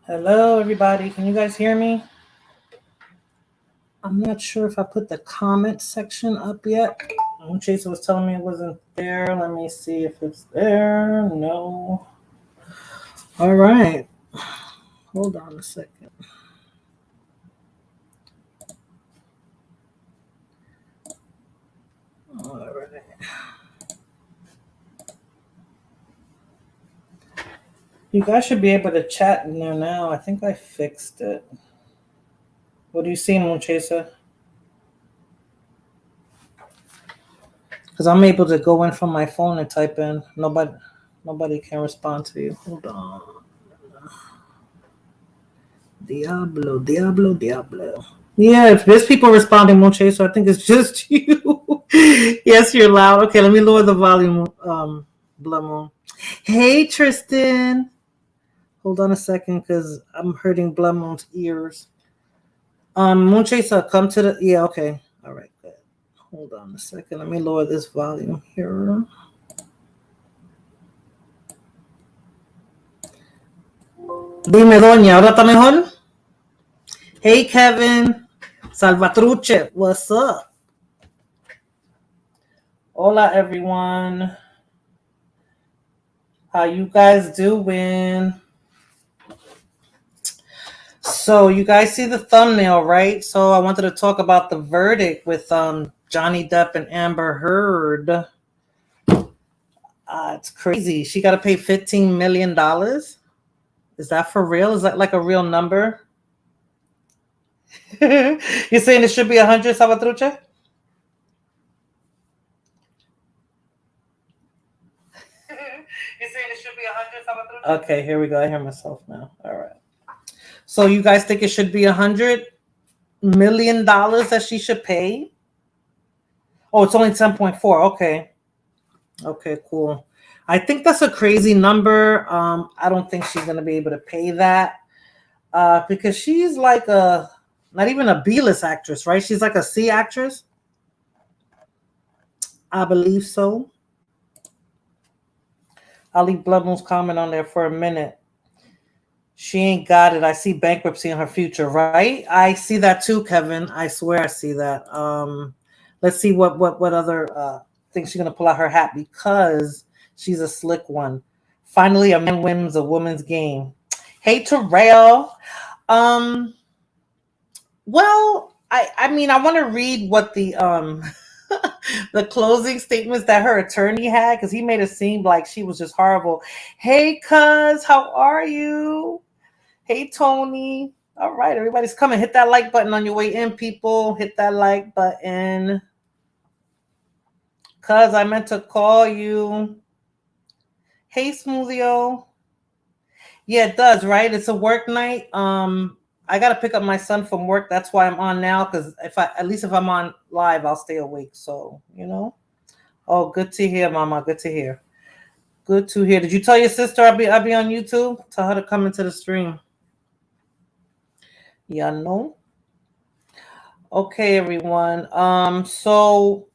Hello, everybody. Can you guys hear me? I'm not sure if I put the comment section up yet. Jason was telling me it wasn't there. Let me see if it's there. No. All right. Hold on a second. All right. You guys should be able to chat in there now. I think I fixed it. What do you see, Moon Chaser? Because I'm able to go in from my phone and type in. Nobody can respond to you. Hold on. Diablo, Diablo, Diablo. Yeah, if there's people responding, Monche, so I think it's just you. Yes, you're loud. Okay, let me lower the volume, Blood Moon. Hey, Tristan. Hold on a second, because I'm hurting Blood Moon's ears. Moonchaser, come to the. Yeah, okay. All right, good. Hold on a second. Let me lower this volume here. Dime, doña, ¿ahora está mejor? Hey, Kevin. Salvatruche, what's up? Hola, everyone. How you guys doing? So you guys see the thumbnail, right? So I wanted to talk about the verdict with Johnny Depp and Amber Heard. It's crazy. She got to pay $15 million. Is that for real? Is that like a real number? You're saying it should be 100, Salvatrucha? You're saying it should be 100, Salvatrucha? Okay, here we go. I hear myself now. All right. So you guys think it should be $100 million that she should pay? Oh, it's only 10.4. Okay. Okay, cool. I think that's a crazy number. I don't think she's gonna be able to pay that. Because she's like not even a B-list actress, right? She's like a C actress. I believe so. I'll leave Blood Moon's comment on there for a minute. She ain't got it. I see bankruptcy in her future, right? I see that too, Kevin. I swear I see that. Let's see what other things she's gonna pull out her hat, because she's a slick one. Finally, a man wins a woman's game. Hey, Terrell. Well, I mean, I want to read what the the closing statements that her attorney had, because he made it seem like she was just horrible. Hey, cuz, how are you? Hey, Tony. All right, everybody's coming. Hit that like button on your way in, people. Hit that like button. Cuz, I meant to call you. Hey, Smoothio. Yeah, it does, right? It's a work night. I gotta pick up my son from work. That's why I'm on now, because at least if I'm on live, I'll stay awake. So, Oh, good to hear, Mama. Good to hear. Good to hear. Did you tell your sister I'll be on YouTube? Tell her to come into the stream. Yeah, no. Okay, everyone. So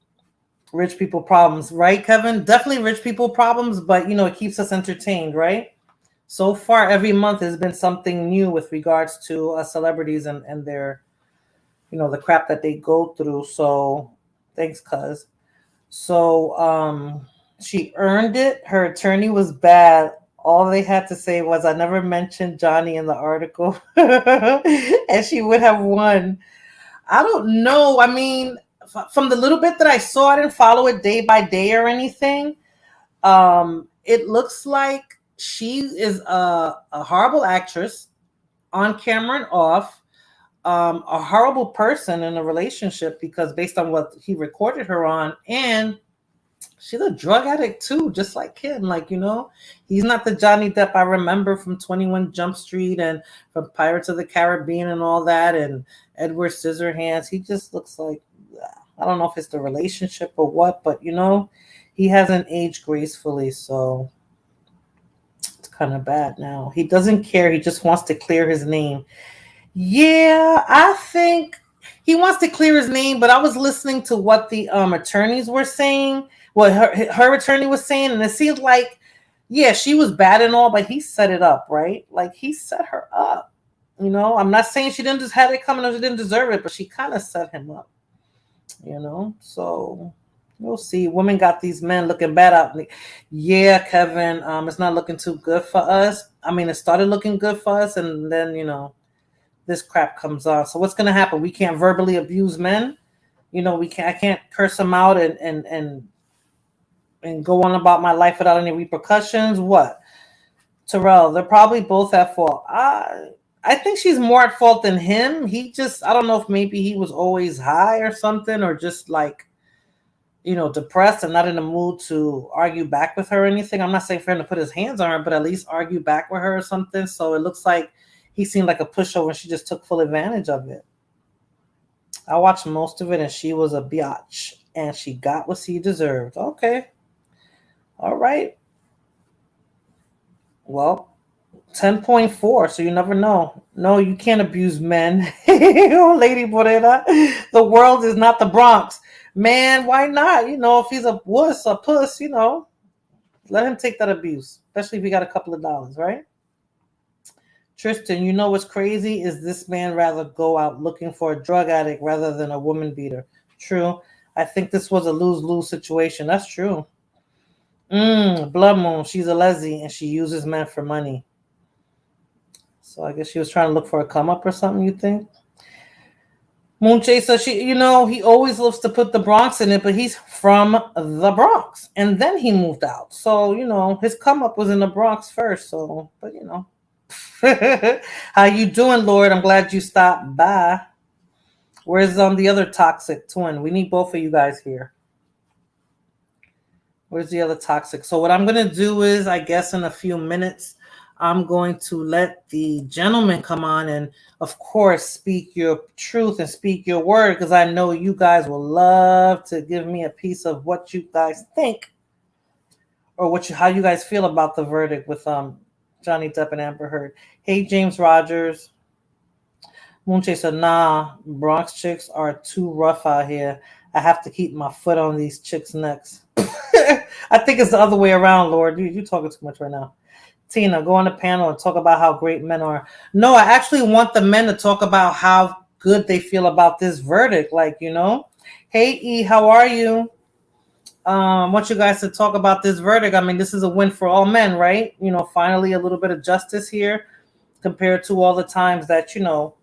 rich people problems, right, Kevin? Definitely rich people problems, but it keeps us entertained, right? So far, every month has been something new with regards to celebrities and their, the crap that they go through. So, thanks, cuz. So, she earned it. Her attorney was bad. All they had to say was, "I never mentioned Johnny in the article," and she would have won. I don't know. I mean, from the little bit that I saw, I didn't follow it day by day or anything. It looks like she is a horrible actress, on camera and off, a horrible person in a relationship, because based on what he recorded her on, and she's a drug addict too, just like him. Like, he's not the Johnny Depp I remember from 21 Jump Street and from Pirates of the Caribbean and all that, and Edward Scissorhands. He just looks like, I don't know if it's the relationship or what, but he hasn't aged gracefully, so it's kind of bad now. He doesn't care. He just wants to clear his name. Yeah, I think he wants to clear his name, but I was listening to what the attorneys were saying, what her attorney was saying, and it seemed like, Yeah, she was bad and all, but he set it up, right? Like he set her up. I'm not saying she didn't just have it coming or she didn't deserve it, but she kind of set him up. So we'll see. Women got these men looking bad out. Yeah, Kevin, it's not looking too good for us. I mean, it started looking good for us, and then this crap comes on. So what's gonna happen? We can't verbally abuse men. We can't. I can't curse them out and go on about my life without any repercussions. What, Terrell? They're probably both at fault. I think she's more at fault than him. He just, I don't know if maybe he was always high or something, or just like, depressed and not in the mood to argue back with her or anything. I'm not saying for him to put his hands on her, but at least argue back with her or something. So it looks like he seemed like a pushover and she just took full advantage of it. I watched most of it and she was a biatch and she got what she deserved. Okay. All right. Well, 10.4, so you never know. No, you can't abuse men. Oh, Lady Morena, the world is not the Bronx. Man, why not? If he's a wuss, a puss, let him take that abuse, especially if he got a couple of dollars, right? Tristan, what's crazy is this man rather go out looking for a drug addict rather than a woman beater. True. I think this was a lose-lose situation. That's true. Blood Moon, she's a lesbian and she uses men for money. So I guess she was trying to look for a come up or something, you think? Moon Chaser, he always loves to put the Bronx in it, but he's from the Bronx. And then he moved out. So, his come up was in the Bronx first. So, but How you doing, Lord? I'm glad you stopped by. Where's the other toxic twin? We need both of you guys here. Where's the other toxic? So what I'm going to do is, I guess in a few minutes, I'm going to let the gentleman come on and, of course, speak your truth and speak your word, because I know you guys will love to give me a piece of what you guys think or how you guys feel about the verdict with Johnny Depp and Amber Heard. Hey, James Rogers. Moonche said, nah, Bronx chicks are too rough out here. I have to keep my foot on these chicks' necks. I think it's the other way around, Lord. You're talking too much right now. Tina, go on the panel and talk about how great men are. No, I actually want the men to talk about how good they feel about this verdict. Like, Hey, E, how are you? I want you guys to talk about this verdict. I mean, this is a win for all men, right? Finally a little bit of justice here compared to all the times that,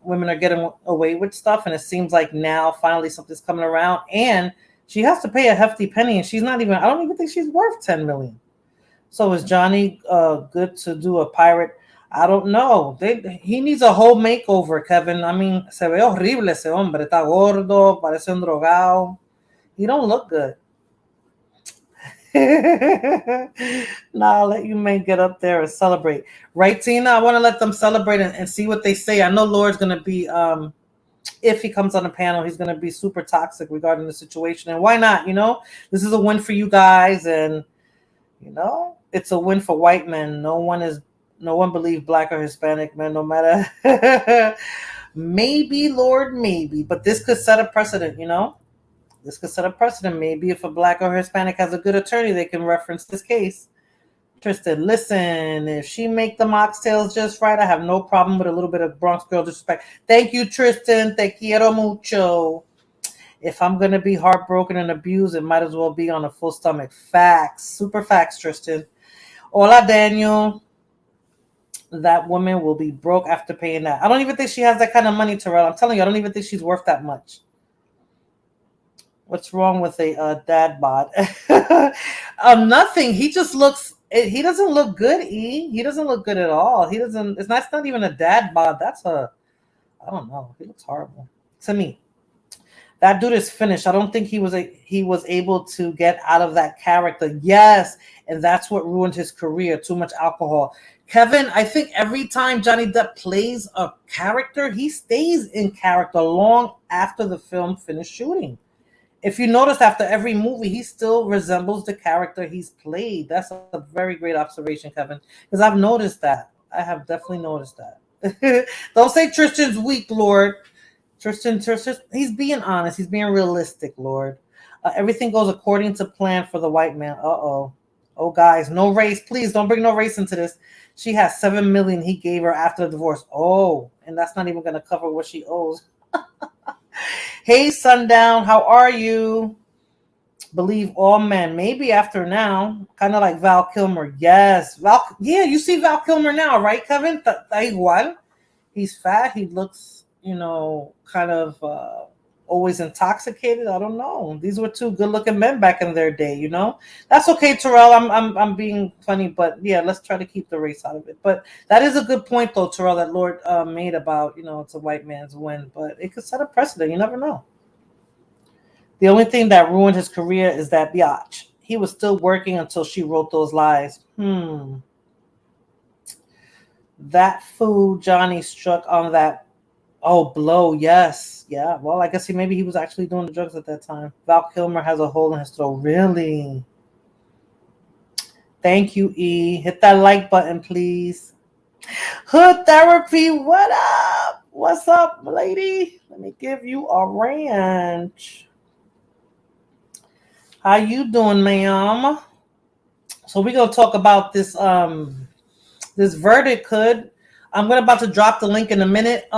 women are getting away with stuff. And it seems like now finally something's coming around and she has to pay a hefty penny and I don't even think she's worth 10 million. So is Johnny good to do a pirate? I don't know. He needs a whole makeover, Kevin. I mean, se ve horrible ese hombre. Está gordo, parece un drogado. He don't look good. I'll let you men get up there and celebrate. Right, Tina? I want to let them celebrate and see what they say. I know Lord's going to be, if he comes on the panel, he's going to be super toxic regarding the situation. And why not? This is a win for you guys. And, it's a win for white men. No one believes black or Hispanic men, no matter. Maybe, Lord, maybe. But this could set a precedent, This could set a precedent. Maybe if a black or Hispanic has a good attorney, they can reference this case. Tristan, listen, if she make the mocktails just right, I have no problem with a little bit of Bronx girl disrespect. Thank you, Tristan. Te quiero mucho. If I'm going to be heartbroken and abused, it might as well be on a full stomach. Facts. Super facts, Tristan. Hola, Daniel. That woman will be broke after paying that. I don't even think she has that kind of money, Terrell. I'm telling you, I don't even think she's worth that much. What's wrong with a dad bod? Nothing. He just looks. He doesn't look good. He doesn't look good at all. It's not even a dad bod. I don't know. He looks horrible to me. That dude is finished. I don't think he was able to get out of that character. Yes, and that's what ruined his career. Too much alcohol. Kevin, I think every time Johnny Depp plays a character, he stays in character long after the film finished shooting. If you notice, after every movie, he still resembles the character he's played. That's a very great observation, Kevin, because I've noticed that. I have definitely noticed that. Don't say Tristan's weak, Lord. Tristan, he's being honest. He's being realistic, Lord. Everything goes according to plan for the white man. Uh-oh. Oh, guys, no race. Please don't bring no race into this. She has 7 million he gave her after the divorce. Oh, and that's not even gonna cover what she owes. Hey, Sundown, how are you? Believe all men. Maybe after now, kind of like Val Kilmer. Yes, Val. Yeah, you see Val Kilmer now, right, Kevin? Igual. He's fat. He looks, kind of always intoxicated. I don't know. These were two good-looking men back in their day. That's okay, Terrell. I'm being funny, but yeah, let's try to keep the race out of it. But that is a good point, though, Terrell, that Lord made about it's a white man's win, but it could set a precedent. You never know. The only thing that ruined his career is that biatch. He was still working until she wrote those lies. That fool Johnny struck on that. Oh, blow, yes. Yeah, well, I guess maybe he was actually doing the drugs at that time. Val Kilmer has a hole in his throat. Really? Thank you, E. Hit that like button, please. Hood Therapy, what up? What's up, lady? Let me give you a ranch. How you doing, ma'am? So we're gonna talk about this verdict. I'm about to drop the link in a minute.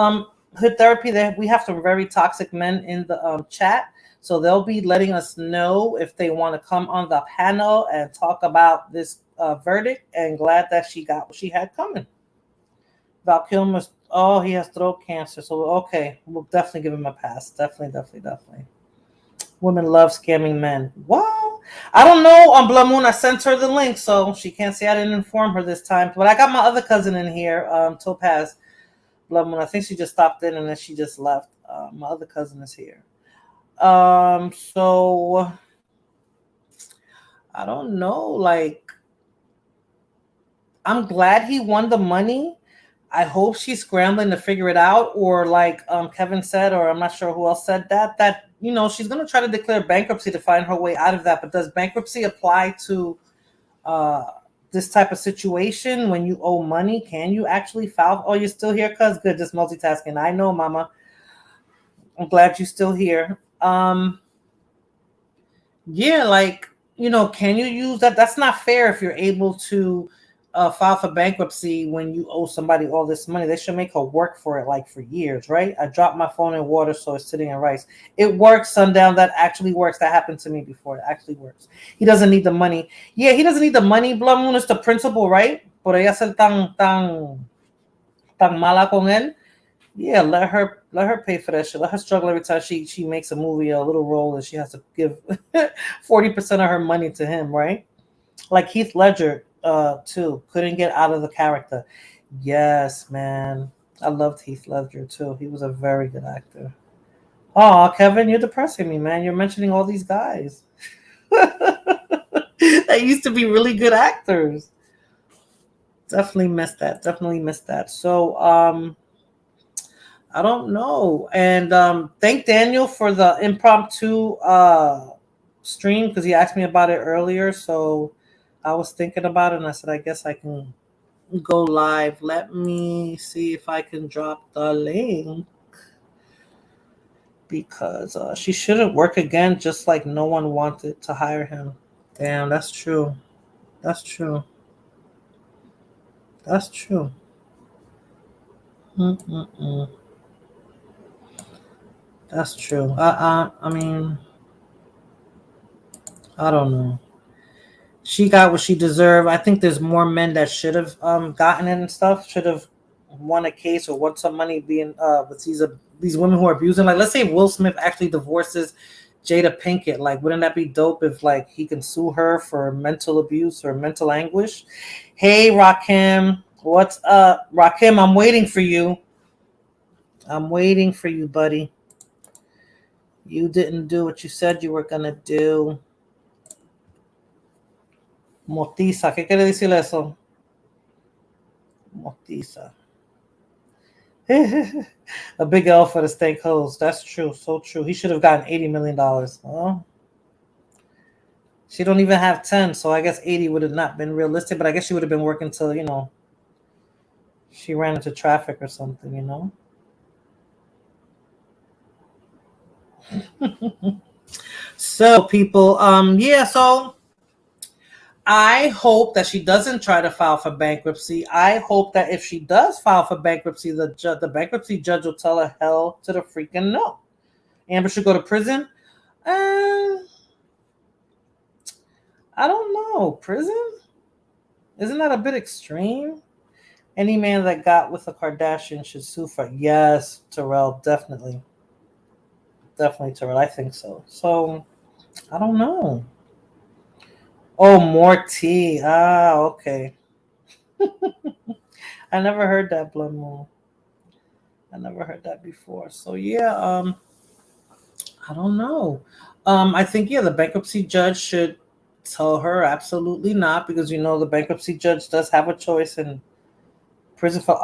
Hood Therapy, we have some very toxic men in the chat, so they'll be letting us know if they want to come on the panel and talk about this verdict. And glad that she got what she had coming. Val Kilmer, he has throat cancer, so okay, we'll definitely give him a pass. Definitely. Women love scamming men. Well, I don't know. On Blood Moon, I sent her the link, so she can't say I didn't inform her this time. But I got my other cousin in here, Topaz Blood Moon. I think she just stopped in and then she just left. My other cousin is here. So I don't know. Like, I'm glad he won the money. I hope she's scrambling to figure it out, or like Kevin said, or I'm not sure who else said that she's going to try to declare bankruptcy to find her way out of that. But does bankruptcy apply to this type of situation when you owe money? Can you actually file? Oh, you're still here, cuz? Good, just multitasking. I know, Mama. I'm glad you're still here. Yeah, like, can you use that? That's not fair if you're able to file for bankruptcy when you owe somebody all this money. They should make her work for it like for years, right? I dropped my phone in water, so it's sitting in rice. It works, Sundown. That actually works. That happened to me before. It actually works. He doesn't need the money. Yeah, he doesn't need the money. Blood Moon is the principal, right? Por ella ser tan mala con él. Yeah, let her pay for that shit. Let her struggle every time she makes a movie, a little role, and she has to give 40% of her money to him, right? Like Heath Ledger, too, couldn't get out of the character. Yes, man, I loved Heath Ledger too. He was a very good actor. Oh, Kevin, you're depressing me, man. You're mentioning all these guys that used to be really good actors. Definitely missed that. So, I don't know. And thank Daniel for the impromptu stream, because he asked me about it earlier. So I was thinking about it and I said, I guess I can go live. Let me see if I can drop the link, because she shouldn't work again, just like no one wanted to hire him. Damn, that's true. That's true. Mm-mm-mm. That's true. I mean, I don't know. She got what she deserved. I think there's more men that should have gotten it and stuff. Should have won a case or won some money being with these women who are abusing. Like, let's say Will Smith actually divorces Jada Pinkett. Like, wouldn't that be dope if like he can sue her for mental abuse or mental anguish? Hey, Rakim, what's up, Rakim? I'm waiting for you. Buddy. You didn't do what you said you were gonna do. Motiza, ¿qué quiere decir eso? Motiza. A big L for the stakeholders. That's true. So true. He should have gotten $80 million. Well, she don't even have 10, so I guess 80 would have not been realistic, but I guess she would have been working till, she ran into traffic or something. So people, yeah, so I hope that she doesn't try to file for bankruptcy. I hope that if she does file for bankruptcy, the bankruptcy judge will tell her hell to the freaking no. Amber should go to prison. Uh, I don't know. Prison? Isn't that a bit extreme? Any man that got with a Kardashian should sue for. Yes, Terrell, definitely, definitely, Terrell. I think so. So I don't know. Oh, more tea. Ah, okay. I never heard that blood moon. I never heard that before. So yeah, I don't know. I think yeah, the bankruptcy judge should tell her absolutely not because you know the bankruptcy judge does have a choice in prison for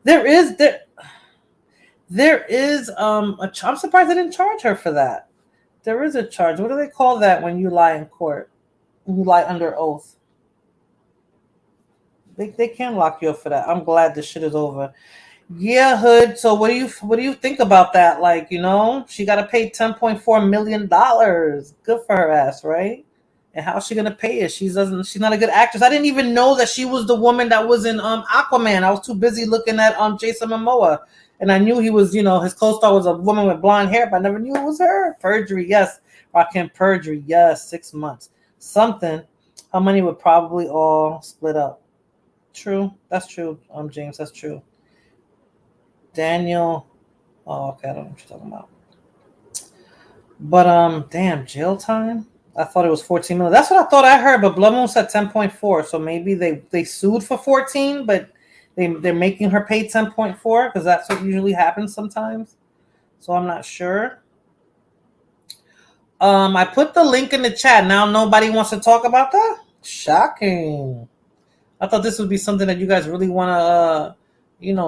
there is I'm surprised they didn't charge her for that. There is a charge. What do they call that when you lie in court? When you lie under oath. They can lock you up for that. I'm glad this shit is over. Yeah, Hood. So what do you think about that? Like, she got to pay $10.4 million. Good for her ass, right? And how's she gonna pay it? She's not a good actress. I didn't even know that she was the woman that was in Aquaman. I was too busy looking at Jason Momoa, and I knew he was his co-star was a woman with blonde hair, but I never knew it was her. Perjury, yes. Rakim perjury, yes. 6 months, something. Her money would probably all split up. True, that's true. James, that's true. Daniel. Oh, okay. I don't know what you're talking about. But damn, jail time. I thought it was 14 million. That's what I thought I heard, but Blood Moon said 10.4. So maybe they sued for 14, but they're making her pay 10.4 because that's what usually happens sometimes. So I'm not sure. I put the link in the chat. Now nobody wants to talk about that. Shocking. I thought this would be something that you guys really want to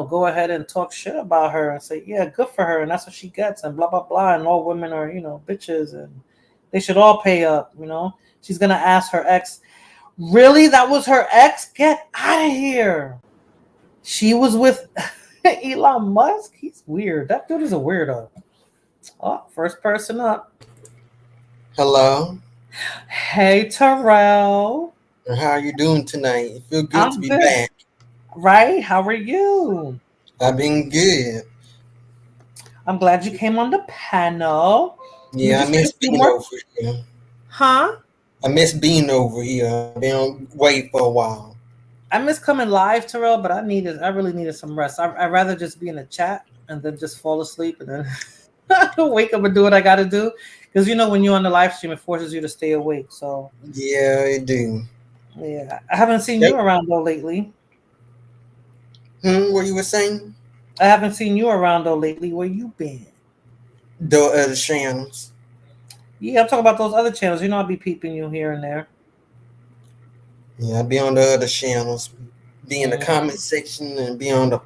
go ahead and talk shit about her and say, yeah, good for her, and that's what she gets, and blah blah blah, and all women are, bitches, and they should all pay up. She's gonna ask her ex. Really? That was her ex? Get out of here. She was with Elon Musk? He's weird. That dude is a weirdo. Oh, first person up. Hello. Hey Terrell. How are you doing tonight? It feels good to I'm be good. back. Right? How are you? I've been good. I'm glad you came on the panel. We Yeah, I just need a miss few being more. over here. Huh? I miss being over here. I've been away for a while. I miss coming live, Terrell, but I really needed some rest. I'd rather just be in a chat and then just fall asleep and then wake up and do what I got to do. Because when you're on the live stream, it forces you to stay awake. So Yeah, I do. yeah, I haven't seen you Yep. around though lately. What you were saying? I haven't seen you around though lately. Where you been? The other channels. Yeah, I'm talking about those other channels. I'll be peeping you here and there. Yeah, I be on the other channels. Be in the Mm, comment section and be on the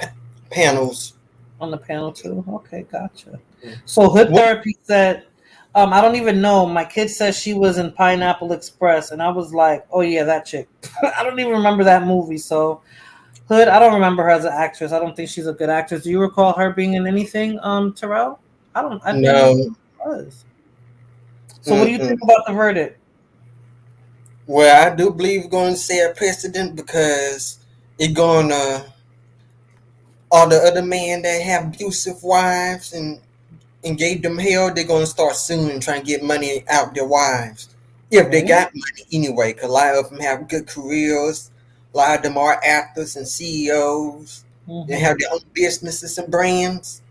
panels. on the panel too. Okay, gotcha. So Hood What? Therapy said, I don't even know. My kid says she was in Pineapple Express, and I was like, oh yeah, that chick. I don't even remember that movie. So Hood, I don't remember her as an actress. I don't think she's a good actress. Do you recall her being in anything, Terrell? I don't. I didn't know No. who she was. So what do you Mm-mm. think about the verdict? Well, I do believe we're going to set a precedent because it's going to all the other men that have abusive wives and gave them hell, they're gonna start suing and trying to get money out their wives if they Really? got money anyway. Cause a lot of them have good careers. A lot of them are actors and CEOs. They Mm-hmm. have their own businesses and brands,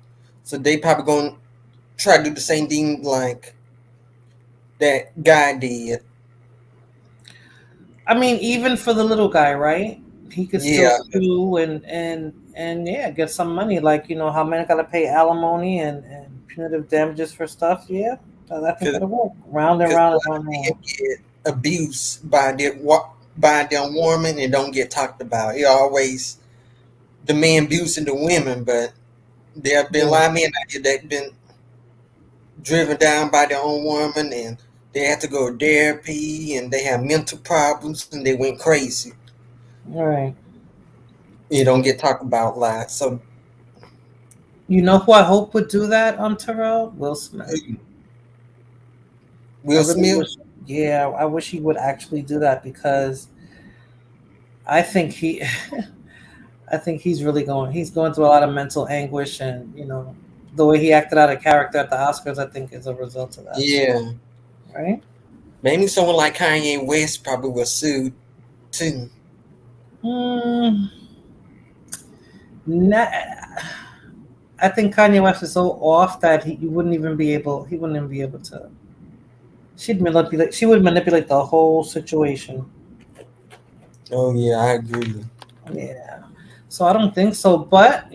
so they probably gonna try to do the same thing like that guy did. I mean, even for the little guy, right? He could still Yeah, sue and yeah, get some money. Like how men got to pay alimony and punitive damages for stuff. Yeah, I think because that'll work. Round and a round and lot round of and men round. get abused by their woman and don't get talked about. It always the man abusing the women, but there have been a Yeah. lot of men out here that been driven down by their own woman and they had to go to therapy and they have mental problems and they went crazy. All right. You don't get talked about a lot. So You know who I hope would do that, Terrell? Will Smith. I Will really Smith, wish. Yeah, I wish he would actually do that because I think he, I think he's really going. He's going through a lot of mental anguish, and the way he acted out of character at the Oscars, I think, is a result of that. Yeah, Right? maybe someone like Kanye West probably was sued too. Mm, nah, I think Kanye West is so off that he wouldn't even be able. He wouldn't even be able to. She'd manipulate. She would manipulate the whole situation. Oh yeah, I agree. Yeah. So I don't think so. But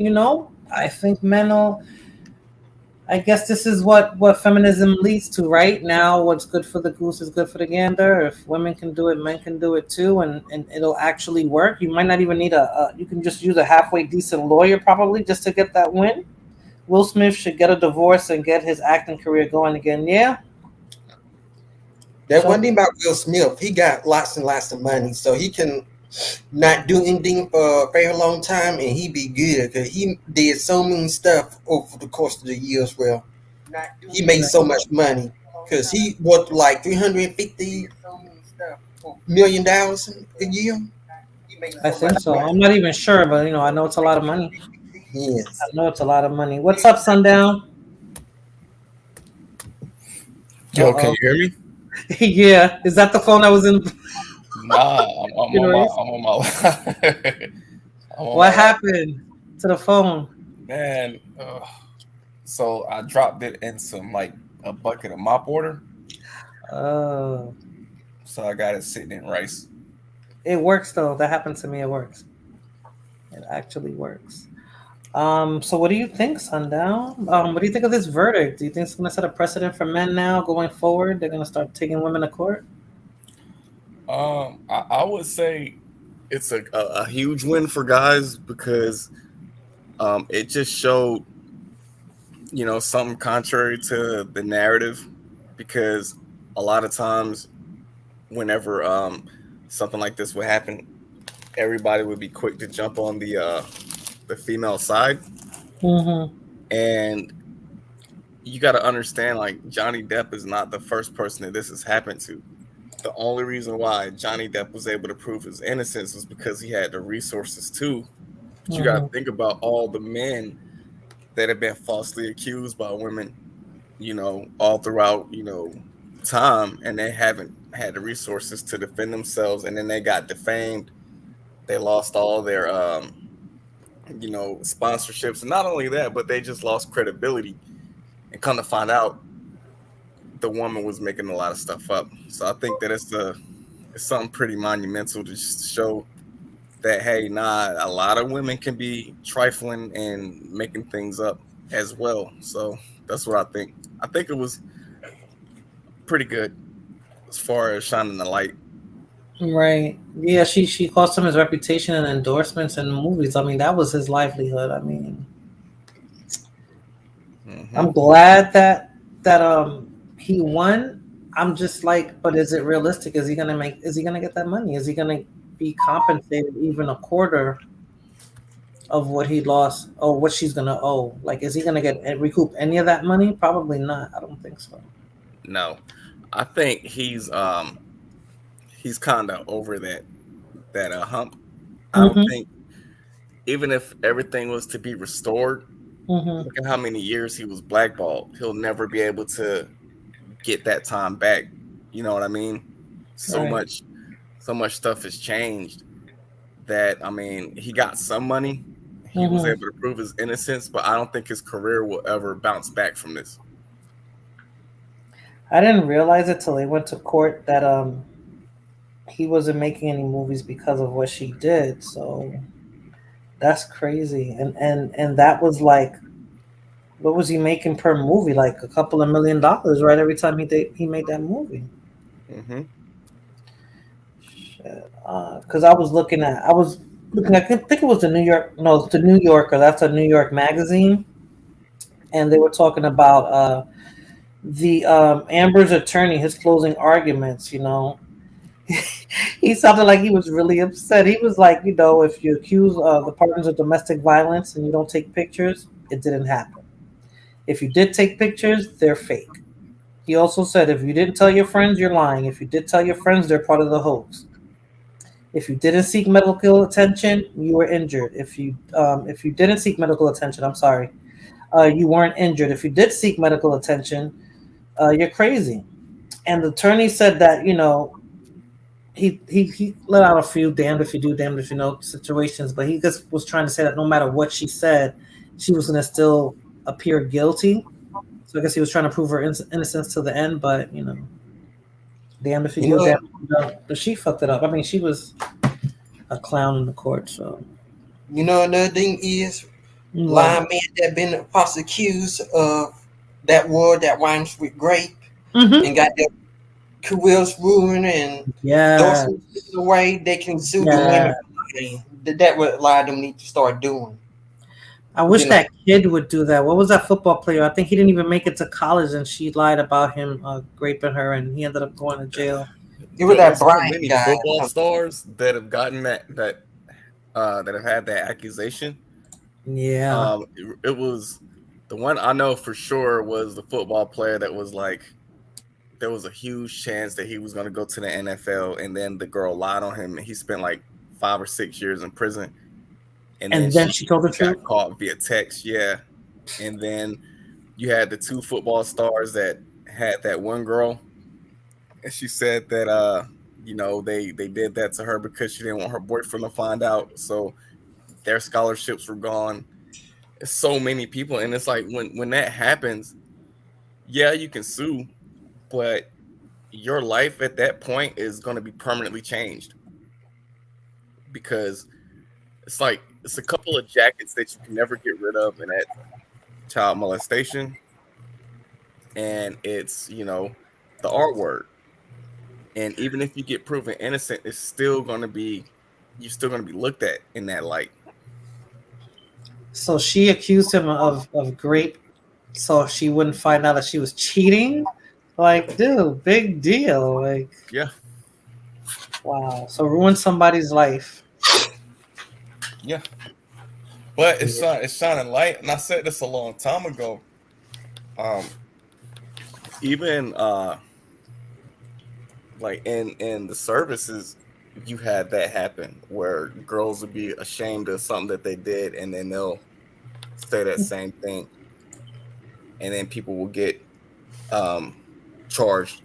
I think men will. I guess this is what feminism leads to, right? Now, what's good for the goose is good for the gander. If women can do it, men can do it too, and it'll actually work. You might not even need you can just use a halfway decent lawyer probably just to get that win. Will Smith should get a divorce and get his acting career going again. Yeah. That one So thing about Will Smith, he got lots and lots of money, so he can not do anything for a very long time, and he be good because he did so many stuff over the course of the years. Well, he made so much money because he worth like $350 million a year. I think so. I'm not even sure, but I know it's a lot of money. I Yes. know it's a lot of money. What's up, Sundown? Uh Yo, can oh. you hear me? Yeah. Is that the phone I was in? Nah, I'm on my, Race? I'm on my, I'm on What my lap. happened to the phone? Man. So I dropped it in some like a bucket of mop water, Oh, so I got it sitting in rice. it works though. That happened to me. It works. It actually works. So what do you think, Sundown? What do you think of this verdict? Do you think it's going to set a precedent for men now going forward? They're going to start taking women to court? I would say it's a huge win for guys because it just showed something contrary to the narrative because a lot of times whenever something like this would happen, everybody would be quick to jump on the female side, Mm-hmm. and you got to understand like Johnny Depp is not the first person that this has happened to. The only reason why Johnny Depp was able to prove his innocence was because he had the resources too. But you got to Mm-hmm. think about all the men that have been falsely accused by women, all throughout, time, and they haven't had the resources to defend themselves, and then they got defamed. They lost all their sponsorships, and not only that, but they just lost credibility. And come to find out, the woman was making a lot of stuff up. So I think that it's something pretty monumental to just show that hey, nah, a lot of women can be trifling and making things up as well. So that's what I think. I think it was pretty good as far as shining the light. Right. Yeah, she cost him his reputation and endorsements and movies. I mean, that was his livelihood. I mean, Hmm. I'm glad that he won. I'm just like, but is it realistic? Is he gonna get that money? Is he gonna be compensated even a quarter of what he lost or what she's gonna owe? Like, is he gonna get recoup any of that money? Probably not. I don't think so. No, I think he's kind of over that hump. I don't Mm-hmm. think even if everything was to be restored, Mm-hmm. look at how many years he was blackballed. He'll never be able to get that time back. You know what I mean? So Right. much, so much stuff has changed that I mean, he got some money. He was Mm-hmm. able to prove his innocence, but I don't think his career will ever bounce back from this. I didn't realize it till they went to court that he wasn't making any movies because of what she did. So that's crazy. And that was like, what was he making per movie? Like a couple of $1 million, right? Every time he made that movie. Hmm. Shit. Because I was looking. I think it was the New York. No, it's the New Yorker. That's a New York magazine, and they were talking about the Amber's attorney, his closing arguments. He sounded like he was really upset. He was like, if you accuse the partners of domestic violence and you don't take pictures, it didn't happen. If you did take pictures, they're fake. He also said, if you didn't tell your friends, you're lying. If you did tell your friends, they're part of the hoax. If you didn't seek medical attention, you were injured. If you didn't seek medical attention, I'm sorry, you weren't injured. If you did seek medical attention, you're crazy. And the attorney said that he let out a few damned if you do, damned if you know situations, but he just was trying to say that no matter what she said, she was going to still appear guilty. So I guess he was trying to prove her innocence to the end, but damned if you You do, know, damned if you don't. But she fucked it up. I mean, she was a clown in the court. So another thing is well, linemen that been falsely accused of that war that winds with grape and got their careers ruined and yeah, endorsements taken away, they can sue the yeah. women for lying. That what a lot of them need to start doing. I wish You know, that kid would do that. What was that football player? I think he didn't even make it to college, and she lied about him raping her, and he ended up going to jail. it was that There's so Brian many guy. football stars that have gotten that have had that accusation. Yeah, It was the one I know for sure was the football player that was like there was a huge chance that he was going to go to the NFL, and then the girl lied on him, and he spent like 5 or 6 years in prison, and then and then she she told the got truth. caught via text. Yeah, and then you had the two football stars that had that one girl, and she said that they did that to her because she didn't want her boyfriend to find out, so their scholarships were gone. It's so many people, and it's like when that happens, yeah, you can sue, but your life at that point is going to be permanently changed because it's like it's a couple of jackets that you can never get rid of in that child molestation, and it's the R word, and even if you get proven innocent, it's still going to be you're still going to be looked at in that light. So she accused him of rape, so she wouldn't find out that she was cheating. Like, dude, big deal. Like, Yeah, wow. So ruin somebody's life. yeah, but Yeah. it's shining light, and I said this a long time ago. Um, even like in the services, you had that happen where girls would be ashamed of something that they did, and then they'll say that same thing, and then people will get um charged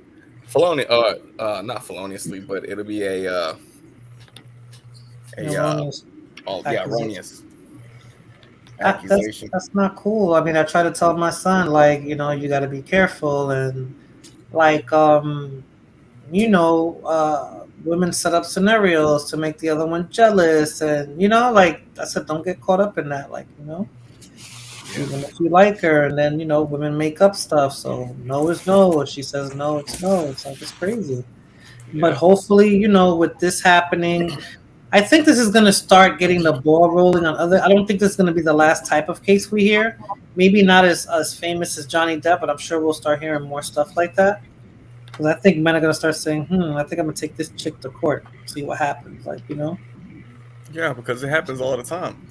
not feloniously, but it'll be a Erroneous accusation. erroneous That's accusation. that's not cool. I mean, I try to tell my son, like, you got to be careful, and like, women set up scenarios to make the other one jealous, and like I said, don't get caught up in that. Like, Yeah, even if you like her, and then women make up stuff. So no is no. If she says no, it's no. It's like it's crazy. But yeah, hopefully, with this happening, I think this is going to start getting the ball rolling on other. I don't think this is going to be the last type of case we hear. Maybe not as famous as Johnny Depp, but I'm sure we'll start hearing more stuff like that. Because I think men are going to start saying, I think I'm going to take this chick to court, see what happens. Like, yeah, because it happens all the time.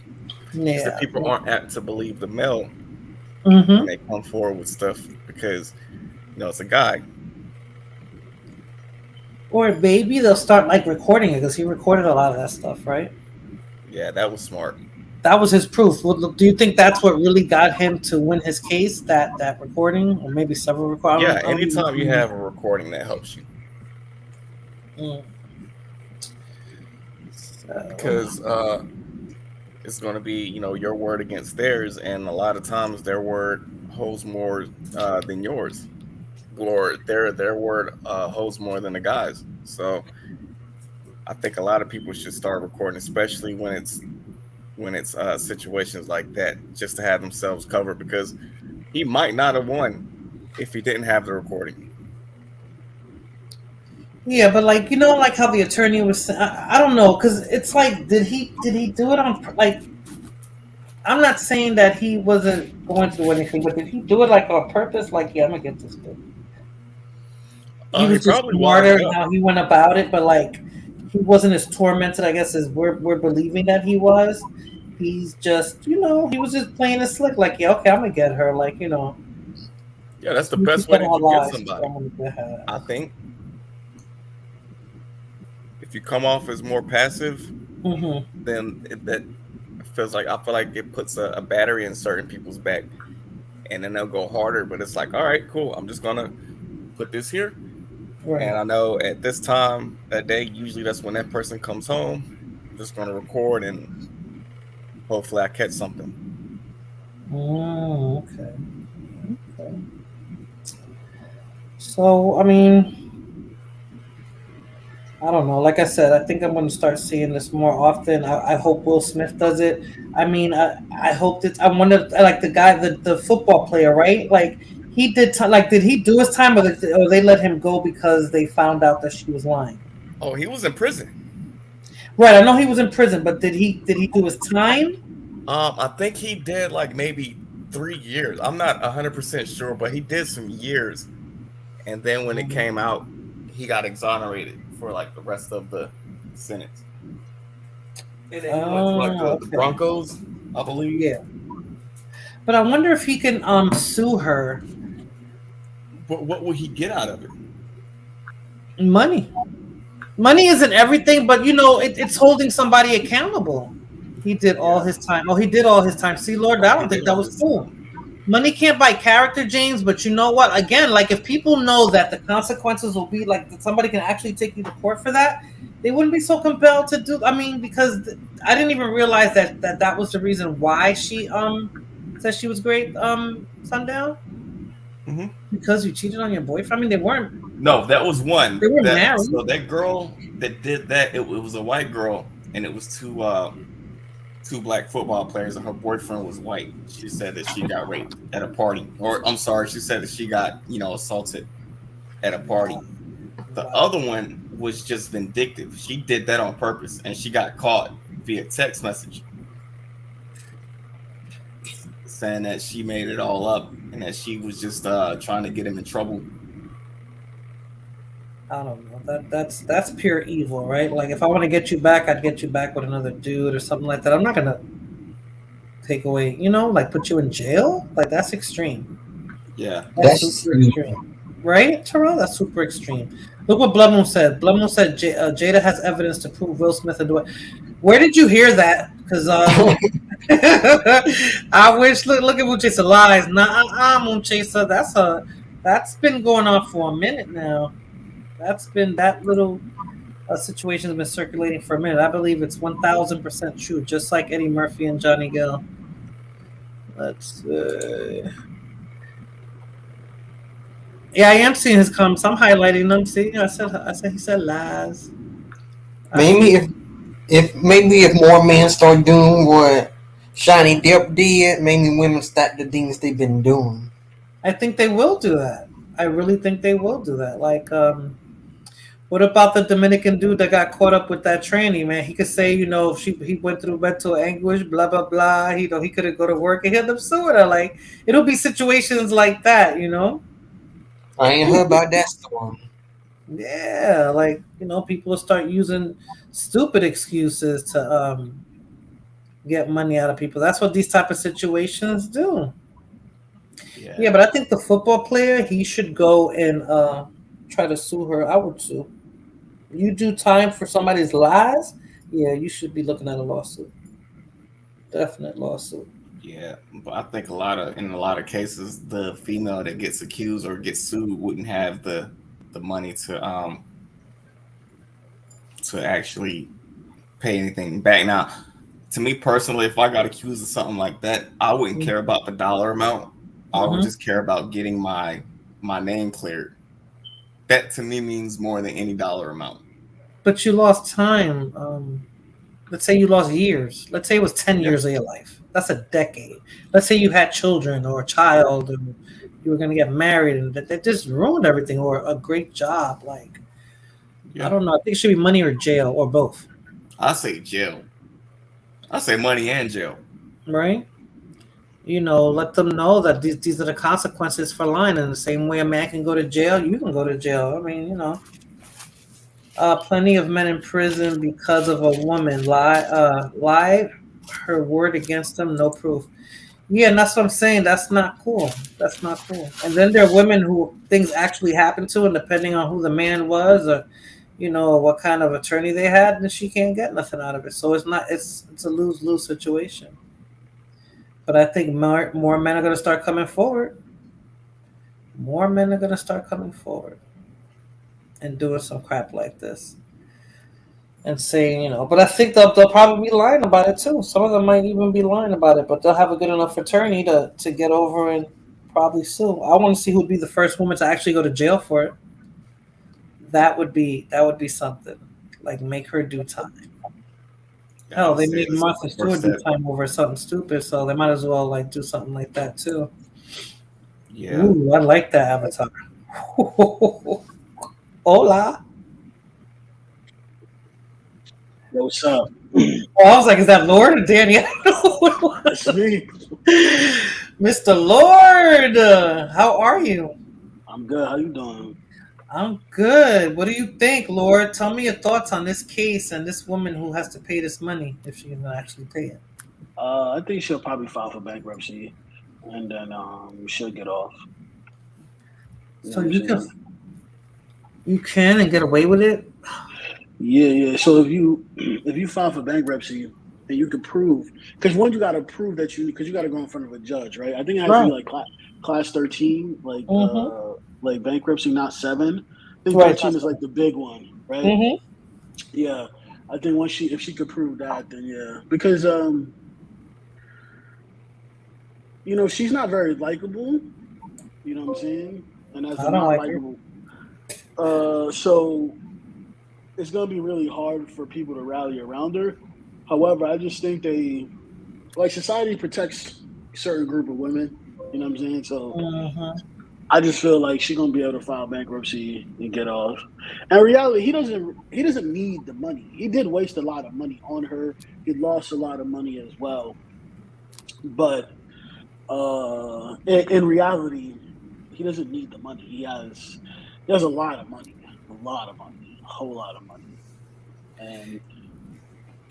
Just that yeah. people aren't apt to believe the male when Mm-hmm. they come forward with stuff because it's a guy. Or maybe they'll start like recording it because he recorded a lot of that stuff, right? Yeah, that was smart. That was his proof. Do you think that's what really got him to win his case? That recording, or maybe several recordings? Yeah, anytime you have a recording that helps you Mm. So, because it's going to be your word against theirs, and a lot of times their word holds more than yours, or their word holds more than the guy's. So I think a lot of people should start recording, especially when it's situations like that, just to have themselves covered because he might not have won if he didn't have the recording. yeah, but like like how the attorney was. I don't know because it's like, did he do it on like? I'm not saying that he wasn't going to do anything, but did he do it like on purpose? Like, yeah, I'm gonna get this bitch. He He was just probably smarter was. in Yeah, how he went about it, but like he wasn't as tormented, I guess, as we're believing that he was. He's just, he was just playing it slick, like, yeah, okay, I'm gonna get her, like. Yeah, that's the You best keep way telling that her you get lies. somebody. I think if you come off as more passive, Mm-hmm. then that feels like, I feel like it puts a battery in certain people's back, and then they'll go harder. But it's like, all right, cool. I'm just gonna put this here, and Right. I know at this time that day, usually that's when that person comes home. I'm just gonna record, and hopefully I catch something. Okay. Okay. So, I mean, I don't know. Like I said, I think I'm going to start seeing this more often. I hope Will Smith does it. I mean, I hope that I wonder, like the guy, the football player, right? Like he did, like did he do his time, or they let him go because they found out that she was lying? Oh, he was in prison. Right. I know he was in prison, but did he do his time? I think he did like maybe 3 years. I'm not 100% sure, but he did some years. And then when it came out, he got exonerated for like the rest of the sentence. And then he went to like Oh, the okay. Broncos, I believe. Yeah. But I wonder if he can sue her. But what will he get out of it? Money. Money isn't everything, but it's holding somebody accountable. He did all Yeah. his time. Oh, he did all his time. See, Lord, I Oh, he don't did think that all was his cool. time. Money can't buy character, James. But you know what? Again, like if people know that the consequences will be like that somebody can actually take you to court for that, they wouldn't be so compelled to do. I mean, because I didn't even realize that was the reason why she said she was great. Sundown, Hmm. because you cheated on your boyfriend. I mean, No, that was one. they were That married. so that girl that did that, it was a white girl, and it was two black football players, and her boyfriend was white. She said that she got raped at a party, or I'm sorry, she said that she got assaulted at a party. The Wow. other one was just vindictive. She did that on purpose, and she got caught via text message saying that she made it all up and that she was just trying to get him in trouble. I don't know. That's pure evil, right? Like if I want to get you back, I'd get you back with another dude or something like that. I'm not gonna take away, like put you in jail. Like that's extreme. Yeah. That's That's super extreme, right, Terrell? That's super extreme. Look what Blumel said. Blumel said Jada has evidence to prove Will Smith and do it. Where did you hear that? Because I wish. Look at Munchesa lies. Nah, Munchesa. That's been going on for a minute now. That's been that little situation has been circulating for a minute. I believe it's 1,000% true, just like Eddie Murphy and Johnny Gill. Let's. Yeah, I am seeing his comments. I'm highlighting them. See, I said he said lies. I maybe see. if more men start doing what Shiny Depp did, maybe women stop the things they've been doing. I think they will do that. I really think they will do that. Like, what about the Dominican dude that got caught up with that tranny, man? He could say, he went through mental anguish, blah blah blah. He couldn't go to work and he'll end up suing her. Like, it'll be situations like that. I ain't heard about that story. Yeah, like people will start using stupid excuses to get money out of people. That's what these type of situations do. Yeah, Yeah. but I think the football player he should go and try to sue her. I would sue. You do time for somebody's lies. Yeah, you should be looking at a lawsuit. Definite lawsuit. Yeah, but I think in a lot of cases, the female that gets accused or gets sued wouldn't have the money to actually pay anything back. Now, to me personally, if I got accused of something like that, I wouldn't care about the dollar amount. I would Mm-hmm. just care about getting my name cleared. That to me means more than any dollar amount. But you lost time. Let's say you lost years. Let's say it was 10 Yeah, years of your life. That's a decade. Let's say you had children or a child and you were going to get married and that just ruined everything or a great job. Like, I yeah. don't know. I think it should be money or jail or both, I say jail. I say money and jail. right? Let them know that these are the consequences for lying. In the same way a man can go to jail, you can go to jail. I mean, plenty of men in prison because of a woman lied her word against them, no proof. Yeah, and that's what I'm saying. That's not cool. That's not cool. And then there are women who things actually happen to, and depending on who the man was, or what kind of attorney they had, then she can't get nothing out of it. So it's not. It's a lose lose situation. But I think more men are going to start coming forward. More men are going to start coming forward and doing some crap like this and saying, But I think they'll probably be lying about it too. Some of them might even be lying about it, but they'll have a good enough attorney to get over and probably sue. I want to see who'd be the first woman to actually go to jail for it. That would be something. Like make her do time. Yeah, I Hell, would they say made that's the Martha first Stewart do step. time over something stupid, so they might as well like do something like that too. Yeah. Ooh, I like that avatar. Hola. Yo, what's up? Oh, I was like, is that Lord or Danny? I don't know what it That's me. was. Mr. Lord, how are you? I'm good. How you doing? I'm good. What do you think, Lord? Tell me your thoughts on this case and this woman who has to pay this money if she can actually pay it. I think she'll probably file for bankruptcy, and then she'll get off. You know So what I'm you can saying? you can and get away with it? Yeah, yeah. So if you file for bankruptcy and you can prove, because one you got to prove that because you got to go in front of a judge, right? I think it has to be Right. like class 13, Mm-hmm. like bankruptcy, not 7. I think Right. 13 is like the big one, right? Mm-hmm. Yeah. I think if she could prove that, then yeah, because she's not very likable. You know what I'm saying? And as a I don't not like her. likable, so it's gonna be really hard for people to rally around her. However, I just think society protects a certain group of women. You know what I'm saying? So Mm-hmm. I just feel like she's gonna be able to file bankruptcy and get off. And in reality, he doesn't need the money. He did waste a lot of money on her. He lost a lot of money as well. But in reality, he doesn't need the money. He has a lot of money, a whole lot of money, and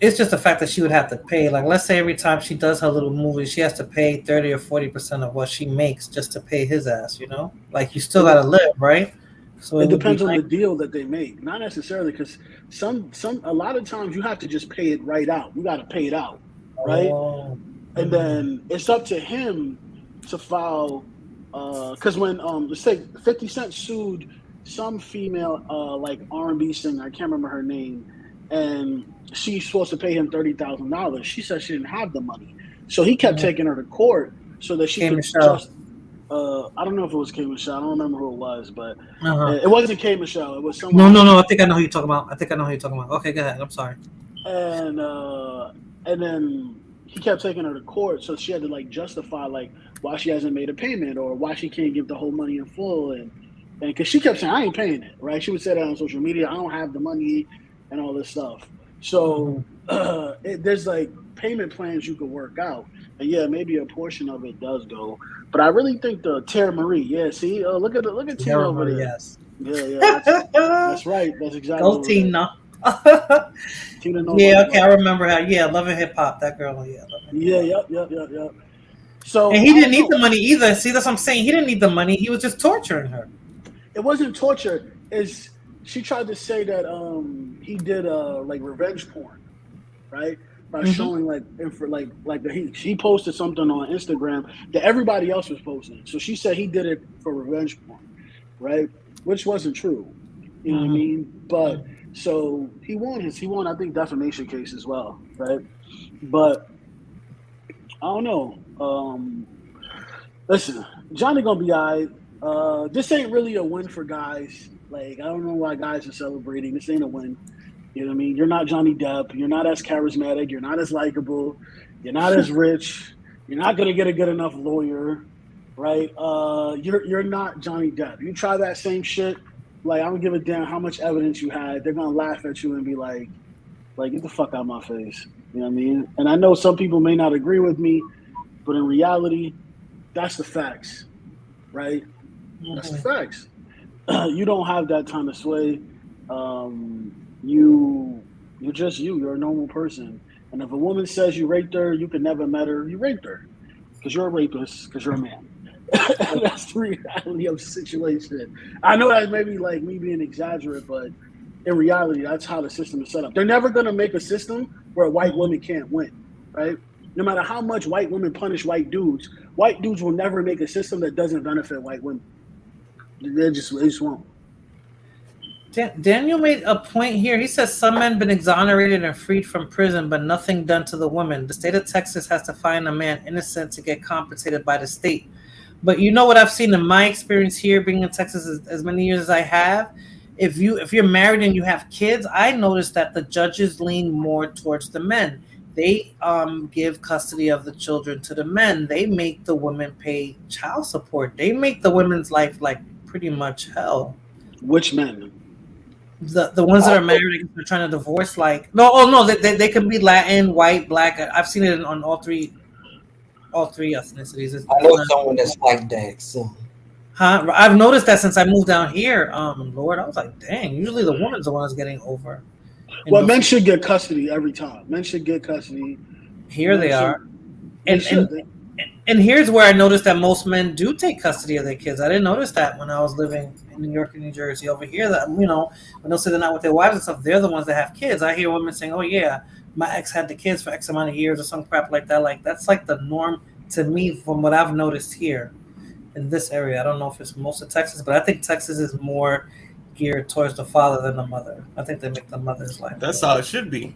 It's just the fact that she would have to pay. Like, let's say every time she does her little movie, she has to pay 30 or 40% of what she makes just to pay his ass. Like you still it gotta live, right? So it it would be depends on nice. the deal that they make. Not necessarily because a lot of times you have to just pay it right out. You got to pay it out, right? Oh, And mm, then it's up to him to file. Because when let's say 50 Cent sued some female like R&B singer, I can't remember her name, and she's supposed to pay him $30,000. She said she didn't have the money, so he kept mm. taking her to court so that she K could Michelle. just. I don't know if it was K Michelle. I don't remember who it was, but Uh-huh. it wasn't K Michelle. It was someone No, no, else. no. I think I know who you're talking about. I think I know who you're talking about. Okay, go ahead. I'm sorry. and and then he kept taking her to court, so she had to like justify like why she hasn't made a payment or why she can't give the whole money in full, and because she kept saying I ain't paying it, right? She would say that on social media, I don't have the money and all this stuff. Hmm. So there's like payment plans you could work out, and yeah, maybe a portion of it does go, but I really think the Tara Marie, yeah, see, look at Tina Never over mind. there, Yes. yeah, yeah, that's right, that's exactly Go what it is. Tina. Tina knows Yeah. what it's Okay. I like. remember how. Yeah. Love and Hip Hop. That girl. Yeah. Love and Hip Yeah, Hop. yep, yep, yep, yep. And So he I didn't don't need the know. money either. See, that's what I'm saying. He didn't need the money. He was just torturing her. It wasn't torture. Is she tried to say that he did like revenge porn, right? By Hmm. showing like for like he posted something on Instagram that everybody else was posting. So she said he did it for revenge porn, right? Which wasn't true. You know what I Hmm. mean? But so he won I think defamation case as well, right? But I don't know. Listen, Johnny gonna be all right. This ain't really a win for guys. Like I don't know why guys are celebrating. This ain't a win. You know what I mean? You're not Johnny Depp. You're not as charismatic. You're not as likable. You're not as rich. You're not gonna get a good enough lawyer, right? You're not Johnny Depp. You try that same shit. Like I don't give a damn how much evidence you had. They're gonna laugh at you and be like get the fuck out of my face. You know what I mean? And I know some people may not agree with me, but in reality, that's the facts, right? That's the Hmm. facts. You don't have that kind of sway. You're just you. You're a normal person. And if a woman says you raped her, you could never met her. You raped her. because you're a rapist, because you're a man. That's the reality of the situation. I know that maybe like me being exaggerate, but in reality, that's how the system is set up. They're never going to make a system where white women can't win, right? No matter how much white women punish white dudes will never make a system that doesn't benefit white women. They just won't. Daniel made a point here. He says some men been exonerated and freed from prison, but nothing done to the women. The state of Texas has to find a man innocent to get compensated by the state. But you know what I've seen in my experience here, being in Texas as many years as I have. If you're married and you have kids, I noticed that the judges lean more towards the men. They give custody of the children to the men. They make the women pay child support. They make the women's life like pretty much hell. Which men? The ones that are married, they're trying to divorce. Like no, they can be Latin, white, black. I've seen it on all three ethnicities. I know someone that's like that. So. Huh? I've noticed that since I moved down here. Lord, I was like, dang. Usually the woman's the one that's getting over. Well, men should get custody every time. Men should get custody. Here they are, and here's where I noticed that most men do take custody of their kids. I didn't notice that when I was living in New York and New Jersey. Over here, that when they'll say they're not with their wives and stuff, they're the ones that have kids. I hear women saying, "Oh yeah, my ex had the kids for X amount of years" or some crap like that. Like that's like the norm to me from what I've noticed here in this area. I don't know if it's most of Texas, but I think Texas is more geared towards the father than the mother. I think they make the mother's life. That's how it should be.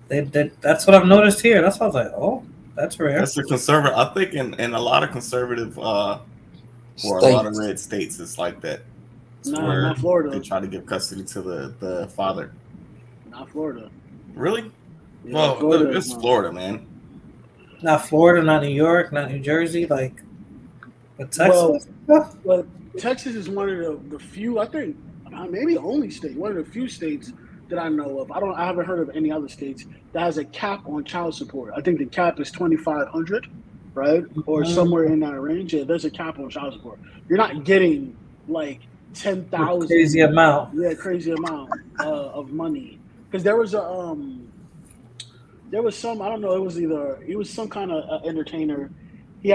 That's what I've noticed here. That's why I was like, oh, that's rare. That's a conservative. I think in a lot of conservative or a lot of red states, it's like that. No, not Florida. They try to give custody to the father. Not Florida. Really? Yeah, well, Florida, it's Florida, man. Not Florida, not New York, not New Jersey, but Texas. Well, Texas is one of the few, I think, maybe only state, one of the few states that I know of. I haven't heard of any other states that has a cap on child support. I think the cap is $2,500, right, or somewhere in that range. Yeah, there's a cap on child support. You're not getting like 10,000 crazy amount. Yeah, crazy amount of money. Because there was some, I don't know, he was some kind of entertainer. He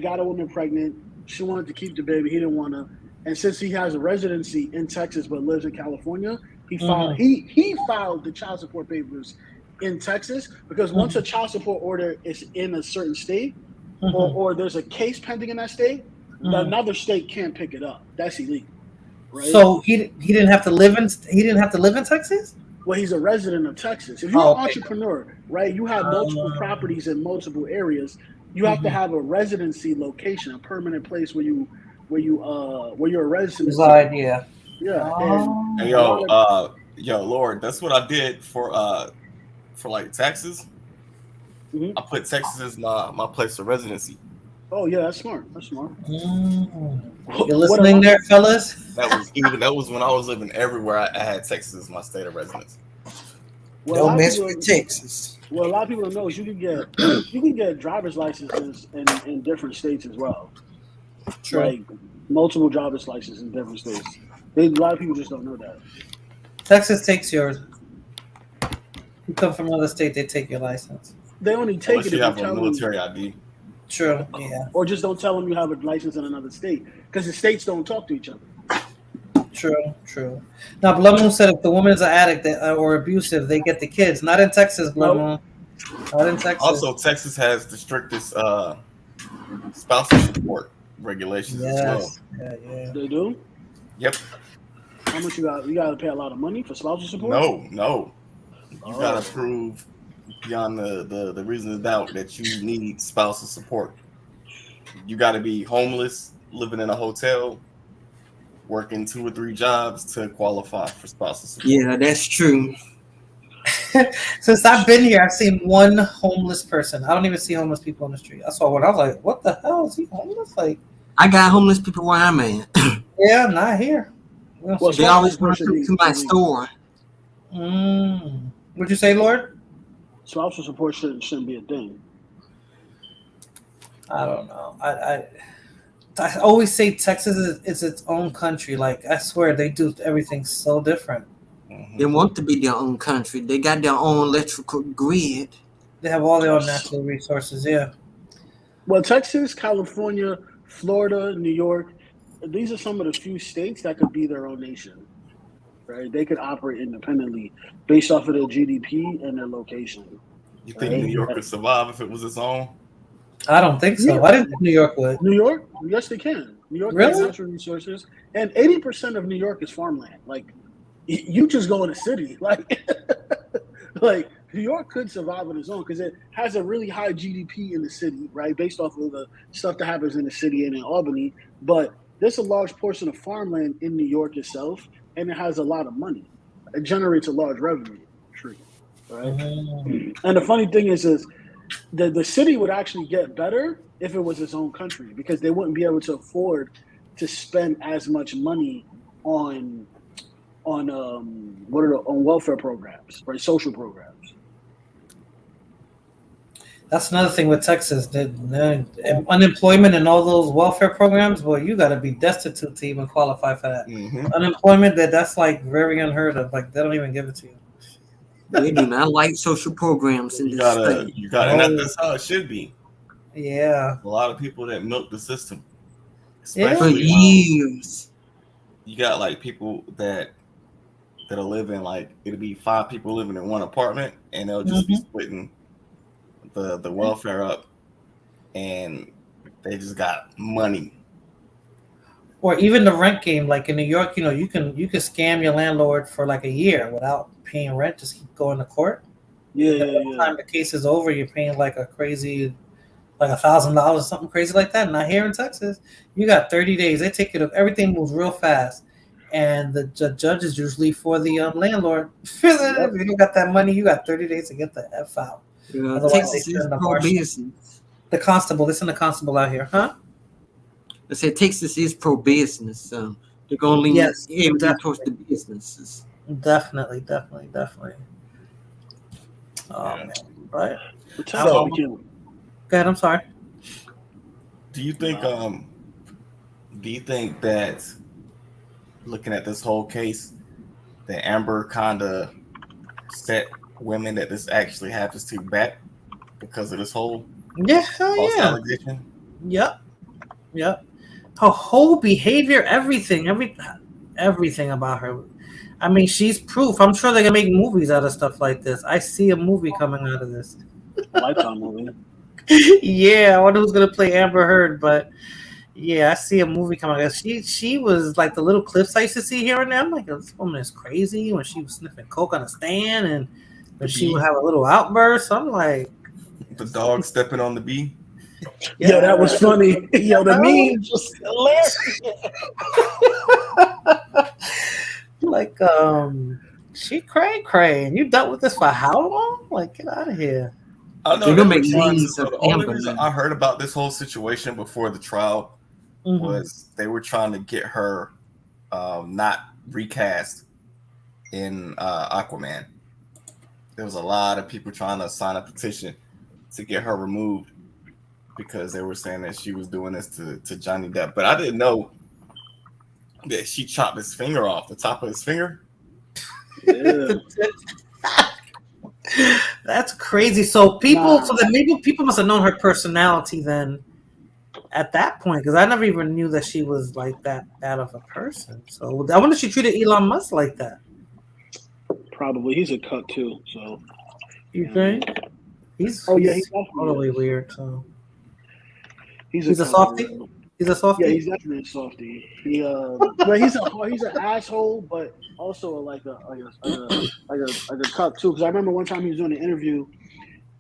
got a woman pregnant. She wanted to keep the baby. He didn't want to. And since he has a residency in Texas but lives in California, he filed he filed the child support papers in Texas, because once a child support order is in a certain state, or there's a case pending in that state, another state can't pick it up. That's illegal. Right? So he didn't have to live in Texas? Well, he's a resident of Texas. If you're an entrepreneur, right, you have multiple properties in multiple areas. You have to have a residency location, a permanent place where you're a resident. Reside, yeah. Yeah. Hey, Lord, that's what I did for like Texas. I put Texas as my place of residency. Oh yeah, that's smart. You're listening there, fellas? That was when I was living everywhere. I had Texas as my state of residence. Well, don't mess with Texas. Well, a lot of people don't know is you can get driver's licenses in different states as well. True. Like multiple driver's licenses in different states. A lot of people just don't know that. Texas takes yours. You come from another state, they take your license. They only take it if you have you a tell military them, ID. True. Yeah. Or just don't tell them you have a license in another state, because the states don't talk to each other. True. Now, Blood Moon said if the woman is an addict or abusive, they get the kids. Not in Texas, Blood Moon. Not in Texas. Also, Texas has the strictest spousal support regulations as well. Yeah. They do? Yep. How much you got? You got to pay a lot of money for spousal support? No. You got to prove beyond the reason of doubt that you need spousal support. You got to be homeless, living in a hotel, working 2 or 3 jobs to qualify for spousal support. Yeah, that's true. Since I've been here, I've seen one homeless person. I don't even see homeless people on the street. I saw one. I was like, "What the hell is he homeless?" Like, I got homeless people where I'm at. Yeah, not here. Well, they always want to come to my store. What'd you say, Lord? Spousal support shouldn't be a thing. I don't know. I always say Texas is its own country. Like, I swear they do everything so different. They want to be their own country. They got their own electrical grid. They have all their own natural resources. Yeah. Well, Texas, California, Florida, New York, these are some of the few states that could be their own nation, right? They could operate independently based off of their GDP and their location, You think right? New York could survive if it was its own? I don't think so. Yeah. I didn't think New York would. New York, yes, they can. New York has Really? natural resources, and 80% of New York is farmland. Like, you just go in the city, like New York could survive on its own because it has a really high GDP in the city, right? Based off of the stuff that happens in the city and in Albany. But there's a large portion of farmland in New York itself, and it has a lot of money. It generates a large revenue stream, right? And the funny thing is the city would actually get better if it was its own country because they wouldn't be able to afford to spend as much money on welfare programs, right? Social programs. That's another thing with Texas. The unemployment and all those welfare programs. Well, you got to be destitute to even qualify for that. Unemployment that's like very unheard of. Like they don't even give it to you. They do not like social programs in this state. And that's how it should be. Yeah. A lot of people that milk the system. For years. You got like people that'll live in like it'll be 5 people living in one apartment and they'll just be splitting the welfare up and they just got money. Or even the rent game, like in New York, you can scam your landlord for like a year without paying rent, just keep going to court. Yeah. By the time the case is over, you're paying like a crazy like $1,000, something crazy like that. Not here in Texas. You got 30 days. They take it up. Everything moves real fast. And the judge is usually for the landlord. If you don't got that money, you got 30 days to get the F out. Texas is pro-business. The constable. They send the constable out here, huh? I said Texas is pro-business. So they're going to lean everything towards the businesses. Definitely. Oh, man. Right. So, go ahead, I'm sorry. Do you think that looking at this whole case, that Amber kind of set women that this actually happens to back because of this whole allegation? Yep. Her whole behavior, everything about her. I mean, she's proof. I'm sure they're gonna make movies out of stuff like this. I see a movie coming out of this. Lifetime movie. Yeah, I wonder who's gonna play Amber Heard, but yeah, I see a movie coming out. She was like the little clips I used to see here and there. I'm like, this woman is crazy when she was sniffing coke on a stand and when she would have a little outburst. I'm like, the dog stepping on the bee. Yeah, that was funny. Yo, the meme just hilarious. Like, she cray. And you dealt with this for how long? Like, get out of here. I know. The only reason I heard about this whole situation before the trial was they were trying to get her not recast in Aquaman. There was a lot of people trying to sign a petition to get her removed because they were saying that she was doing this to Johnny Depp. But I didn't know that she chopped his finger off, the top of his finger. Yeah. That's crazy. So maybe people must have known her personality then at that point, because I never even knew that she was like that bad of a person. So I wonder if she treated Elon Musk like that. Probably. He's a cuck too. So you think? He's totally weird. So he's a softie. He's a softie. Yeah, he's definitely a softie. But he's an asshole, but also like a cuck too. Because I remember one time he was doing an interview,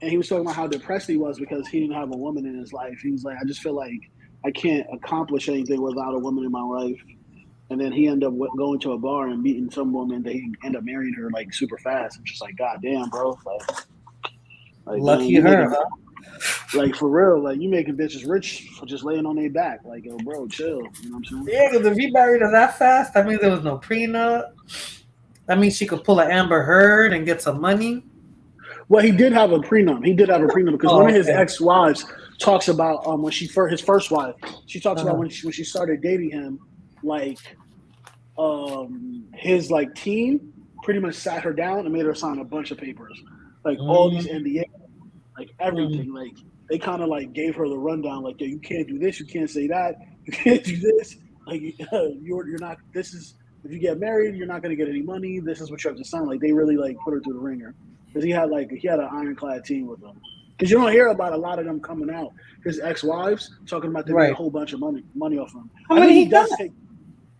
and he was talking about how depressed he was because he didn't have a woman in his life. He was like, I just feel like I can't accomplish anything without a woman in my life. And then he ended up going to a bar and meeting some woman that he ended up marrying her like super fast. And just like, God damn, bro. Like lucky her, huh? Like for real, like you making bitches rich for just laying on their back. Like, yo, bro, chill. You know what I'm saying? Yeah, because if he married her that fast, that means there was no prenup. That means she could pull an Amber Heard and get some money. Well, he did have a prenup. Because one of his ex-wives talks about when his first wife. She talks about when she started dating him, like his like team pretty much sat her down and made her sign a bunch of papers, like all these NDA, like everything, like they kind of like gave her the rundown, like, yo, you can't do this, you can't say that, you can't do this. Like, you're not. This is if you get married, you're not gonna get any money. This is what you have to sign. Like, they really like put her through the ringer because he had an ironclad team with him. Because you don't hear about a lot of them coming out. His ex-wives talking about they made a whole bunch of money off him. How many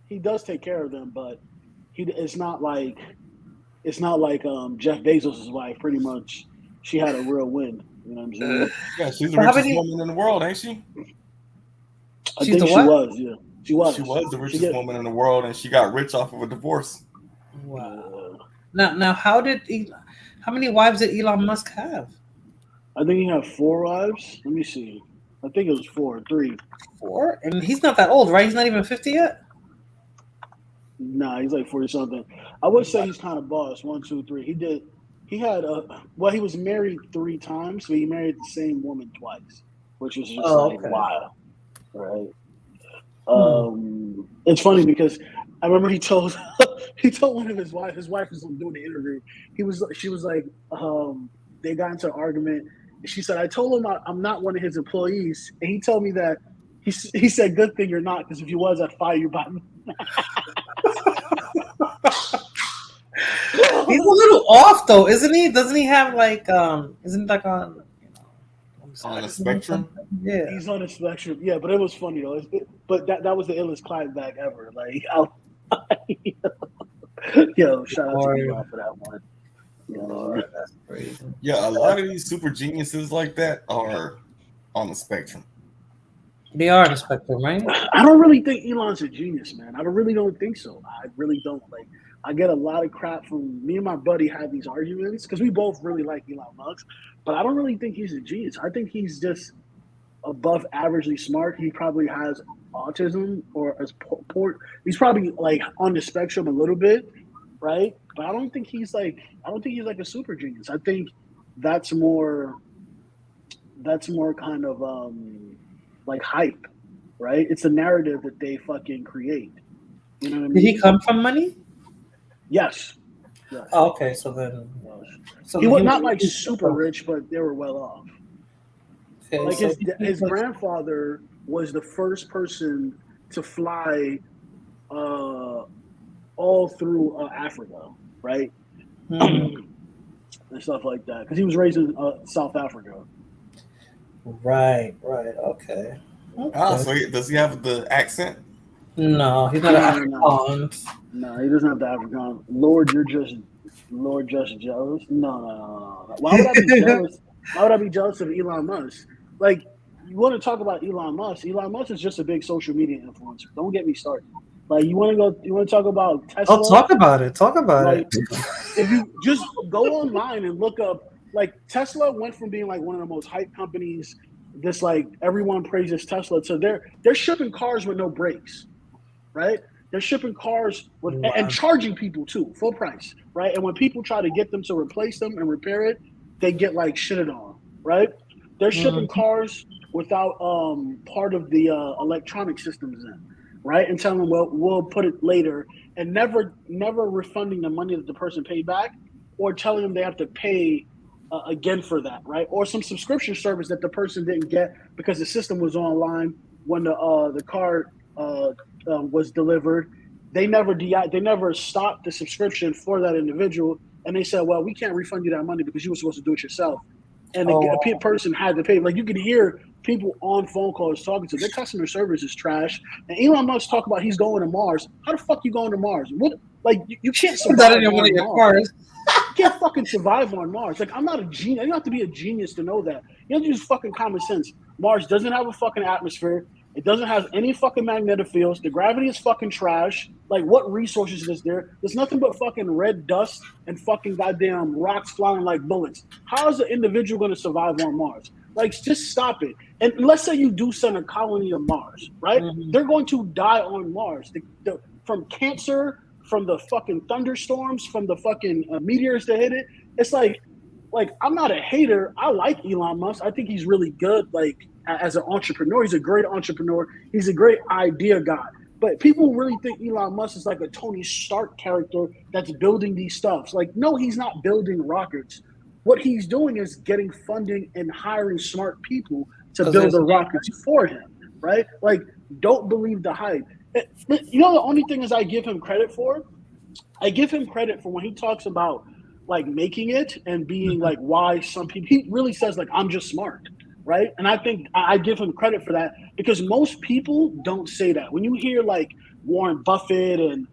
he does take care of them, but it's not like Jeff Bezos' wife. Pretty much, she had a real win. You know what I'm saying? Yeah, she's the richest woman in the world, ain't she? I think she was. Yeah, she was. She was the richest woman in the world, and she got rich off of a divorce. Wow. Now, how many wives did Elon Musk have? I think he had 4 wives. Let me see. I think it was 4, 3. 4? And he's not that old, right? He's not even 50 yet? Nah, he's like 40 something. I would say he's kind of boss. 1, 2, 3. He was married 3 times, but he married the same woman twice, which is just wow. Right. It's funny because I remember he told one of his wife was doing the interview. She was like, they got into an argument. She said, I told him I'm not one of his employees. And he told me that he said, good thing you're not, because if you was, I'd fire you by me. He's a little off though, isn't he? Doesn't he have like isn't like on on the spectrum? Yeah. He's on the spectrum. Yeah, but it was funny though. But that was the illest clapback ever. Like yo, shout out to you for that one. Lord, that's crazy. Yeah, a lot of these super geniuses like that are on the spectrum. They are on the spectrum, right? I don't really think Elon's a genius, man. I really don't think so. I really don't. Like, I get a lot of crap from me and my buddy have these arguments because we both really like Elon Musk, but I don't really think he's a genius. I think he's just above averagely smart. He probably has autism or he's probably like on the spectrum a little bit, right? But I don't think he's like a super genius. I think that's more kind of like hype, right? It's a narrative that they fucking create. You know what I mean? Did he come from money? Yes. Oh, okay, so then he was not like super rich, but they were well off. Okay, like his grandfather was the first person to fly all through Africa, right? And stuff like that, because he was raised in South Africa. Right. Okay. So does he have the accent? No, he's not African. No, he doesn't have the African. Lord, you're just jealous. No. Why would I be jealous? Why would I be jealous of Elon Musk? Like, you want to talk about Elon Musk? Elon Musk is just a big social media influencer. Don't get me started. Like, you want to talk about Tesla? Oh, talk about it. If you just go online and look up, like, Tesla went from being like one of the most hyped companies, this like everyone praises Tesla, to they're shipping cars with no brakes, right? They're shipping cars with and charging people too, full price, right? And when people try to get them to replace them and repair it, they get like shitted on, right? They're shipping cars without part of the electronic systems in, right? And telling them, well, we'll put it later, and never refunding the money that the person paid back, or telling them they have to pay again for that, right? Or some subscription service that the person didn't get because the system was online when the car was delivered. They never stopped the subscription for that individual, and they said, well, we can't refund you that money because you were supposed to do it yourself. And the person had to pay. Like, you can hear people on phone calls talking to their customer service is trash. And Elon Musk talk about he's going to Mars. How the fuck you going to Mars? What? Like, you can't survive on Mars. You can't fucking survive on Mars. Like, I'm not a genius. You don't have to be a genius to know that. You have to use fucking common sense. Mars doesn't have a fucking atmosphere. It doesn't have any fucking magnetic fields. The gravity is fucking trash. Like, what resources is there? There's nothing but fucking red dust and fucking goddamn rocks flying like bullets. How is an individual going to survive on Mars? Like, just stop it. And let's say you do send a colony to Mars, right? They're going to die on Mars. From cancer, from the fucking thunderstorms, from the fucking meteors that hit it. It's like I'm not a hater. I like Elon Musk. I think he's really good, like, as an entrepreneur. He's a great entrepreneur. He's a great idea guy. But people really think Elon Musk is like a Tony Stark character that's building these stuffs. Like, no, he's not building rockets what he's doing is getting funding and hiring smart people to 'Cause build there's- the rockets for him, right? Like, don't believe the hype. You know, the only thing is I give him credit for. I give him credit for when he talks about like making it and being like why some people. He really says like I'm just smart, right? And I think I give him credit for that because most people don't say that. When you hear like Warren Buffett and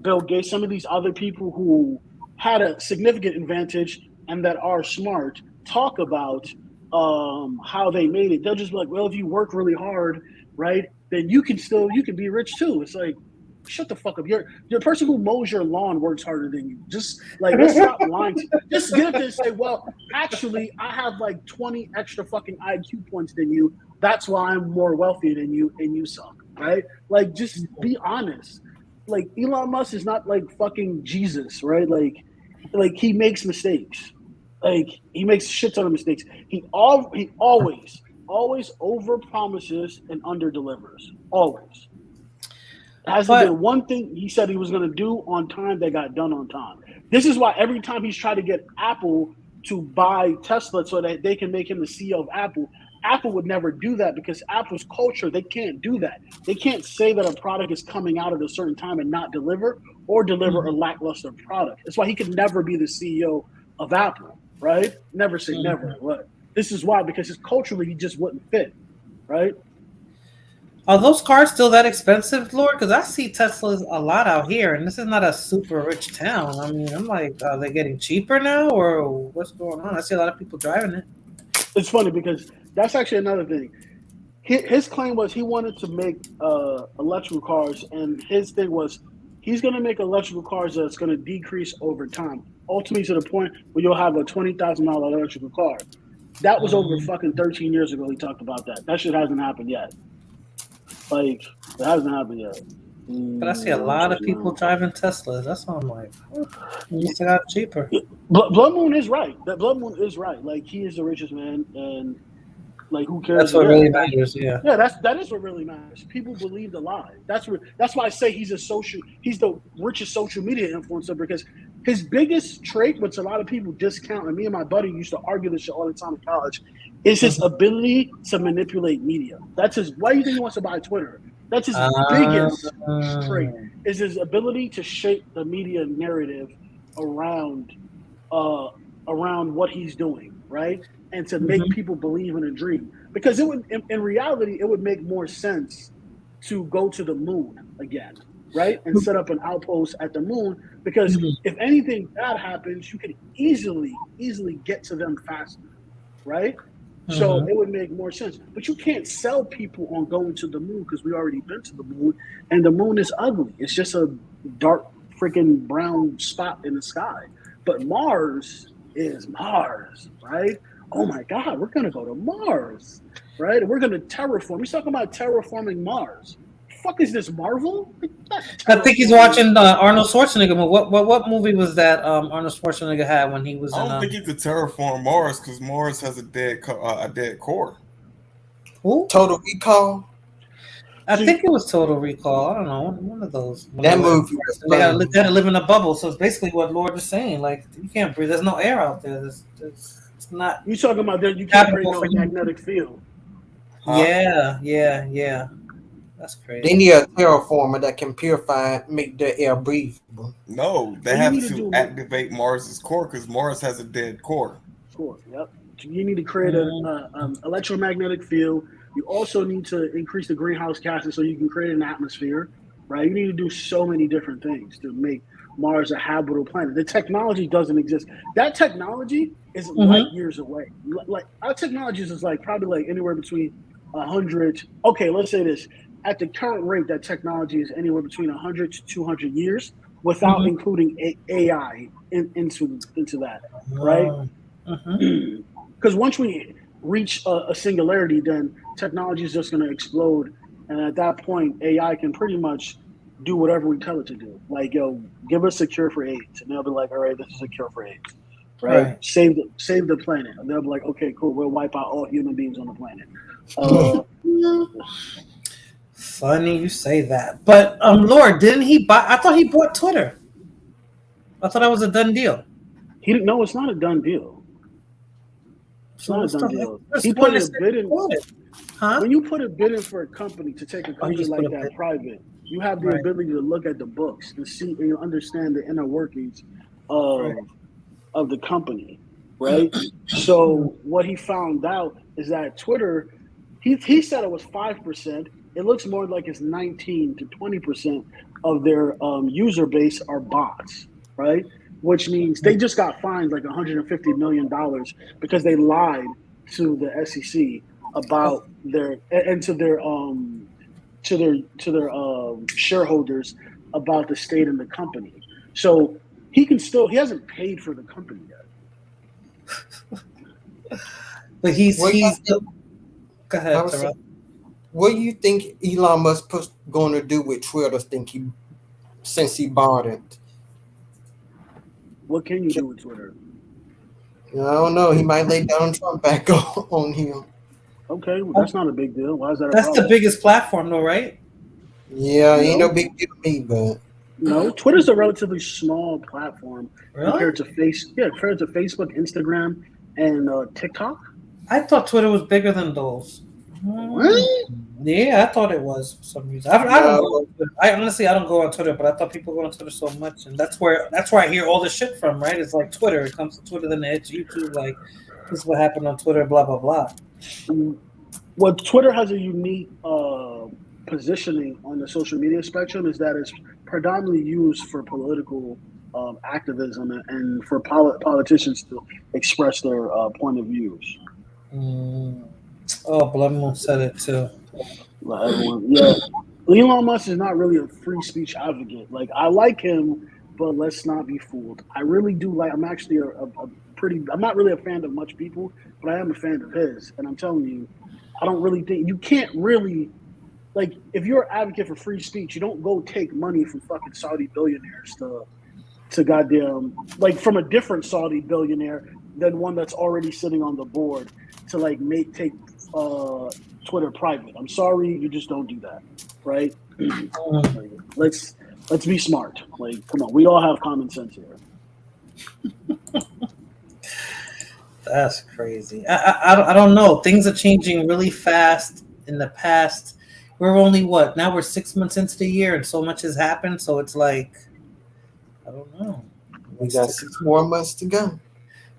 Bill Gates, some of these other people who had a significant advantage and that are smart talk about how they made it. They'll just be like, well, if you work really hard, right, then you can be rich too. It's like, shut the fuck up. You're the person who mows your lawn works harder than you. Just like let's stop lying. Just get up there and say, well, actually, I have like 20 extra fucking IQ points than you. That's why I'm more wealthy than you, and you suck, right? Like, just be honest. Like Elon Musk is not like fucking Jesus, right? Like he makes mistakes. Like he makes shit ton of mistakes. He always over promises and under delivers. Always. Hasn't been one thing he said he was going to do on time that got done on time. This is why every time he's tried to get Apple to buy Tesla so that they can make him the CEO of Apple, Apple would never do that because Apple's culture, they can't do that. They can't say that a product is coming out at a certain time and not deliver or deliver a lackluster product. That's why he could never be the CEO of Apple, right? Never say never. What? This is why, because culturally he just wouldn't fit, right? Are those cars still that expensive, Lord? Because I see Teslas a lot out here, and this is not a super rich town. I mean, I'm like, are they getting cheaper now, or what's going on? I see a lot of people driving it. It's funny because that's actually another thing. His claim was he wanted to make electrical cars, and his thing was he's going to make electrical cars that's going to decrease over time, ultimately to the point where you'll have a $20,000 electrical car. That was over fucking 13 years ago. He talked about that. That shit hasn't happened yet. Like, it hasn't happened yet. But I see a lot of people driving Teslas. That's why I'm like, you still got cheaper. Blood Moon is right. That Blood Moon is right. Like, he is the richest man, and like, who cares? That's what really matters. Yeah. Yeah, that is what really matters. People believe the lie. That's why I say he's the richest social media influencer because his biggest trait, which a lot of people discount, and me and my buddy used to argue this shit all the time in college, is his ability to manipulate media. That's his. Why do you think he wants to buy Twitter? That's his biggest trait. Is his ability to shape the media narrative around what he's doing, right? And to make people believe in a dream. Because it would, in reality, it would make more sense to go to the moon again, right? And set up an outpost at the moon. Because if anything bad happens, you can easily get to them faster, right? So it would make more sense. But you can't sell people on going to the moon because we already been to the moon. And the moon is ugly. It's just a dark freaking brown spot in the sky. But Mars is Mars, right? Oh my God, we're going to go to Mars, right? We're going to terraform. He's talking about terraforming Mars. Fuck is this, Marvel? I think he's watching Arnold Schwarzenegger movie. What movie was that Arnold Schwarzenegger had when he was I don't think you could terraform Mars because Mars has a dead core. Who? Total Recall? I think it was Total Recall. I don't know. One of those. That movie. They gotta live in a bubble. So it's basically what Lord is saying. Like, you can't breathe. There's no air out there. It's not. You talking about that? You can't create no magnetic field. Huh? Yeah. That's crazy. They need a terraformer that can purify, make the air breathable. No, they have to activate Mars's core because Mars has a dead core. Core, yep. You need to create an electromagnetic field. You also need to increase the greenhouse gases so you can create an atmosphere, right? You need to do so many different things to make Mars a habitable planet. The technology doesn't exist. That technology is light years away. Like our technology is like probably like anywhere between 100. Okay, let's say this. At the current rate, that technology is anywhere between 100 to 200 years without including AI into that, right? Because once we reach a singularity, then technology is just going to explode. And at that point, AI can pretty much do whatever we tell it to do. Like, yo, give us a cure for AIDS. And they'll be like, all right, this is a cure for AIDS. Right? Save the planet. And they'll be like, okay, cool, we'll wipe out all human beings on the planet. Funny you say that. But Lord, didn't he buy? I thought he bought Twitter. I thought that was a done deal. He didn't know it's not a done deal. It's not a done deal. Just He put wanted a to bid in. Huh? When you put a bid in for a company to take a company just like put a that bid. private, you have the Right. ability to look at the books and see and you understand the inner workings of the company, right? So what he found out is that Twitter, he said it was 5%. It looks more like it's 19 to 20% of their user base are bots, right? Which means they just got fined like $150 million because they lied to the SEC about their and to their shareholders about the state and the company. So he hasn't paid for the company yet. But he's What go ahead, Terrell. What do you think Elon Musk going to do with Twitter? Since he bought it? What can you do with Twitter? I don't know. He might lay Donald Trump back on him. Okay, well, that's not a big deal. Why is that a That's problem? the biggest platform, though, right? Yeah, ain't no big deal to me, but no, Twitter's a relatively small platform Really? compared to Facebook, Instagram, and TikTok. I thought Twitter was bigger than those. What? Yeah, I thought it was for some reason. I don't go on Twitter. I don't go on Twitter, but I thought people go on Twitter so much, and that's where I hear all this shit from. Right? It's like Twitter. It comes to Twitter, then it's YouTube. Like this is what happened on Twitter. Blah blah blah. Well, Twitter has a unique positioning on the social media spectrum is that it's predominantly used for political activism and for politicians to express their point of views. Oh, Blood Moon said it too. Like everyone, yeah. Elon Musk is not really a free speech advocate. Like I like him, but let's not be fooled. I really do like. I'm actually I'm not really a fan of much people, but I am a fan of his. And I'm telling you, I don't really think you can't really. Like, if you're an advocate for free speech, you don't go take money from fucking Saudi billionaires to goddamn, like, from a different Saudi billionaire than one that's already sitting on the board to, like, take Twitter private. I'm sorry, you just don't do that, right? Like, let's be smart. Like, come on, we all have common sense here. That's crazy. I don't know. Things are changing really fast in the past. We're only now we're 6 months into the year and so much has happened. So it's like, I don't know. We got 6 more months to go.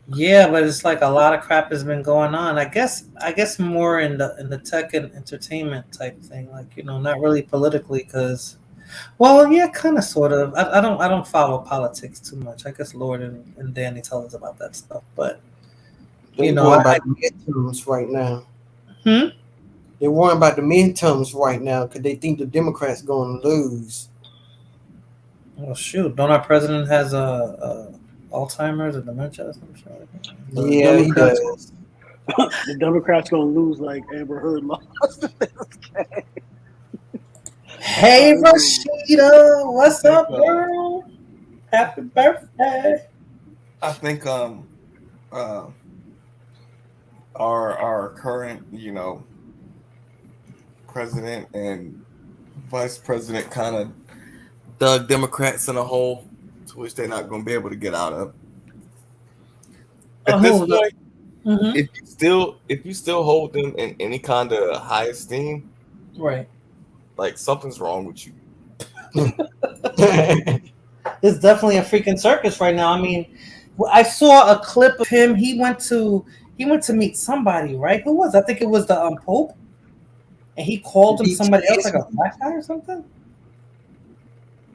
Yeah, but it's like a lot of crap has been going on. I guess more in the tech and entertainment type thing. Like, not really politically because, well, yeah, kind of, sort of. I don't follow politics too much. I guess Lord and Danny tell us about that stuff. But, They're worrying about the midterms right now. They're worrying about the midterms right now because they think the Democrats going to lose. Well, shoot! Don't our president has Alzheimer's or dementia or something? Yeah, he does. The Democrats going to lose like Amber Heard lost. Hey, Rashida, what's up, girl? Happy birthday! I think our current president and vice president kind of dug Democrats in a hole to which they're not going to be able to get out of. At this point, if you still hold them in any kind of high esteem, right? Like something's wrong with you. It's definitely a freaking circus right now. I mean, I saw a clip of him. He went to meet somebody, right? Who was? I think it was the Pope. And he called him somebody else, like a black guy or something.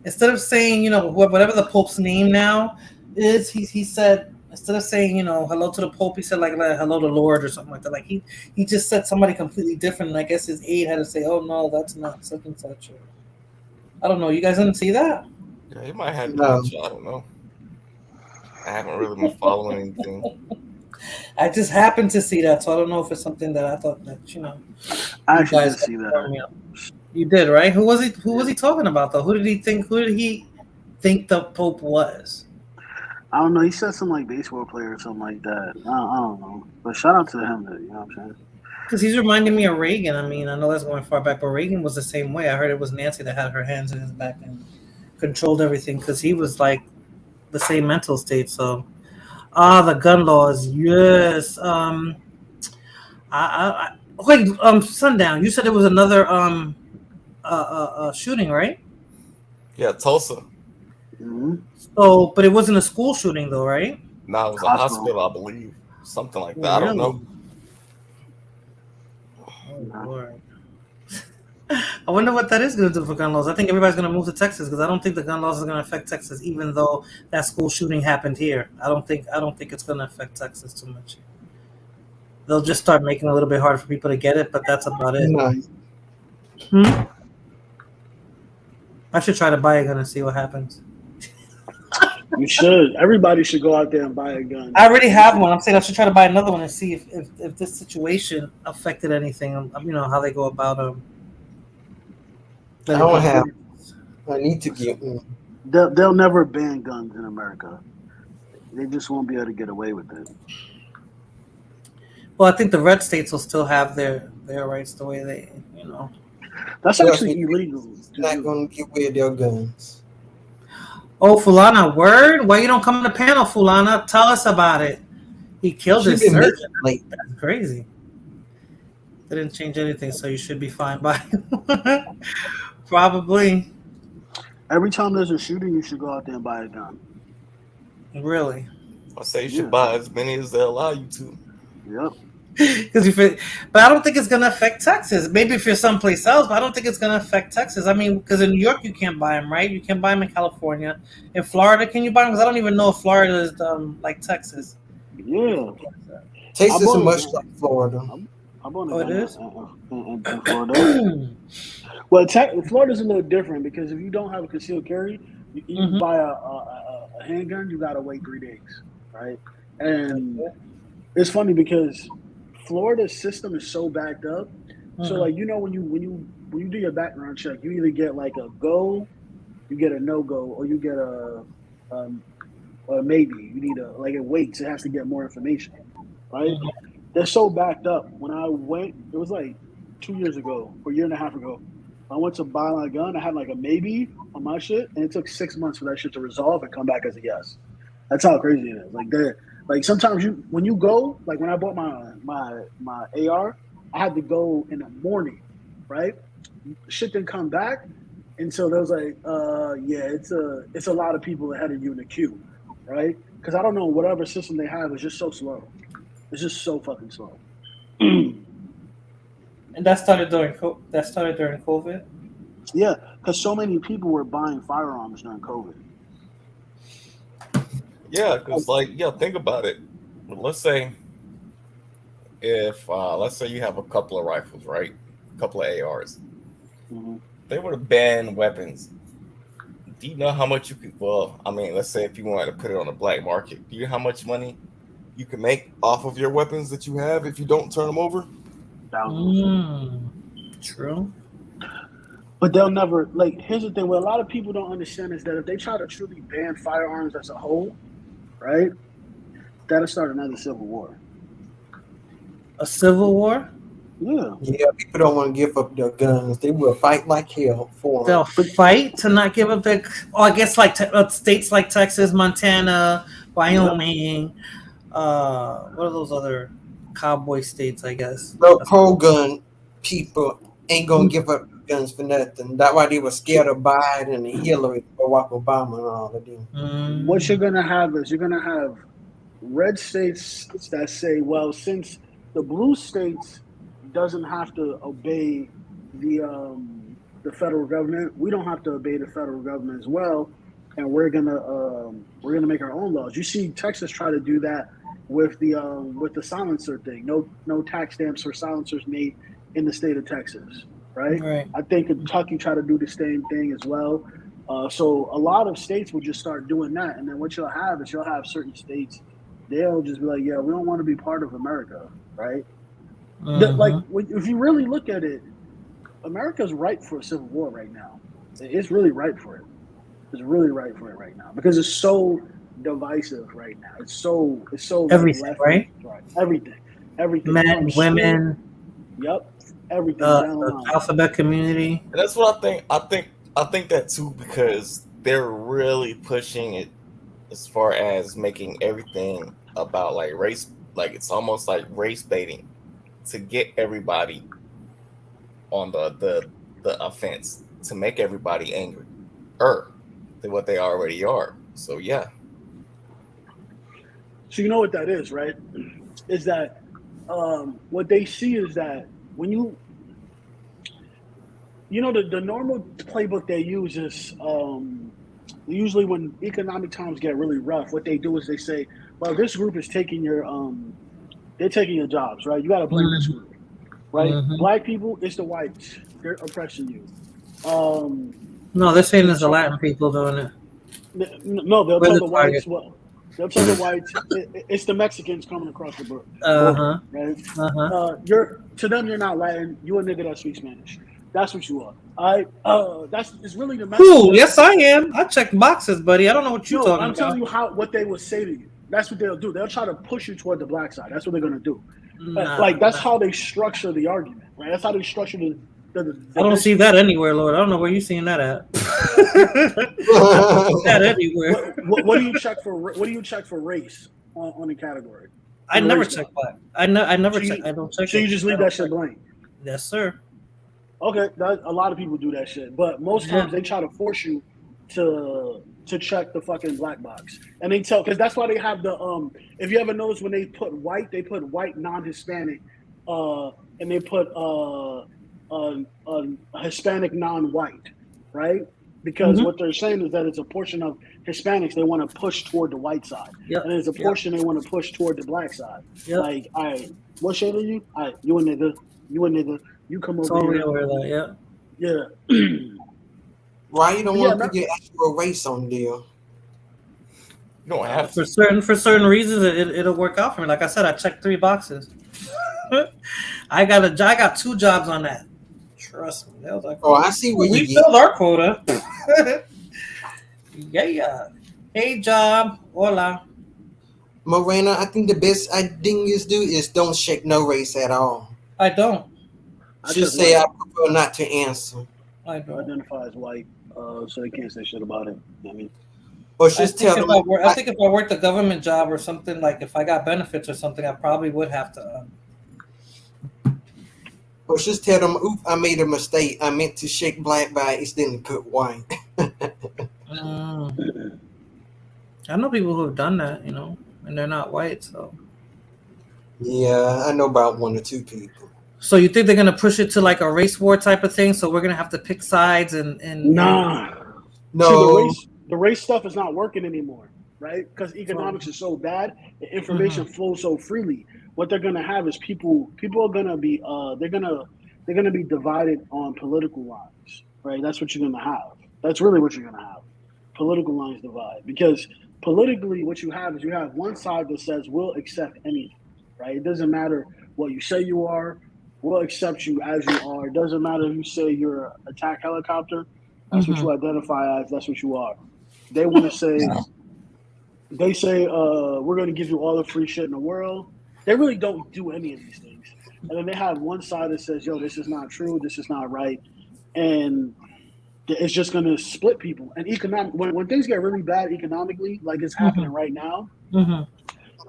Instead of saying, whatever the Pope's name now is, he said, instead of saying, hello to the Pope, he said like hello to Lord or something like that. Like he just said somebody completely different. And I guess his aide had to say, oh no, that's not such and such. I don't know. You guys didn't see that? Yeah, he might have dementia. I don't know. I haven't really been following anything. I just happened to see that, so I don't know if it's something that I thought that I actually did see that. You did, right? Who was he talking about though? Who did he think the Pope was? I don't know. He said some like baseball player or something like that. I don't know. But shout out to him. You know what I'm saying? Because he's reminding me of Reagan. I mean, I know that's going far back, but Reagan was the same way. I heard it was Nancy that had her hands in his back and controlled everything because he was like the same mental state. So. The gun laws, yes. Wait, Sundown. You said there was another shooting, right? Yeah, Tulsa. Mm-hmm. So, but it wasn't a school shooting though, right? No, it was a Hospital. hospital, I believe. Something like that. Oh, I don't know. really? Oh Nah. Lord. I wonder what that is going to do for gun laws. I think everybody's going to move to Texas because I don't think the gun laws is going to affect Texas, even though that school shooting happened here. I don't think it's going to affect Texas too much. They'll just start making it a little bit harder for people to get it, but that's about it. Nice. I should try to buy a gun and see what happens. You should. Everybody should go out there and buy a gun. I already have one. I'm saying I should try to buy another one and see if this situation affected anything. You know how they go about I don't have. I need to get one. They'll never ban guns in America. They just won't be able to get away with it. Well, I think the red states will still have their rights the way they, That's actually illegal. Not going to give away their guns. Oh, Fulana, word? Why you don't come to the panel, Fulana? Tell us about it. He killed his surgeon. That's crazy. They didn't change anything, so you should be fine by probably. Every time there's a shooting, you should go out there and buy a gun. Really? I say you should buy as many as they allow you to. Yep. But I don't think it's going to affect Texas. Maybe if you're someplace else, but I don't think it's going to affect Texas. I mean, because in New York you can't buy them, right? You can buy them in California. In Florida, can you buy them? Because I don't even know if Florida is like Texas. Yeah. Texas is much like Florida. It is? In Florida. Well, Florida's a little different because if you don't have a concealed carry, you buy a handgun, you got to wait 3 days, right? And it's funny because Florida's system is so backed up. So like when you do your background check, you either get like a go, you get a no go, or you get a maybe. You need it waits. It has to get more information, right? They're so backed up. When I went, it was like 2 years ago, or a year and a half ago. I went to buy my gun. I had like a maybe on my shit, and it took 6 months for that shit to resolve and come back as a yes. That's how crazy it is. Like sometimes when you go, like when I bought my AR, I had to go in the morning, right? Shit didn't come back, and so there was like, it's a lot of people ahead of you in the queue, right? Because I don't know, whatever system they have is just so slow. It's just so fucking slow. And that started during COVID. Yeah, because so many people were buying firearms during COVID. Yeah, because think about it. Let's say let's say you have a couple of rifles, right? A couple of ARs. They were to ban weapons. Do you know how much you could? Well, I mean, let's say if you wanted to put it on the black market, do you know how much money you can make off of your weapons that you have if you don't turn them over? True. But they'll never here's the thing, what a lot of people don't understand is that if they try to truly ban firearms as a whole, right, that'll start another civil war. A civil war? Yeah. Yeah, people don't want to give up their guns. They will fight like hell for them. They'll fight to not give up their. Oh, I guess states like Texas, Montana, Wyoming. What are those other cowboy states? I guess. The pro-gun people ain't gonna give up guns for nothing. That's why they were scared of Biden and Hillary, Barack Obama, and all of them. What you're gonna have is you're gonna have red states that say, well, since the blue states doesn't have to obey the federal government, we don't have to obey the federal government as well, and we're gonna make our own laws. You see Texas try to do that with the silencer thing. No tax stamps for silencers made in the state of Texas, right? I think Kentucky tried to do the same thing as well. So a lot of states will just start doing that, and then what you'll have is certain states, they'll just be like, yeah, we don't want to be part of America, right? If you really look at it, America's ripe for a civil war right now. It's really ripe for it. It's really ripe for it right now because it's so divisive right now. It's so everything, right? Everything. Men, women. Yep. Everything. The alphabet community. And that's what I think that too, because they're really pushing it as far as making everything about like race, like it's almost like race baiting. to get everybody on the offense, to make everybody angry than what they already are. So yeah. So you know what that is, right? Is that what they see is that when the normal playbook they use is usually when economic times get really rough, what they do is they say, well, this group is taking they're taking your jobs, right? You got to blame this group, right? Black people, it's the whites. They're oppressing you. No, they're saying it's the Latin people doing it. No, they'll tell the whites. Well, they'll tell the whites it's the Mexicans coming across the border, right? To them, you're not Latin. You a nigga that speaks Spanish. That's what you are. It's really the Mexicans. Cool. Yes, I am. I check boxes, buddy. I don't know what you're talking about. I'm telling you what they will say to you. That's what they'll do. They'll try to push you toward the black side. That's what they're gonna do. That's how they structure the argument, right? That's how they structure the I don't see that anywhere, Lord. I don't know where you're seeing that at. That anywhere. What do you check for? What do you check for race on the category? I never check black. I never check. I don't check. So you just leave that shit blank. Yes, sir. Okay, a lot of people do that shit, but most times they try to force you to check the fucking black box, and they tell because that's why they have the If you ever notice when they put white non-Hispanic, and they put Hispanic non-white, right? Because what they're saying is that it's a portion of Hispanics they want to push toward the white side, and there's a portion they want to push toward the black side. Like, all right, what shade are you? All right, you a nigga. You come over here. Over that, yeah. Why you don't want to put your actual race on there? You don't have to. For certain reasons, it'll work out for me. Like I said, I checked 3 boxes. I got 2 jobs on that. Trust me. That was like, I see where we filled our quota. Yeah. Hey, job. Hola. Morena, I think the best thing is do is don't check no race at all. I don't. Just say I prefer not to answer. I don't identify as white, so they can't say shit about it. I mean, or just tell them. I think if I worked a government job or something, like if I got benefits or something, I probably would have to. Or just tell them, "Oop, I made a mistake. I meant to shake black by instead of put white." I know people who have done that, and they're not white, so. Yeah, I know about 1 or 2 people. So you think they're gonna push it to like a race war type of thing? So we're gonna have to pick sides and no. See, the race stuff is not working anymore, right? Because economics is so bad, the information flows so freely. What they're gonna have is people are gonna be they're gonna be divided on political lines, right? That's what you're gonna have. That's really what you're gonna have. Political lines divide because politically, what you have is you have one side that says we'll accept anything, right? It doesn't matter what you say you are. We'll accept you as you are. It doesn't matter if you say you're an attack helicopter. That's what you identify as. That's what you are. They want to say, we're going to give you all the free shit in the world. They really don't do any of these things. And then they have one side that says, yo, this is not true. This is not right. And it's just going to split people. And when things get really bad economically, like it's happening right now,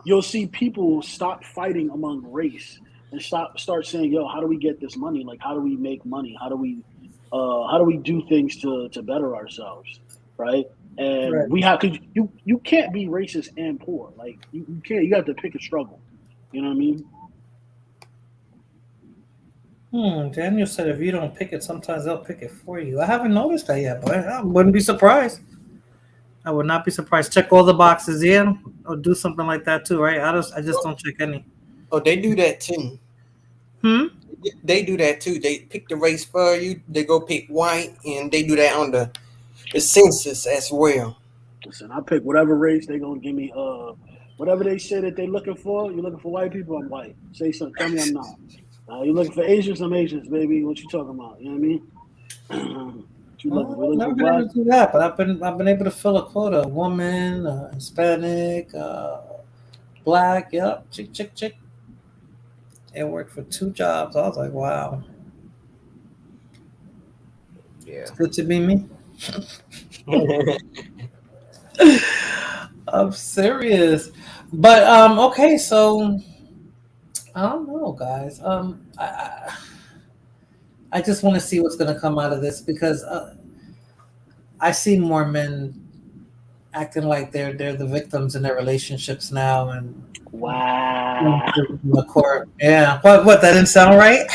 you'll see people stop fighting among race. And start saying, yo, how do we get this money? Like, how do we make money? How do we do things to better ourselves, right? And we have to. You can't be racist and poor. Like you can't. You have to pick a struggle. You know what I mean? Daniel said if you don't pick it, sometimes they'll pick it for you. I haven't noticed that yet, but I wouldn't be surprised. I would not be surprised. Check all the boxes in, or do something like that too, right? I just don't check any. Oh, they do that too. They do that too. They pick the race for you. They go pick white, and they do that on the census as well. Listen, I pick whatever race they gonna give me. Whatever they say that they looking for. You looking for white people? I'm white. Say something. Tell me I'm not. You looking for Asians? I'm Asians, baby. What you talking about? You know what I mean? I've never been able to do that, but I've been able to fill a quota. Woman, Hispanic, black. Yep, chick. It worked for 2 jobs. I was like, wow. Yeah. It's good to be me. I'm serious. But okay, so I don't know, guys. I just want to see what's going to come out of this because I see more men acting like they're the victims in their relationships now and Wow. the court. Yeah. What? That didn't sound right.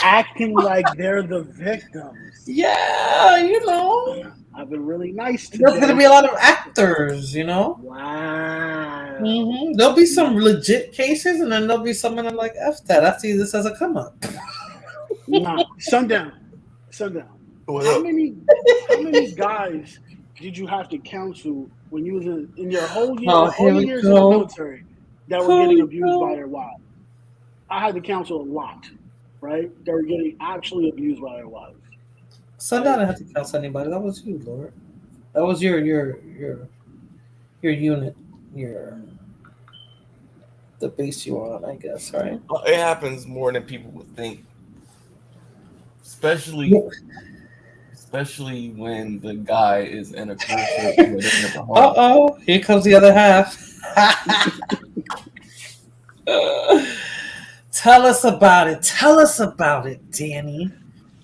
Acting like they're the victims. Yeah, you know. I've been really nice There's going to today. be a lot of actors, you know. Wow. There'll be some legit cases, and then there'll be some of them like F that. I see this as a come up. Nah. Sundown. What How up? many guys did you have to counsel when you was in your whole year, Oh, all here your we years in the go. military that were getting abused by their wives? I had to counsel a lot, right? They were getting actually abused by their wives. Sundown didn't have to counsel anybody. That was you, Lord. That was your unit, your the base you were on, I guess, right? It happens more than people would think, especially when the guy is in a crucial within the home. Oh, here comes the other half. Tell us about it, Danny.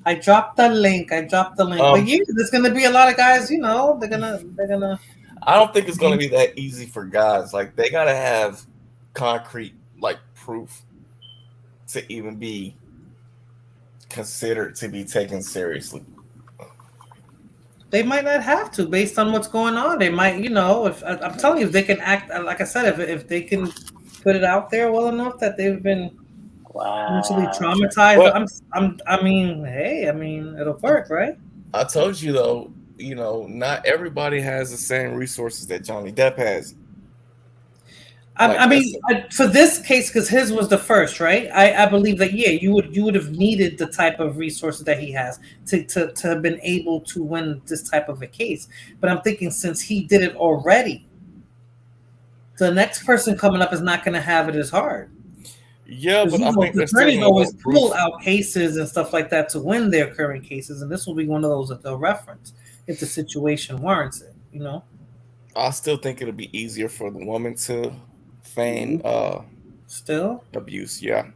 I dropped the link. But yeah, there's gonna be a lot of guys. You know, they're gonna. I don't think it's going to be that easy for guys. Like they got to have concrete like proof to even be considered to be taken seriously. They might not have to, based on what's going on. They might, you know, if I'm telling you, if they can act, like I said, if they can put it out there well enough that they've been mentally traumatized. But, I mean, hey, I mean, it'll work, right? I told you though, you know, not everybody has the same resources that Johnny Depp has. I mean, for this case, because his was the first, right? I believe that yeah, you would have needed the type of resources that he has to have been able to win this type of a case. But I'm thinking since he did it already, the next person coming up is not going to have it as hard. Yeah, but I think the attorneys always pull out cases and stuff like that to win their current cases, and this will be one of those that they'll reference if the situation warrants it. You know, I still think it'll be easier for the woman to feign still abuse. Yeah,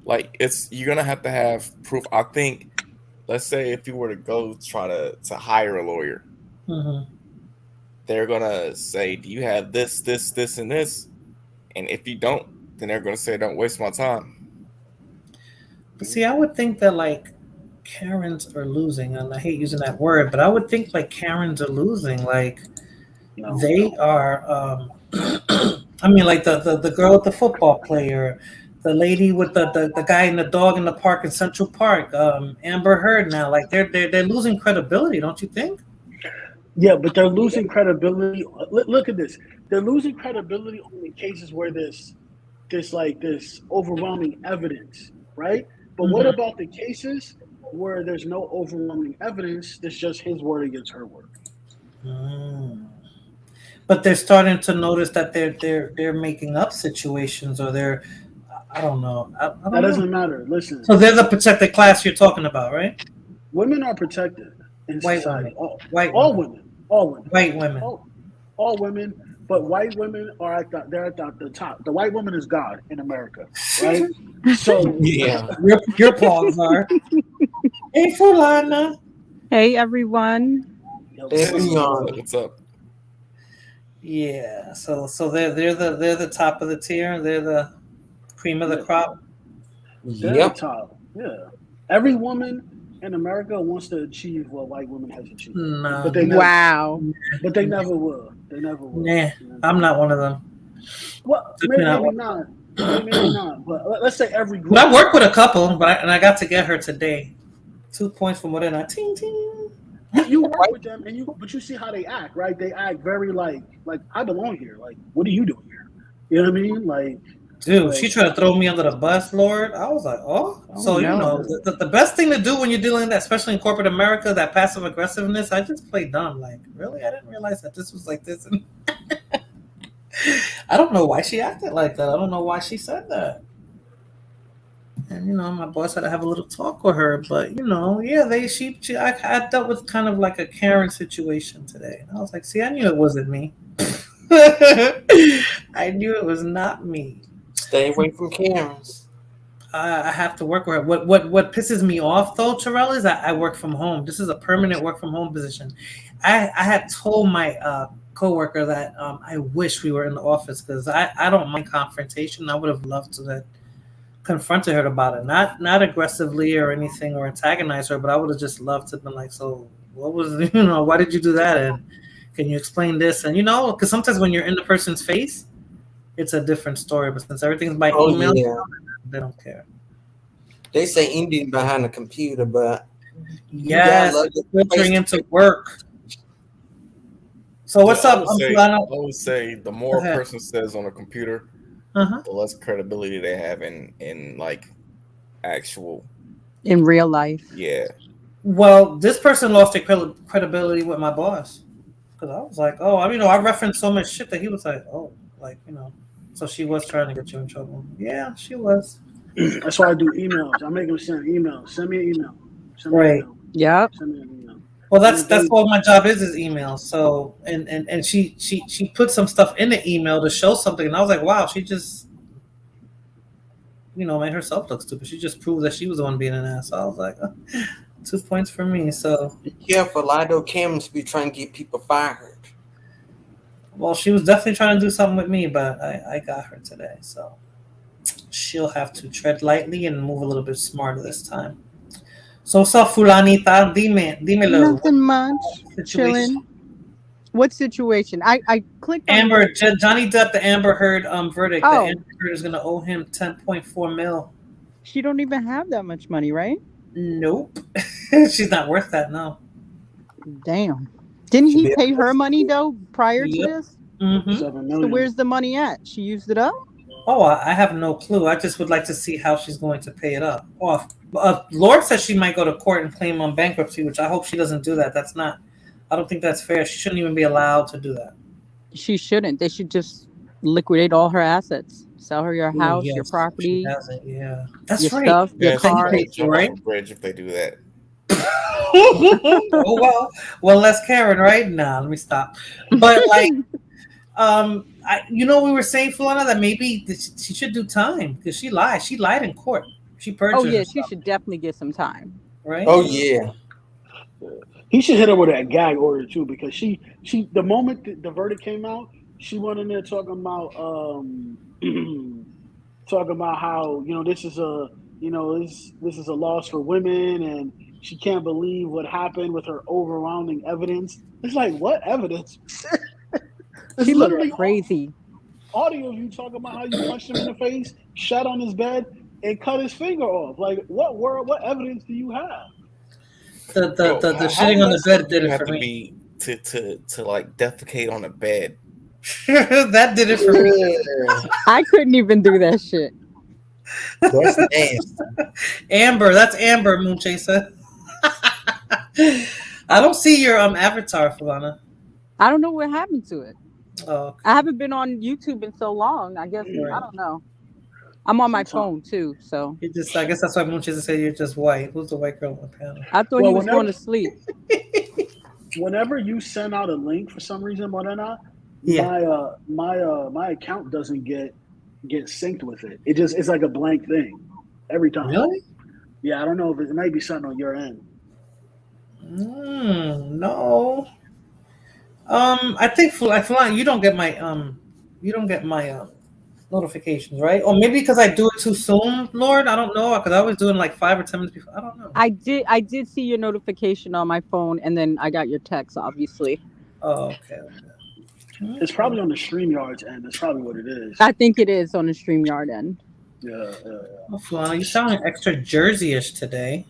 like you're gonna have to have proof. I think, let's say if you were to go try to hire a lawyer, they're gonna say, "Do you have this, and this?" And if you don't, then they're gonna say, "Don't waste my time." But see, I would think that like Karens are losing, and I hate using that word, but I would think like Karens are losing. Like they are. I mean, like the girl with the football player, the lady with the guy and the dog in the park in Central Park, Amber Heard. Now, like they're losing credibility, don't you think? Yeah, but they're losing credibility. Look at this. They're losing credibility on the cases where this overwhelming evidence, right? But what about the cases where there's no overwhelming evidence? There's just his word against her word. But they're starting to notice that they're making up situations, or I don't know. I don't that doesn't matter. Listen. So they're the protected class you're talking about, right? Women are protected in society. All women. White women. All women. But white women are they're at the top. The white woman is God in America, right? So yeah, your paws are. Hey, Fulana. Hey, everyone. What's up? Yeah, so they're the top of the tier. They're the cream of the crop. They're the top. Yeah, every woman in America wants to achieve what white women has achieved. No, but they never, but they never will. They never will. Nah, I'm not one of them. Well, maybe not. Maybe not. But let's say every group. But I work with a couple, I got to get her today. 2 points for Morena. Ting ting. You work with them, but you see how they act, right? They act very like I belong here. Like, what are you doing here? You know what I mean? Like, dude, she tried to throw me under the bus, Lord. I was like, so you know, the best thing to do when you're dealing with that, especially in corporate America, that passive aggressiveness. I just play dumb. Like, really, I didn't realize that this was like this. I don't know why she acted like that. I don't know why she said that. And you know, my boss had to have a little talk with her, but you know, yeah, I dealt with kind of like a Karen situation today. And I was like, see, I knew it wasn't me. I knew it was not me. Stay away from Karens. I have to work with her. What pisses me off though, Terrell, is that I work from home. This is a permanent work from home position. I had told my coworker that I wish we were in the office because I don't mind confrontation. I would have loved to have confronted her about it, not aggressively or anything or antagonize her, but I would have just loved to have been like, so what was why did you do that, and can you explain this? And because sometimes when you're in the person's face, it's a different story. But since everything's by email, they don't care. They say Indian behind the computer, but yes, filtering into work. So what's up? I would say the more a person says on a computer, the less credibility they have in like actual in real life. Yeah. Well, this person lost their credibility with my boss because I was like, oh, I referenced so much shit that he was like, oh, like so she was trying to get you in trouble. Yeah, she was. That's why I do emails. I make them send emails. Send me an email. Right. Yeah. Send me an email. Well, that's what my job is email. So and she put some stuff in the email to show something, and I was like, wow, she just made herself look stupid. She just proved that she was the one being an ass. So I was like, 2 points for me. So be careful, a lot of those cameras be trying to get people fired. Well, she was definitely trying to do something with me, but I got her today, so she'll have to tread lightly and move a little bit smarter this time. So, fulanita, dímelo. Nothing much. Chilling. What situation? I clicked on Amber, Johnny Depp, the Amber Heard verdict. Oh. The Amber Heard is going to owe him $10.4 million. She don't even have that much money, right? Nope. She's not worth that, no. Damn. Didn't he pay her money, though, prior to this? Mm-hmm. So where's the money at? She used it up? Oh, I have no clue. I just would like to see how she's going to pay it up. Lord says she might go to court and claim on bankruptcy, which I hope she doesn't do that. I don't think that's fair. She shouldn't even be allowed to do that. She shouldn't. They should just liquidate all her assets. Sell her your house, your property. She has it, yeah. That's your right. Stuff, your car. Right? Bridge if they do that. Oh well, less Karen, right? Nah, let me stop. But like, we were saying, Fulana, that maybe she should do time because she lied. She lied in court. She perjured. Oh yeah, herself. she should definitely get some time. Right? Oh yeah. He should hit her with that gag order too, because she the moment the verdict came out, she went in there talking about how this is a loss for women, and she can't believe what happened with her overwhelming evidence. It's like, what evidence? She looked crazy. Audio of you talking about how you punched him in the face, shat on his bed, and cut his finger off. Like, what evidence do you have? The shitting on the bed did it for me. To like defecate on a bed. That did it for me. I couldn't even do that shit. That's nasty. Amber, that's Amber, Moon Chaser. I don't see your avatar, Fulana. I don't know what happened to it. Oh, okay. I haven't been on YouTube in so long. I guess I don't know. I'm on my phone too, so I guess that's why Moon Chaser said you're just white. Who's the white girl on the panel? I thought he was going to sleep. Whenever you send out a link for some reason, Morena, my account doesn't get synced with it. It's like a blank thing every time. Really? Yeah, I don't know if it might be something on your end. No. I think Fulana, you don't get my notifications, right? Or maybe because I do it too soon, Lord. I don't know, because I was doing like 5 or 10 minutes before. I don't know. I did see your notification on my phone, and then I got your text, obviously. Oh, okay. It's probably on the StreamYard's end. That's probably what it is. I think it is on the StreamYard end. Yeah. Oh, Fulana, you sound extra Jersey-ish today.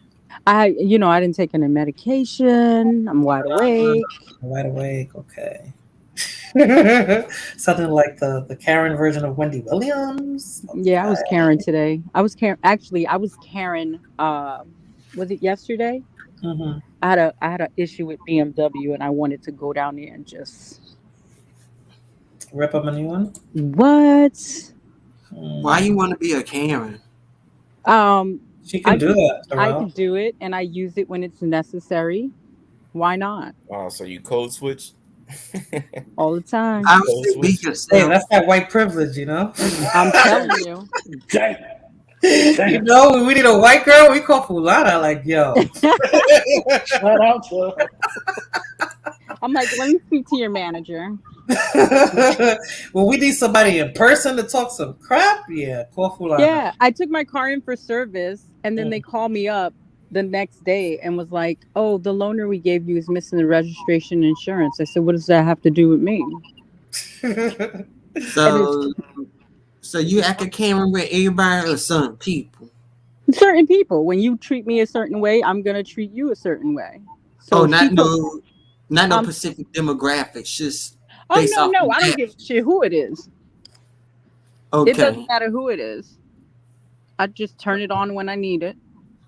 I didn't take any medication. I'm wide awake. Wide awake, okay. Something like the Karen version of Wendy Williams. Okay. Yeah, I was Karen today. I was Karen. Was it yesterday? Mm-hmm. I had an issue with BMW, and I wanted to go down there and just rip up a new one. What? Why you want to be a Karen? She can do that. I can do it, and I use it when it's necessary. Why not? Wow, so you code switch? all the time. I would say be Hey, yourself. that's that white privilege, you know. I'm telling you. Damn. You know, when we need a white girl, we call Fulana. Like, yo. Shout out to her. I'm like, let me speak to your manager. When we need somebody in person to talk some crap, yeah, call Fulana. Yeah, I took my car in for service, and then they called me up the next day and was like, "Oh, the loaner we gave you is missing the registration and insurance." I said, "What does that have to do with me?" So you act a Cameron with everybody or some people? Certain people. When you treat me a certain way, I'm gonna treat you a certain way. So not no specific demographics, just based off no, of I don't that. give a shit who it is. Okay. It doesn't matter who it is. I just turn it on when I need it.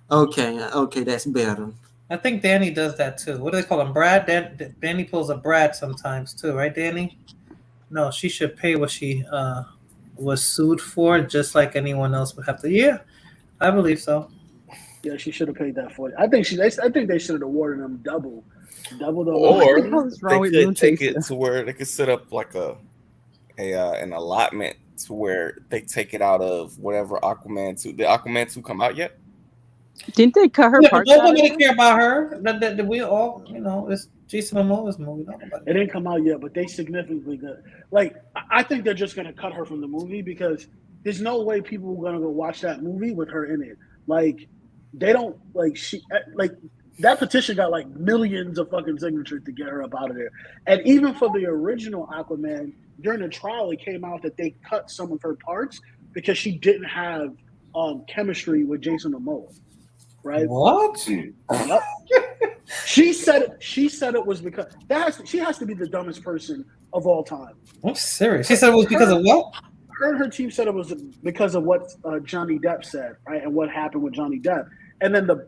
Okay, that's better. I think Danny does that too. What do they call him? Brad? Danny pulls a Brad sometimes too, right, Danny? No, she should pay what she was sued for, just like anyone else would have to. Yeah, I believe so. Yeah, she should have paid that for it. I think they should have awarded them double the Or What the hell is they wrong with could Moon take Chaser? it to where they could set up like an allotment to where they take it out of whatever Aquaman 2. Did Aquaman 2 come out yet? Didn't they cut her Yeah, but parts out of nobody it? care about her. That we all, you know, it's Jason Momoa's movie. It didn't come out yet, but they significantly good. Like, I think they're just gonna cut her from the movie because there's no way people are gonna go watch that movie with her in it. Like, they don't like that petition got like millions of fucking signatures to get her up out of there. And even for the original Aquaman, during the trial, it came out that they cut some of her parts because she didn't have chemistry with Jason Momoa. Right? What? Yep. She said it was because she has to be the dumbest person of all time. I'm serious. She said it was because of what? Her and her team said it was because of what Johnny Depp said, right? And what happened with Johnny Depp. And then the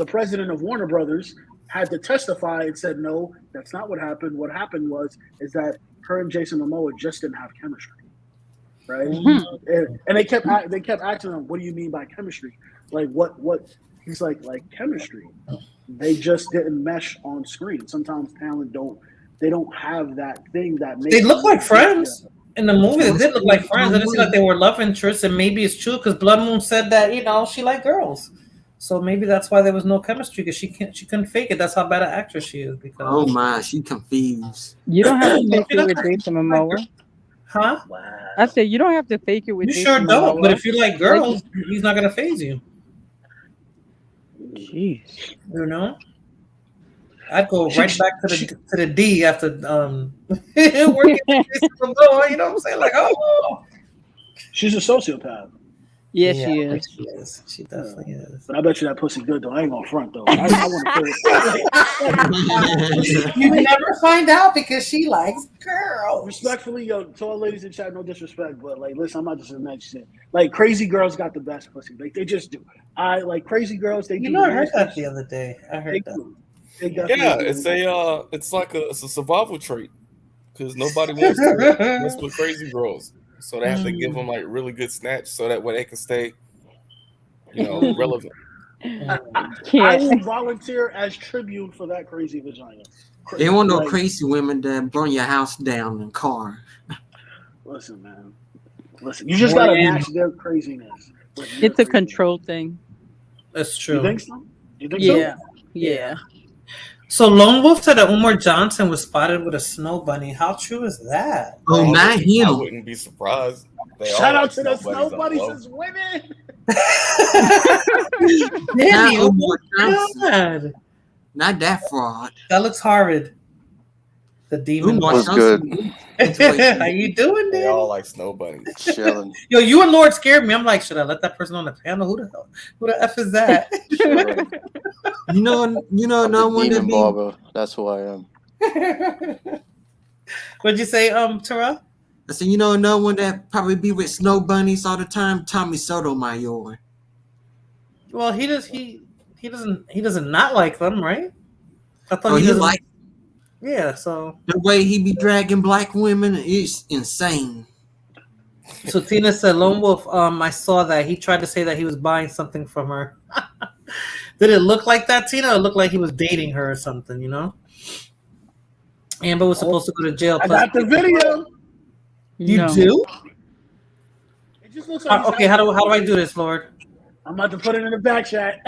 president of Warner Brothers had to testify and said, no, that's not what happened. What happened is that her and Jason Momoa just didn't have chemistry. Right? And they kept asking him, what do you mean by chemistry? Like what he's like chemistry. They just didn't mesh on screen. Sometimes talent don't have that thing that makes they look like friends. Together. In the movie, they did look like friends. It didn't seem like they were love interests, and maybe it's true because Blood Moon said that, you know, she liked girls. So maybe that's why there was no chemistry, because she couldn't fake it. That's how bad an actress she is. Because oh my, she confused. You don't have to fake it with Jason Momoa. Huh? Wow. I said you don't have to fake it with You Jason sure don't. Momoa. But if you like girls, he's not gonna phase you. Jeez. You know? I'd go right back to the D after working with Jason Momoa. You know what I'm saying? Like, oh, she's a sociopath. Yes, she is. She is. She definitely is. But I bet you that pussy good though. I ain't gonna front though. I want to You never find out because she likes girls. respectfully, yo, to all ladies in chat, no disrespect, but like, listen, I'm not just saying that shit. Like, crazy girls got the best pussy. Like, they just do. I like crazy girls. They do. You know, I heard that the other day. I heard that. Yeah, it's a survival trait because nobody wants to mess with crazy girls, so they have to give them like really good snatch so that way they can stay, you know, relevant. I will volunteer as tribute for that crazy vagina. They want no crazy women that burn your house down in car. Listen, man. Listen, you just gotta match their craziness. It's a control thing. That's true. You think so? You think Yeah. so? Yeah. So Lone Wolf said that Umar Johnson was spotted with a snow bunny. How true is that? Oh, not I him. wouldn't be surprised. They Shout all out to the snow bunnies bunnies on as women. Danny, oh Umar my Johnson. God. Not that fraud. That looks horrid. The demon. Umar Was Johnson. good. How you doing, They Danny? all like snow bunnies. Chilling. Yo, you and Lord scared me. I'm like, should I let that person on the panel? Who the F is that? Chilling. You know, I'm no the one to demon be. barber. That's who I am. What'd you say, Tara? I said, no one that probably be with snow bunnies all the time. Tommy Sotomayor. Well, he doesn't not like them, right? I thought Oh, he he doesn't like Yeah, so the way he be dragging black women is insane. so Tina said Lone Wolf, I saw that he tried to say that he was buying something from her. Did it look like that, Tina? Or look like he was dating her or something, you know? Amber was supposed to go to jail. I Plus, got the video. you No. do? It just looks like Okay, how do I do this, Lord? I'm about to put it in the back chat.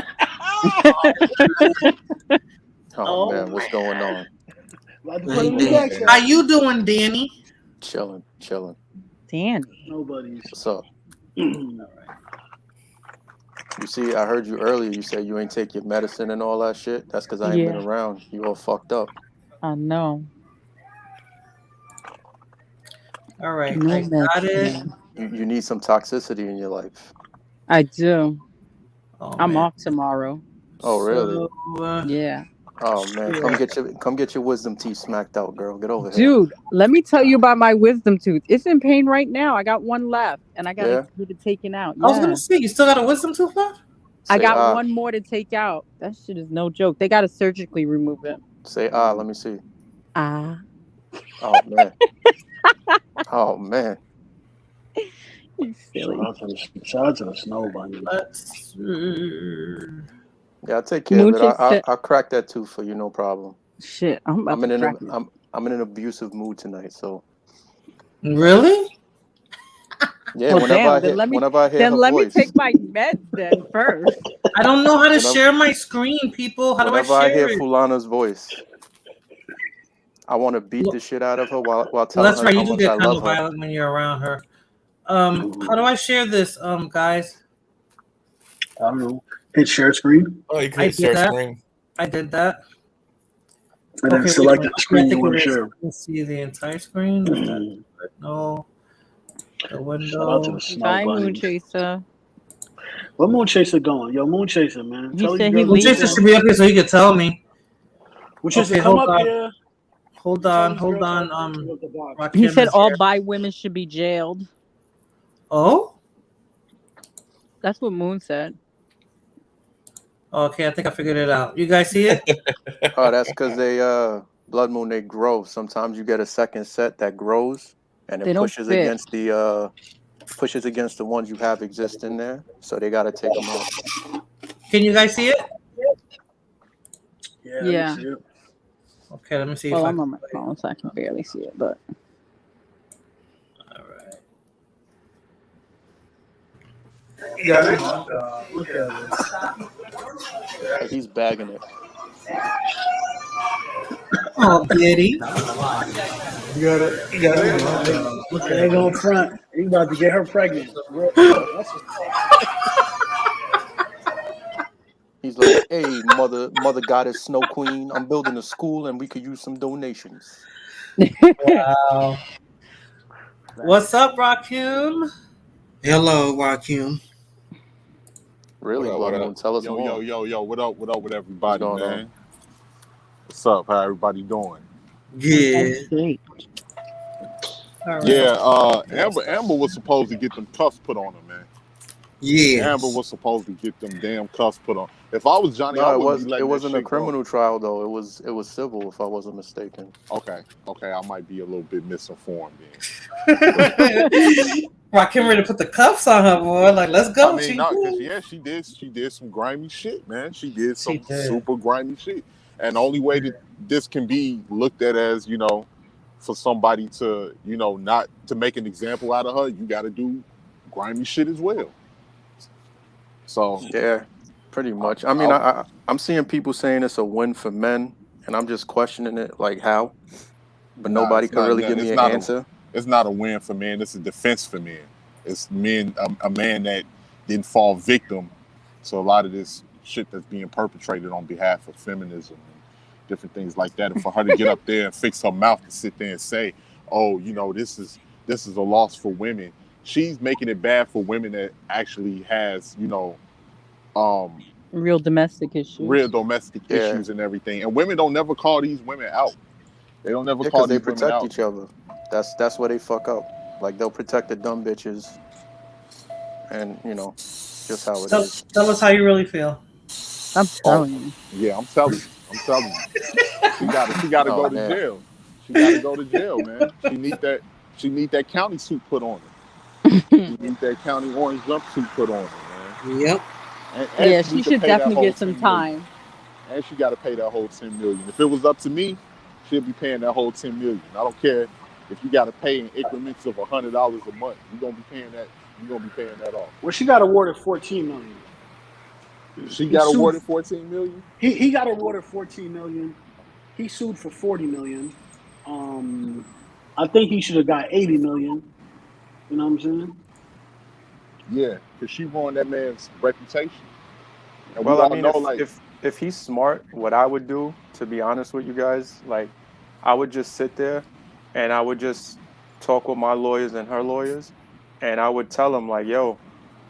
Oh man, what's going on? About to put it in the back How chat. you doing, Danny? Chilling. Danny. Nobody's. What's up? You see, I heard you earlier. You said you ain't take your medicine and all that shit. That's because I ain't been Yeah. around. You all fucked up. I know. All right, No I got it. medicine. You need some toxicity in your life. I do. Oh, I'm man. off tomorrow. Oh really? So, Yeah. Oh man, come get your wisdom teeth smacked out, girl. Get over here. Dude, let me tell you about my wisdom tooth. It's in pain right now. I got one left and I got to get it taken out. I was Yeah. gonna say, you still got a wisdom tooth left? I got one more to take out. That shit is no joke. They got to surgically remove it. Say let me see. Ah. Oh man. Oh man. You silly. Shout out to the snow bunny. Yeah, I'll take care of it. I'll crack that tooth for you, no problem. Shit, I'm in an abusive mood tonight, so. Really? Yeah, well, whenever I hear her let voice. me take my meds then first. I don't know how to share my screen, people. How do I share it? Whenever I hear Fulana's voice, I want to beat the shit out of her while telling that's her right. how You do much get I kind love of her. violent when you're around her. How do I share this, guys? I don't know. Hit share screen. Oh, you can share screen. I did that. And then select the screen you want to share. Let's see the entire screen. No. The window. Shout out to the snow Bye, bunny. Moon Chaser. Where Moon Chaser going? Yo, Moon Chaser, man. He said he Moon Chaser should be up here so he could tell me. Moon Chaser, come up here. Hold on. He said all bi women should be jailed. Oh? That's what Moon said. Okay, I think I figured it out. You guys see it? Oh, that's because they blood moon, they grow. Sometimes you get a second set that grows and it pushes against the ones you have existing there. So they gotta take them out. Can you guys see it? Yeah. See it. Okay, let me see. Well, I'm on my phone, so I can barely see it, but. All right. Yeah. Look at this. He's bagging it. Oh, Diddy. You got it. Look at her going front. He's about to get her pregnant. He's like, hey, mother goddess, snow queen, I'm building a school and we could use some donations. Wow. What's up, Rakim? Hello, Rakim. Really, what tell us yo, more. Yo, what up with everybody, man? What's up? How everybody doing? Good. Right. Yeah, Amber was supposed to get them cuffs put on her, man. Yeah. Amber was supposed to get them damn cuffs put on. If I was Johnny, I wouldn't be letting it wasn't that a shit criminal go. trial though. It was civil, if I wasn't mistaken. Okay, I might be a little bit misinformed then. Rakim ready to put the cuffs on her, boy. Like, let's go. I mean, she did some grimy shit, man. She did some super grimy shit. And the only way that this can be looked at as, for somebody to, not to make an example out of her, you got to do grimy shit as well. So yeah, pretty much. I mean, I'm seeing people saying it's a win for men, and I'm just questioning it, like how. But nobody can really give me an answer. It's not a win for men. It's a defense for men. It's men, a man that didn't fall victim to a lot of this shit that's being perpetrated on behalf of feminism and different things like that. And for her to get up there and fix her mouth to sit there and say, "Oh, this is a loss for women," she's making it bad for women that actually has, real domestic issues and everything. And women don't never call these women out. They don't never call these women out. They protect each other. That's where they fuck up. Like, they'll protect the dumb bitches. And, just how it is. Tell us how you really feel. I'm telling you. Yeah, I'm telling you. She gotta go to jail. She gotta go to jail, man. She need that county suit put on her. She need that county orange jumpsuit put on her, man. Yep. And she should definitely get some time. And she got to pay that whole $10 million. If it was up to me, She'll be paying that whole $10 million. I don't care if you got to pay in increments of $100 a month. You're gonna be paying that. You're gonna be paying that off. Well, she got awarded $14 million. She got awarded $14 million. He got awarded $14 million. He sued for $40 million. I think he should have got $80 million. You know what I'm saying? Yeah, because she ruined that man's reputation. And well, I mean, know, if he's smart, what I would do, to be honest with you guys, like, I would just sit there and I would just talk with my lawyers and her lawyers, and I would tell them, like, yo,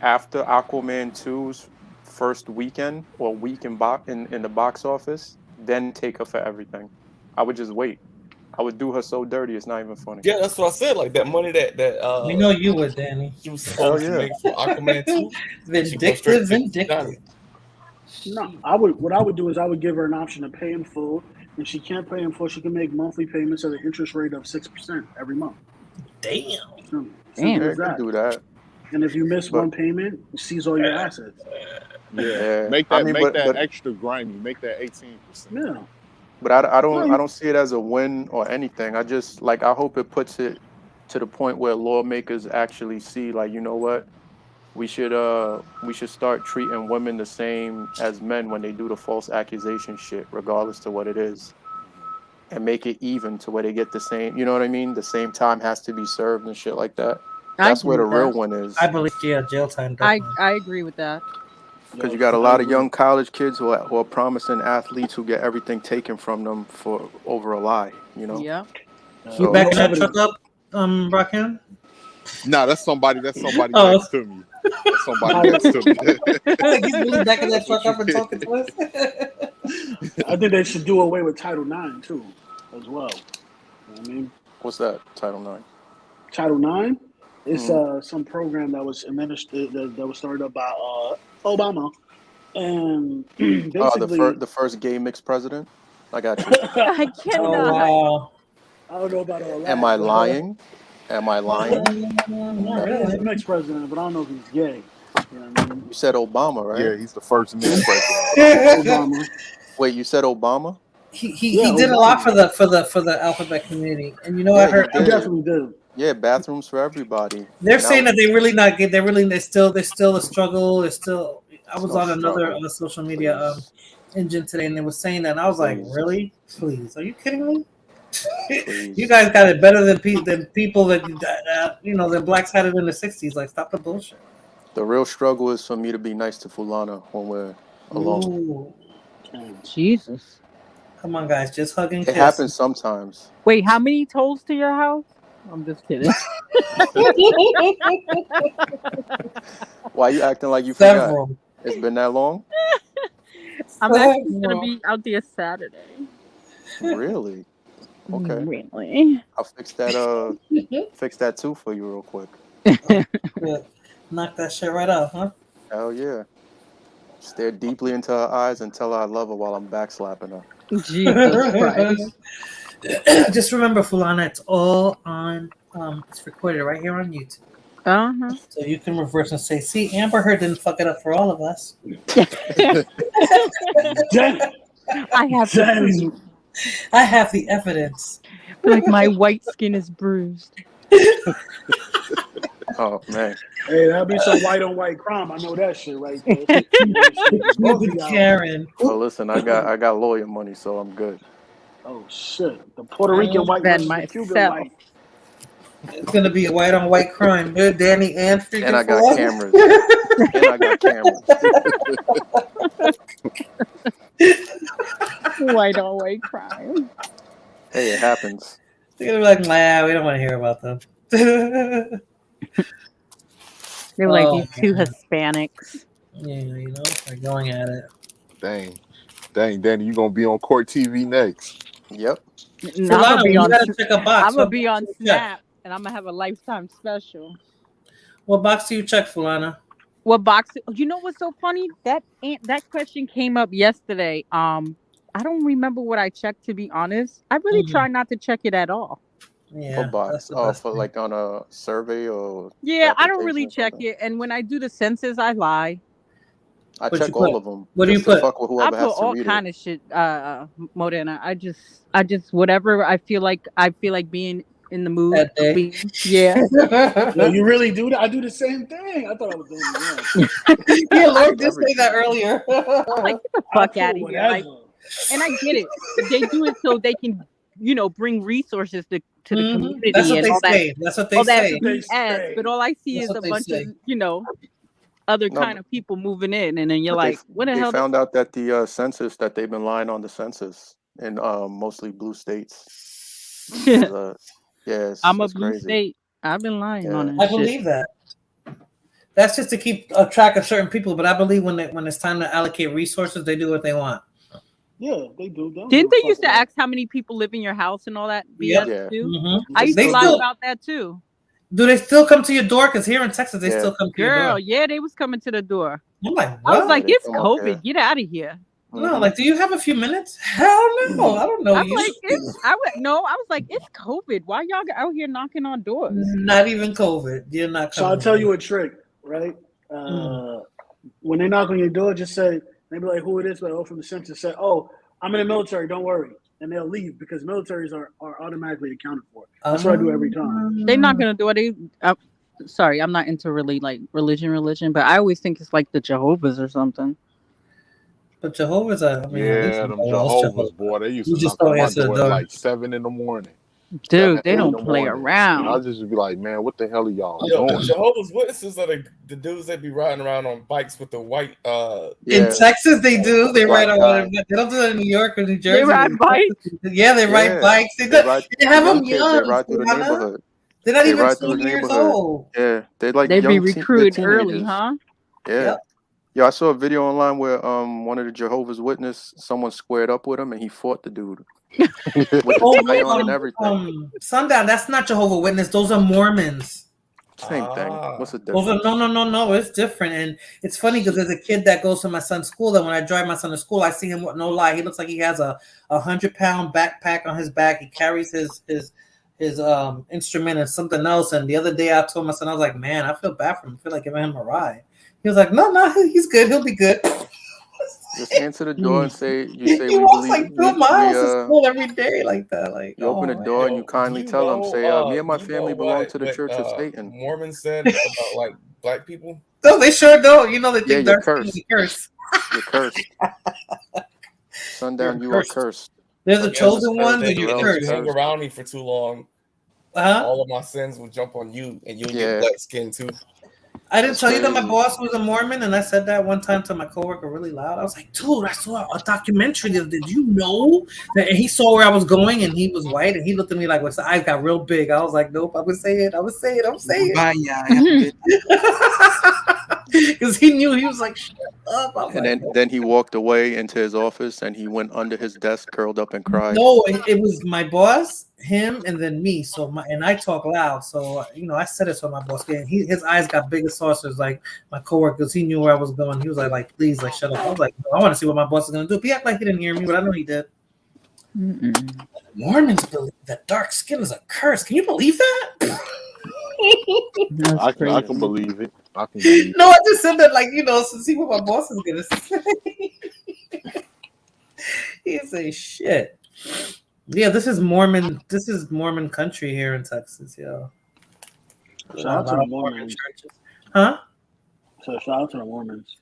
after Aquaman 2's first weekend or week in the box office, then take her for everything. I would just wait. I would do her so dirty, it's not even funny. Yeah, that's what I said. Like that money that we know you would, Danny. She was supposed to make for Aquaman 2. Vindictive. No, what I would do is I would give her an option to pay in full. If she can't pay in full, she can make monthly payments at an interest rate of 6% every month. Damn. Damn, you can do that. And if you miss one payment, you seize all your assets. Yeah. Make that extra grimy. Make that 18%. Yeah. But I don't see it as a win or anything. I just I hope it puts it to the point where lawmakers actually see, like, you know what, we should start treating women the same as men when they do the false accusation shit, regardless to what it is, and make it even to where they get the same. You know what I mean? The same time has to be served and shit like that. That's where the real one is. I believe jail time. I agree with that. Because you got a lot of young college kids who are promising athletes who get everything taken from them for over a lie. You know. Yeah. You backing that truck up, Rakim? No, that's somebody next to me. That's somebody next to me. He's really backing that truck up and talking to us. I think they should do away with Title IX too, as well. You know what I mean? What's that? Title IX. Title IX. It's some program that was administered that was started up by Obama, and basically the first gay mixed president. I got you. I cannot. Oh, wow. I don't know about all that. Am I lying? He's the next president, but I don't know if he's gay. You know what I mean? You said Obama, right? Yeah, he's the first mixed president. Obama. Wait, you said Obama? He did a lot for the alphabet community, and you know I heard. I definitely did. Yeah, bathrooms for everybody. They're saying that they really not get. They're still a struggle. It's still. I was on another social media engine today, and they were saying that, and I was like, really? Please, are you kidding me? You guys got it better than people that the blacks had it in the 60s. Like, stop the bullshit. The real struggle is for me to be nice to Fulana when we're alone. Ooh. Jesus. Come on, guys, just hug and kiss. It happens sometimes. Wait, how many tolls to your house? I'm just kidding. Why are you acting like you Several. forgot? It's been that long? I'm actually going to be out there Saturday. Really? Okay. Really? I'll fix that too for you real quick. Knock that shit right off, huh? Hell yeah. Stare deeply into her eyes and tell her I love her while I'm backslapping her. Jesus Christ. Just remember, Fulana, it's all on. It's recorded right here on YouTube. So you can reverse and say, "See, Amber Heard didn't fuck it up for all of us." I have the evidence. Like, my white skin is bruised. Oh man. Hey, that'll be some white on white crime. I know that shit right there. Karen. Well, listen, I got lawyer money, so I'm good. Oh shit! The Puerto Rican white versus the Cuban white. It's gonna be a white on white crime. Good, Danny and freaking. And I got cameras. White on white crime. Hey, it happens. They're gonna be like, nah, we don't want to hear about them. They're like these two Hispanics. Yeah, they're going at it. Dang, Danny, you gonna be on Court TV next? Yep. No, I'm gonna be on Snap, and I'm gonna have a lifetime special. What box do you check, Fulana? What box? You know what's so funny? That question came up yesterday. I don't remember what I checked, to be honest. I really try not to check it at all. Yeah. What box? Oh, for like on a survey or? Yeah, I don't really check it. And when I do the census, I lie. I What you check all put? of them. What do you just to put? fuck with I whoever put has to all read kind it. of shit, Modena. I just whatever I feel like being in the mood That of day. being. Yeah. Yo, you really do that? I do the same thing. I thought I was doing it wrong. Yeah, Lord did say Everything. that earlier. I'm like, get the I fuck put out of here. Like, whatever. and I get it. They do it so they can, bring resources to the Mhm. That's community what and they all that say. That's what they all that That's say. what they BS. But say. all I see That's is what a they bunch of, say. other No, kind of people moving in, and then you're but like, what the they hell? found out that the census that they've been lying on the census in mostly blue states. 'Cause, yeah, I'm a it's blue crazy. state. I've been lying on Yeah. that I shit. believe that. That's just to keep a track of certain people, but I believe when it's time to allocate resources, they do what they want. Yeah, they do. They don't Didn't give a they fuck used to about. ask how many people live in your house and all that BS Yep. Yeah. too? Mm-hmm. I used They to lie still about that too. do. They still come to your door because here in Texas, they Yeah. still come to your Girl, door. yeah, they was coming to the door. I'm like, I was what? like, Yeah, they it's come up COVID. here. Get out of here. No, Mhm. like, do you have a few minutes? Hell no, I don't know I'm you. like, I was like, it's COVID. Why y'all out here knocking on doors? Not even COVID. You're not So I'll coming. tell you a trick, right? Mm. When they knock on your door, just say, they be like, who it is? Like, oh, from the census. Say, oh, I'm in the military. Don't worry. And they'll leave because militaries are automatically accounted for. That's what I do every time. They not gonna do it. Sorry, I'm not into really like religion, but I always think it's like the Jehovah's or something. But Jehovah's, I mean, at least Yeah, you them know it's Jehovah's, Jehovah. boy, they used You to just knock on don't my answer the door at door. like 7 in the morning. Dude, 7, they 8 in don't the play morning. And around. I'll just be like, man, what the hell are y'all Yo, the doing? Jehovah's Witnesses are the dudes that be riding around on bikes with the white. In Yeah. Texas, they do. They Black ride guy. on. They don't do that in New York or New They Jersey. ride but in bikes. Texas, yeah, they ride Yeah. bikes. They They ride have the young them kids. They young. ride through the Savannah. neighborhood. They're not They even ride through 20 the years neighborhood. old. Yeah. They like They be they're recruited early, teenagers. huh? Yeah. Yep. Yeah, I saw a video online where one of the Jehovah's Witness, someone squared up with him and he fought the dude with the tie on and everything. Sundown. That's not Jehovah Witness. Those are Mormons. Same thing. What's the Those are difference? no. It's different, and it's funny because there's a kid that goes to my son's school. That when I drive my son to school, I see him. No lie, he looks like he has a 100-pound backpack on his back. He carries his instrument and something else. And the other day, I told my son, I was like, man, I feel bad for him. I feel like giving him a ride. He was like, no, he's good. He'll be good. Just answer the door and say He we walks believe like 2 miles to we school every day like that. Like, you open the oh door man. and you Yo, kindly do you tell them, know? say, me and my Do you know family belong what to the Church of Satan. Mormons said about like black people? No, they sure don't. You know, they Yeah, think you're dark skin is cursed. a curse. You're cursed. Sundown, you are cursed. They're the Yes, chosen ones, and and you're if Terrell's you cursed. hang cursed. around me for too long, Huh? all of my sins will jump on you, and you'll Yeah. get black skin too. I didn't That's tell you that my crazy. boss was a Mormon, and I said that one time to my coworker really loud. I was like, dude, I saw a documentary. Did you know that? And he saw where I was going, and he was white, and he looked at me like, his eyes got real big. I was like, nope, I'm saying it. Bye, yeah. Have a good Because he knew, he was like, shut up. I was And like, then he walked away into his office and he went under his desk, curled up and cried. no, it was my boss, him, and then me. So and I talk loud. So I said it so my boss can. His eyes got big as saucers, like my coworkers. He knew where I was going. He was like, please, like, shut up. I was like, I want to see what my boss is gonna do. He acted like he didn't hear me, but I know he did. Mormons believe that dark skin is a curse. Can you believe that? I can believe it. I can believe No, I just said that to see what my boss is gonna say. He say shit. Yeah, this is Mormon. This is Mormon country here in Texas. Yeah. Shout out to the Mormons. Huh? So shout out to the Mormons.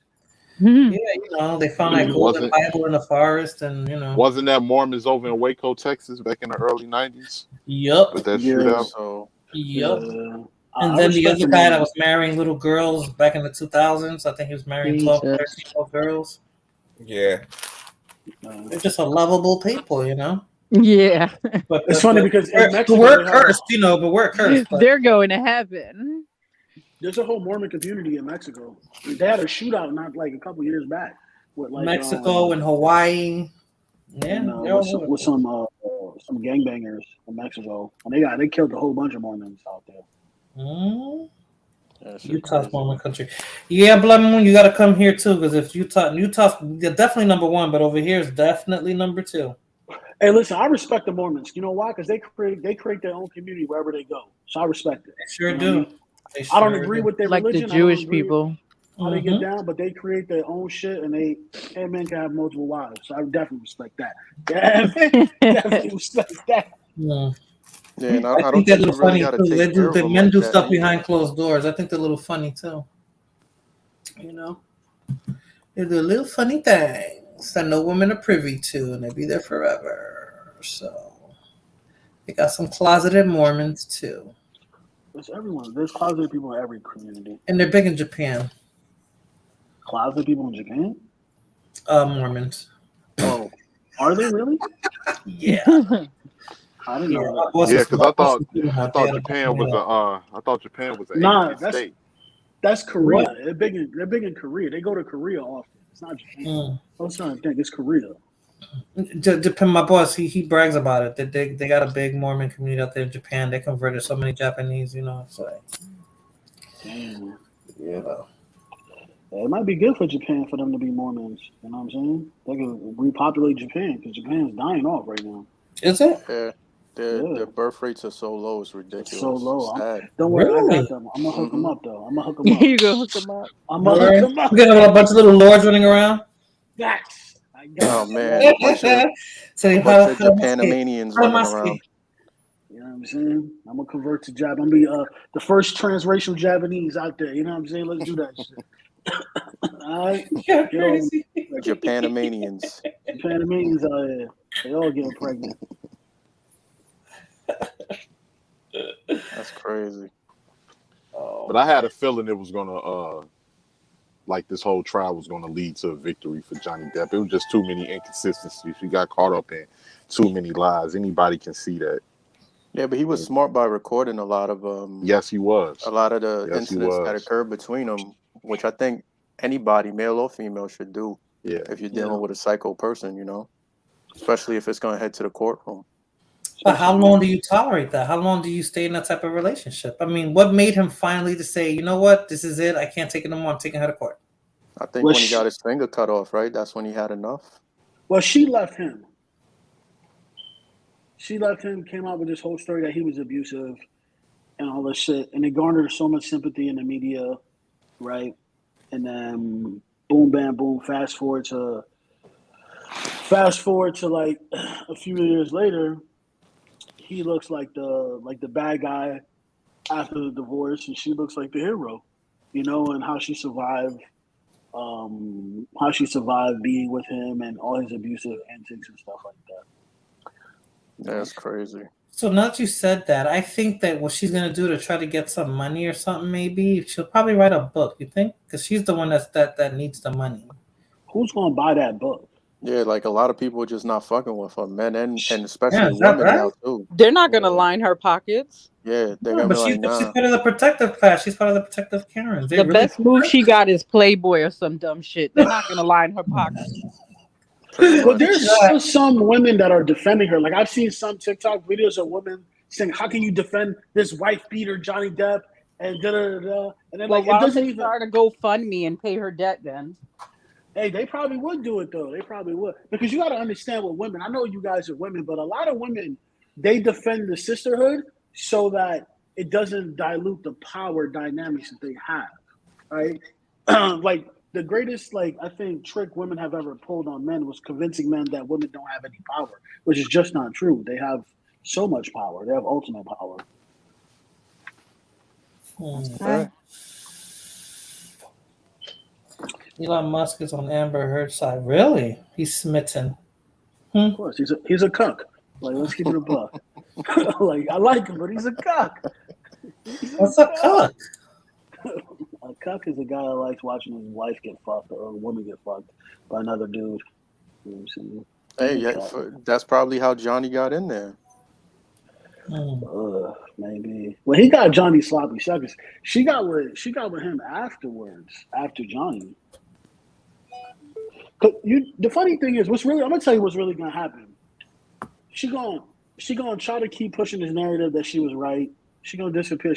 Yeah, they found that golden Bible in the forest, and Wasn't that Mormons over in Waco, Texas, back in the early '90s? Yep. With that shootout. So yep. Yeah. And then the other guy that was marrying little girls back in the 2000s, I think he was marrying 12 girls. Yeah. They're just a lovable people, Yeah. But it's funny because in Mexico, we're cursed, but we're cursed. But they're going to heaven. There's a whole Mormon community in Mexico. They had a shootout not like a couple years back with like Mexico and Hawaii. Yeah, with some gangbangers in Mexico, and they killed a whole bunch of Mormons out there. Utah's Mormon country. Yeah, Blood Moon, you got to come here too, because if Utah's definitely number one, but over here is definitely number two. Hey, listen, I respect the Mormons. You know why? Because they create their own community wherever they go. So I respect it. They sure do. I don't agree with their like religion. the Jewish people. how they get down, but they create their own shit and hey, men can have multiple wives. So I would definitely respect that. Definitely respect that. Yeah. Yeah, and I I think don't they're a think you little really funny got to too. take care of The them men like do that stuff anyway. behind closed doors. I think they're a little funny too. You know, they do little funny things that no women are privy to, and they be there forever. So they got some closeted Mormons too, There's everyone. There's closeted people in every community. and they're big in Japan. Closeted people in Japan? Mormons. Oh, are they really? Yeah. I didn't know that. Yeah, because I thought They had a Japan was an Nah, atheist state. that's Korea. What? They're big in Korea. They go to Korea often. It's not Japan. I was trying to think. It's Korea. Japan, my boss, he brags about it. They got a big Mormon community out there in Japan. They converted so many Japanese. You know, it's like, damn. You know. It might be good for Japan for them to be Mormons. You know what I'm saying? They can repopulate Japan because Japan's dying off right now. Is it? Yeah. Their birth rates are so low, it's ridiculous. It's so low. Sad. Don't worry, Really? I got them. I'm gonna hook them up though. I'm gonna hook them up. You gonna hook them up? I'm gonna hook them up. You got a bunch of little lords running around. Yes. Oh man, a bunch of Japanamanians running around. You know what I'm saying? I'm gonna convert to Jap. I'm gonna be the first transracial Japanese out there. You know what I'm saying? Let's do that shit. All right. Crazy. Japanamanians. Japanamanians out here. They all getting pregnant. That's crazy. But I had a feeling it was gonna like this whole trial was gonna lead to a victory for Johnny Depp. It was just too many inconsistencies. He got caught up in too many lies. Anybody can see that. Yeah, but he was smart by recording a lot of Yes, he was. A lot of the incidents that occurred between them, which I think anybody, male or female, should do. Yeah. If you're dealing with a psycho person, you know, especially if it's going to head to the courtroom. But how long do you tolerate that? How long do you stay in that type of relationship? I mean, what made him finally to say, you know what, this is it. I can't take it no more. I'm taking her to court. I think when he got his finger cut off, right? That's when he had enough. Well, she left him. She left him, came out with this whole story that he was abusive and all this shit. And it garnered so much sympathy in the media, right? And then boom, bam, boom, fast forward to like a few years later, he looks like the bad guy after the divorce, and she looks like the hero, you know, and how she survived being with him and all his abusive antics and stuff like that. That's crazy. So now that you said that, I think that what she's gonna do to try to get some money or something, maybe she'll probably write a book. You think? Because she's the one that needs the money. Who's gonna buy that book? Yeah, like a lot of people are just not fucking with her, men and especially women now too. They're not gonna line her pockets. Yeah, they're gonna be like, nah. She's part of the protective class. She's part of the protective Karens. The best move she got is Playboy or some dumb shit. They're not gonna line her pockets. But there's still some women that are defending her. Like I've seen some TikTok videos of women saying, "How can you defend this wife beater Johnny Depp?" And da da da. And then like it doesn't even start a GoFundMe and pay her debt then. Hey, they probably would do it though. They probably would, because you got to understand what women. I know you guys are women, but a lot of women, they defend the sisterhood so that it doesn't dilute the power dynamics that they have, right? Like the greatest, like I think trick women have ever pulled on men was convincing men that women don't have any power, which is just not true. They have so much power. They have ultimate power. Okay. Elon Musk is on Amber Heard's side. Really? He's smitten. Of course, he's a cuck. Like, let's keep it a buck. Like, I like him, but he's a cuck. What's a cuck? A cuck is a guy that likes watching his wife get fucked or a woman get fucked by another dude. You know what I'm saying? Hey, yeah, that's probably how Johnny got in there. Maybe. Well, he got Johnny sloppy seconds. She got with him afterwards, after Johnny. The funny thing is, I'm gonna tell you what's really gonna happen. She gonna try to keep pushing this narrative that she was right. She gonna disappear.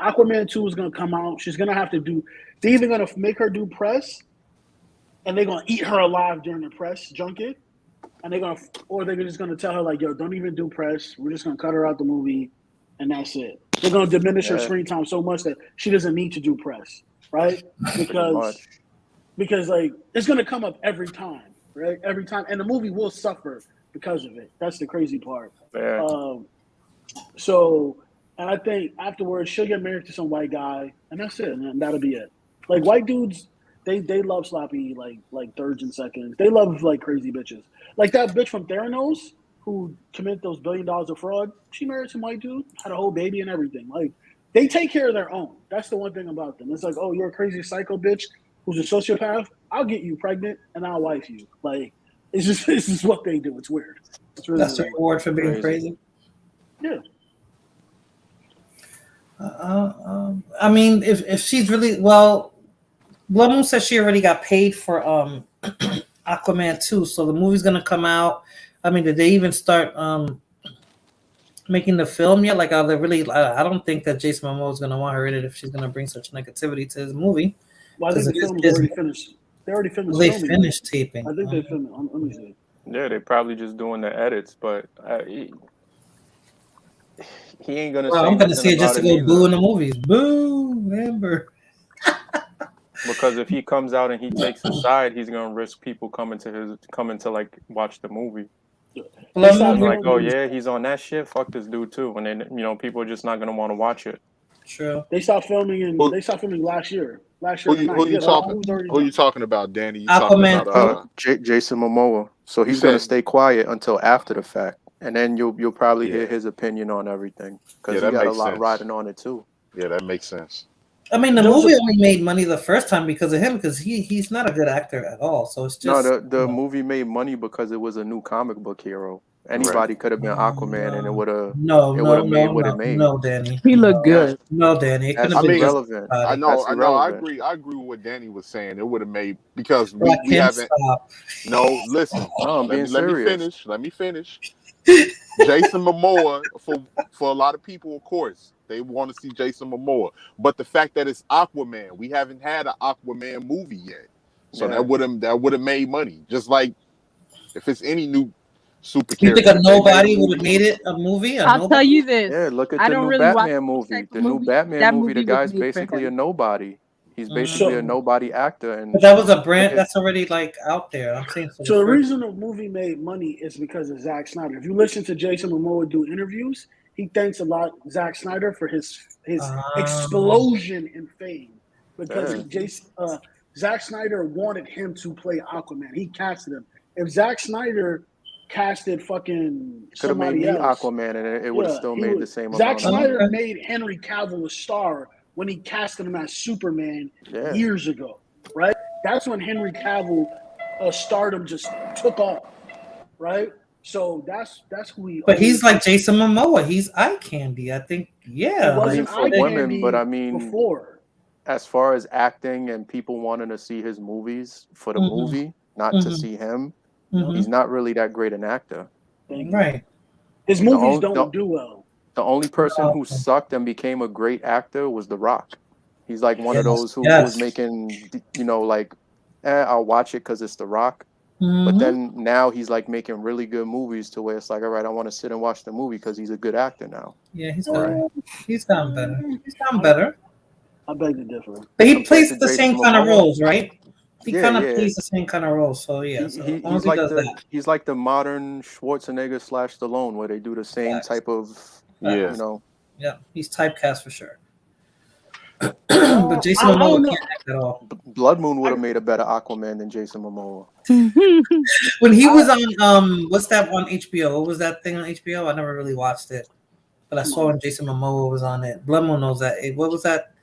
Aquaman 2 is gonna come out. She's gonna have to they're either gonna make her do press, and they're gonna eat her alive during the press junket, and they're just gonna tell her like, yo, don't even do press. We're just gonna cut her out the movie, and that's it. They're gonna diminish her screen time so much that she doesn't need to do press. right? Pretty much. Because like it's gonna come up every time, right? Every time, and the movie will suffer because of it. That's the crazy part. Yeah. So, and I think afterwards she'll get married to some white guy, and that's it, and that'll be it. Like white dudes, they love sloppy like thirds and seconds. They love like crazy bitches, like that bitch from Theranos who committed those $1 billion of fraud. She married some white dude, had a whole baby and everything. Like they take care of their own. That's the one thing about them. It's like, oh, you're a crazy psycho bitch who's a sociopath. I'll get you pregnant and I'll wife you. Like it's just this is what they do. It's weird. It's really That's the reward for being crazy. Yeah. I mean, if she's really well, Blood Moon says she already got paid for Aquaman 2, so the movie's gonna come out. I mean, did they even start making the film yet? Like, are they really? I don't think that Jason Momoa is gonna want her in it if she's gonna bring such negativity to his movie. Well, I think the film's already finished. They already finished. They filming. finished taping. I think they filmed it. Let me see. Yeah, they're probably just doing the edits, but he ain't gonna. Well, say I'm gonna see it just to go either. boo in the movies. Boo, Amber. Because if he comes out and he takes his side, he's gonna risk people coming to like watch the movie. I'm like, oh yeah, he's on that shit. Fuck this dude too. And then people are just not gonna want to watch it. True. They stopped filming last year. Who you talking about, Danny? You Aquaman. talking about Jason Momoa. So he's gonna stay quiet until after the fact, and then you'll probably hear his opinion on everything because he got a lot riding on it too. Yeah, that makes sense. I mean, the movie only made money the first time because of him, because he's not a good actor at all. So it's just the movie made money because it was a new comic book hero. Anybody could have been Aquaman, and it would have made what it made. No, Danny, he looked good. No, Danny, it couldn't have been relevant. I know. I agree with what Danny was saying. It would have made because we haven't. Stop. No, listen. No, let me finish. Jason Momoa for a lot of people, of course, they want to see Jason Momoa. But the fact that it's Aquaman, we haven't had an Aquaman movie yet, so that would have made money. Just like if it's any new super You character, think a nobody would have made it a movie? I'll tell you this. Yeah, look at the new Batman movie. The new Batman movie, the guy's basically a nobody. He's basically a nobody actor, and but that was a brand that's already like out there. I'm saying so. The reason the movie made money is because of Zack Snyder. If you listen to Jason Momoa do interviews, he thanks a lot Zack Snyder for his explosion in fame because Zack Snyder wanted him to play Aquaman. He casted him. If Zack Snyder casted fucking somebody else, Aquaman, and it would have still made the same amount. Zack Snyder made Henry Cavill a star when he casted him as Superman years ago, right? That's when Henry Cavill stardom just took off, right? So that's who he. But he's like Jason Momoa. He's eye candy. I think. Yeah, it wasn't for women, but I mean, before. As far as acting and people wanting to see his movies for the movie, not to see him, he's not really that great an actor. Right. His movies don't do well. The only person who sucked and became a great actor was The Rock. He's like one of those who was making, like, I'll watch it because it's The Rock. But then now he's like making really good movies to where it's like, all right, I want to sit and watch the movie because he's a good actor now. Yeah, he's gotten better. He's gotten better. I beg to differ. But he plays the same kind of roles, right? He kind of plays the same kind of roles. So yeah, he's like the modern Schwarzenegger / Stallone, where they do the same type of. Yeah, he's typecast for sure. But Jason Momoa can't act at all. Blood Moon would have made a better Aquaman than Jason Momoa. When he was on what's that on HBO? What was that thing on HBO? I never really watched it, but I saw when Jason Momoa was on it. Blood Moon knows that. What was that?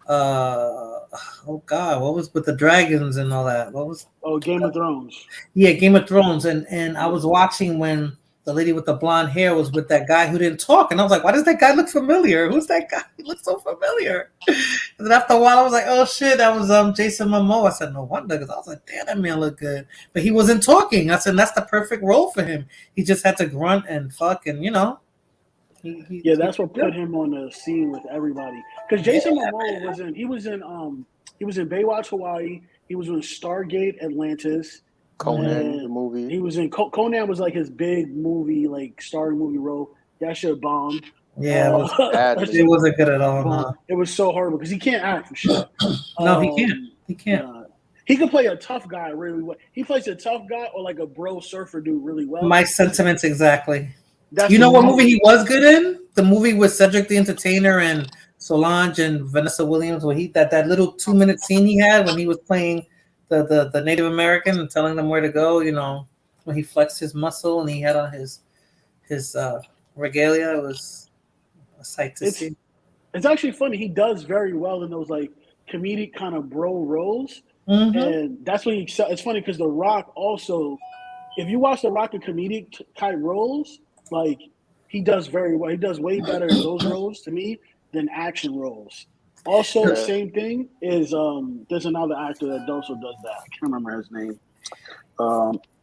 Oh God, what was with the dragons and all that? What was? Oh, Game of Thrones. Yeah, Game of Thrones, and I was watching when the lady with the blonde hair was with that guy who didn't talk. And I was like, why does that guy look familiar? Who's that guy? He looks so familiar. And then after a while, I was like, oh shit, that was Jason Momoa. I said, no wonder, because I was like, damn, that man look good. But he wasn't talking. I said, that's the perfect role for him. He just had to grunt and fuck and, that's what put him on the scene with everybody. Because Jason Momoa he was in Baywatch Hawaii. He was in Stargate Atlantis. Conan, the movie. He was in Conan was like his big movie, like starring movie role. That shit bombed. Yeah, it wasn't good at all. No. It was so horrible because he can't act for shit. No, he can't. He can't. He can play a tough guy really well. He plays a tough guy or like a bro surfer dude really well. My sentiments exactly. You know what movie he was good in? The movie with Cedric the Entertainer and Solange and Vanessa Williams, where that little 2-minute scene he had when he was playing the Native American and telling them where to go. You know, when he flexed his muscle and he had on his regalia. It was a sight to see. It's actually funny. He does very well in those like comedic kind of bro roles. Mm-hmm. And that's when it's funny because The Rock also, if you watch The Rock in comedic type roles, like he does very well. He does way better in those roles to me than action roles. Also, the same thing is there's another actor that also does that. I can't remember his name.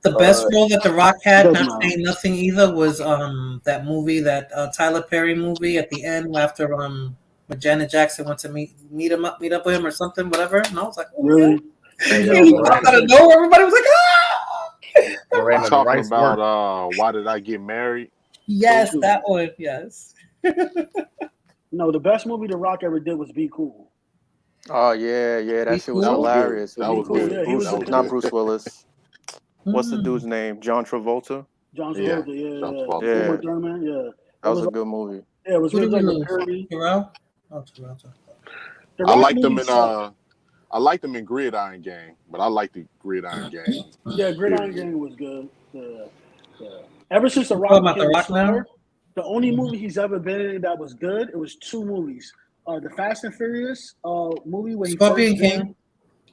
The best role that The Rock had, not saying nothing either, was that movie, that Tyler Perry movie at the end after when Janet Jackson went to meet up with him or something, whatever. And I was like, oh, really? Out of nowhere, everybody was like, ah! Talking about Why Did I Get Married? Yes, that one. Yes. No, the best movie The Rock ever did was Be Cool. Oh yeah, that shit was hilarious. That was good. Yeah, not Bruce Willis. What's the dude's name? John Travolta. John Travolta, yeah. Thurman, yeah. That was a good movie. Yeah, it was really Terrell? I liked them in I liked them in Gridiron Gang, but I like the Gridiron Gang. Yeah, Gridiron Gang was good. Ever since The Rock became a star, the only movie he's ever been in that was good, it was 2 movies. The Fast and Furious movie when Scorpion King.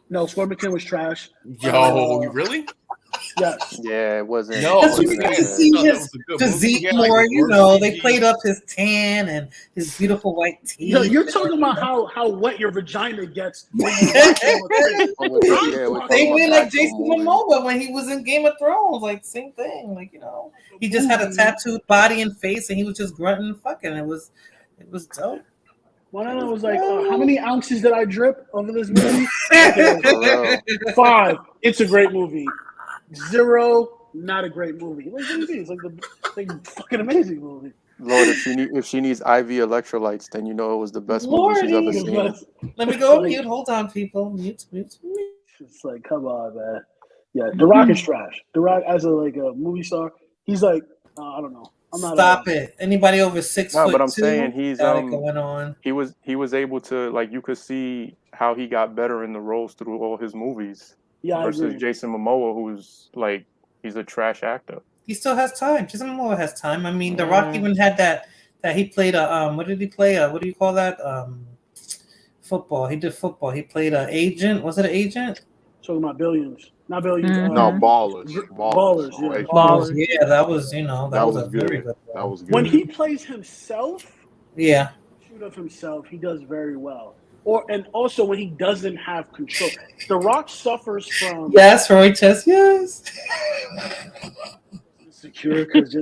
No, Scorpion King was trash. Yo, really? Yes. Yeah, it wasn't. No, you get to see his physique more. You know, they played up his tan and his beautiful white teeth. Yo, you're talking about how wet your vagina gets. Same way like Jason Momoa when he was in Game of Thrones. Like, same thing. Like, you know, he just had a tattooed body and face and he was just grunting and fucking. It was dope. One of them was like, how many ounces did I drip over this movie? Okay, 5. It's a great movie. 0, not a great movie. Like, what do you mean? It's like a fucking amazing movie. Lord, if she needs IV electrolytes, then you know it was the best movie she's ever seen. Let me go mute. Hold on, people. Mute. It's like, come on, man. Yeah, The Rock is trash. The Rock as a movie star, he's like, I don't know. Stop it. Anybody over 6 foot? No, but I'm saying he's going on. He was able to, like, you could see how he got better in the roles through all his movies. Yeah, versus Jason Momoa, who's like, he's a trash actor. He still has time. Jason Momoa has time. I mean, The Rock even had that he played a what did he play? What do you call that? Football. He did football. He played an agent. Was it an agent? Talking about Billions. Not Billions. No, Ballers. Ballers. Yeah. Ballers. Yeah, that was, that was a very good one. That was good. When he plays himself, shoot of himself, he does very well. And also when he doesn't have control. The Rock suffers from Roy Chess, yes. Secure because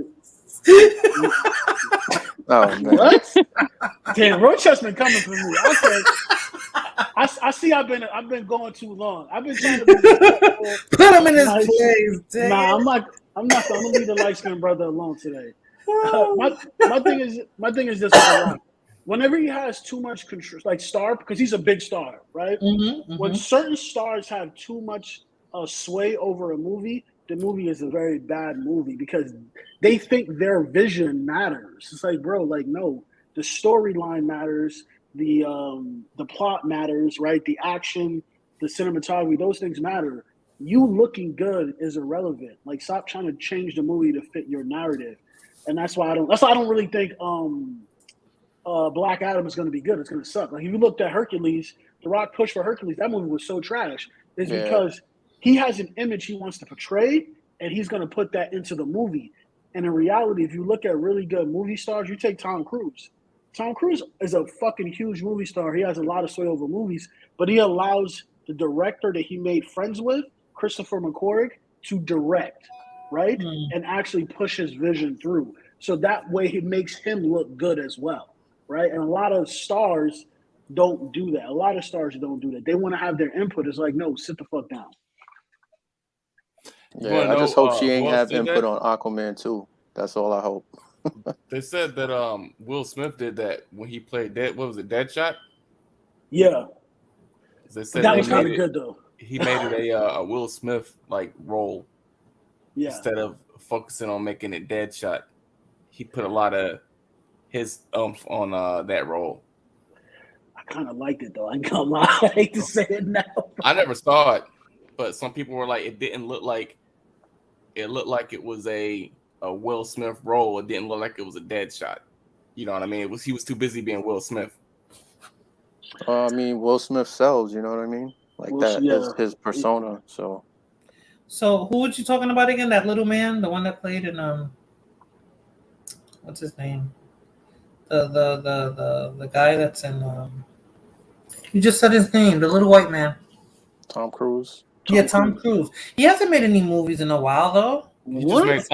oh man. What? Damn, Roy Chess been coming for me. Okay. I see I've been going too long. I've been trying to put him in his place. Damn. Nah, I'm not gonna leave the light skinned brother alone today. My thing is this. Whenever he has too much control, like star, because he's a big star, right? When certain stars have too much sway over a movie, the movie is a very bad movie because they think their vision matters. It's like, bro, like, no, the storyline matters, the plot matters, right? The action, the cinematography, those things matter. You looking good is irrelevant. Like, stop trying to change the movie to fit your narrative, and that's why I don't really think Black Adam is going to be good. It's going to suck. Like, if you looked at Hercules, The Rock pushed for Hercules. That movie was so trash. It's because he has an image he wants to portray, and he's going to put that into the movie. And in reality, if you look at really good movie stars, you take Tom Cruise. Tom Cruise is a fucking huge movie star. He has a lot of sway over movies, but he allows the director that he made friends with, Christopher McQuarrie, to direct, right? And actually push his vision through. So that way it makes him look good as well. Right, and a lot of stars don't do that. A lot of stars don't do that. They want to have their input. It's like, no, sit the fuck down. Yeah, I just hope she ain't have input on Aquaman too. That's all I hope. They said that Will Smith did that when he played Dead. What was it, Deadshot? Yeah, They but said that they was kind made of it. good though. He made it a Will Smith like role Yeah, instead of focusing on making it Deadshot. He put a lot of his on that role. I kind of liked it though. I ain't gonna lie. I hate to say it now. I never saw it, but some people were like, it didn't look like it looked like it was a Will Smith role. It didn't look like it was a Deadshot. You know what I mean? He was too busy being Will Smith. I mean, Will Smith sells. You know what I mean? Like that is his persona. So who were you talking about again? That little man, the one that played in what's his name? The guy that's in you just said his name, the little white man. Tom Cruise. Tom Cruise. He hasn't made any movies in a while though. What?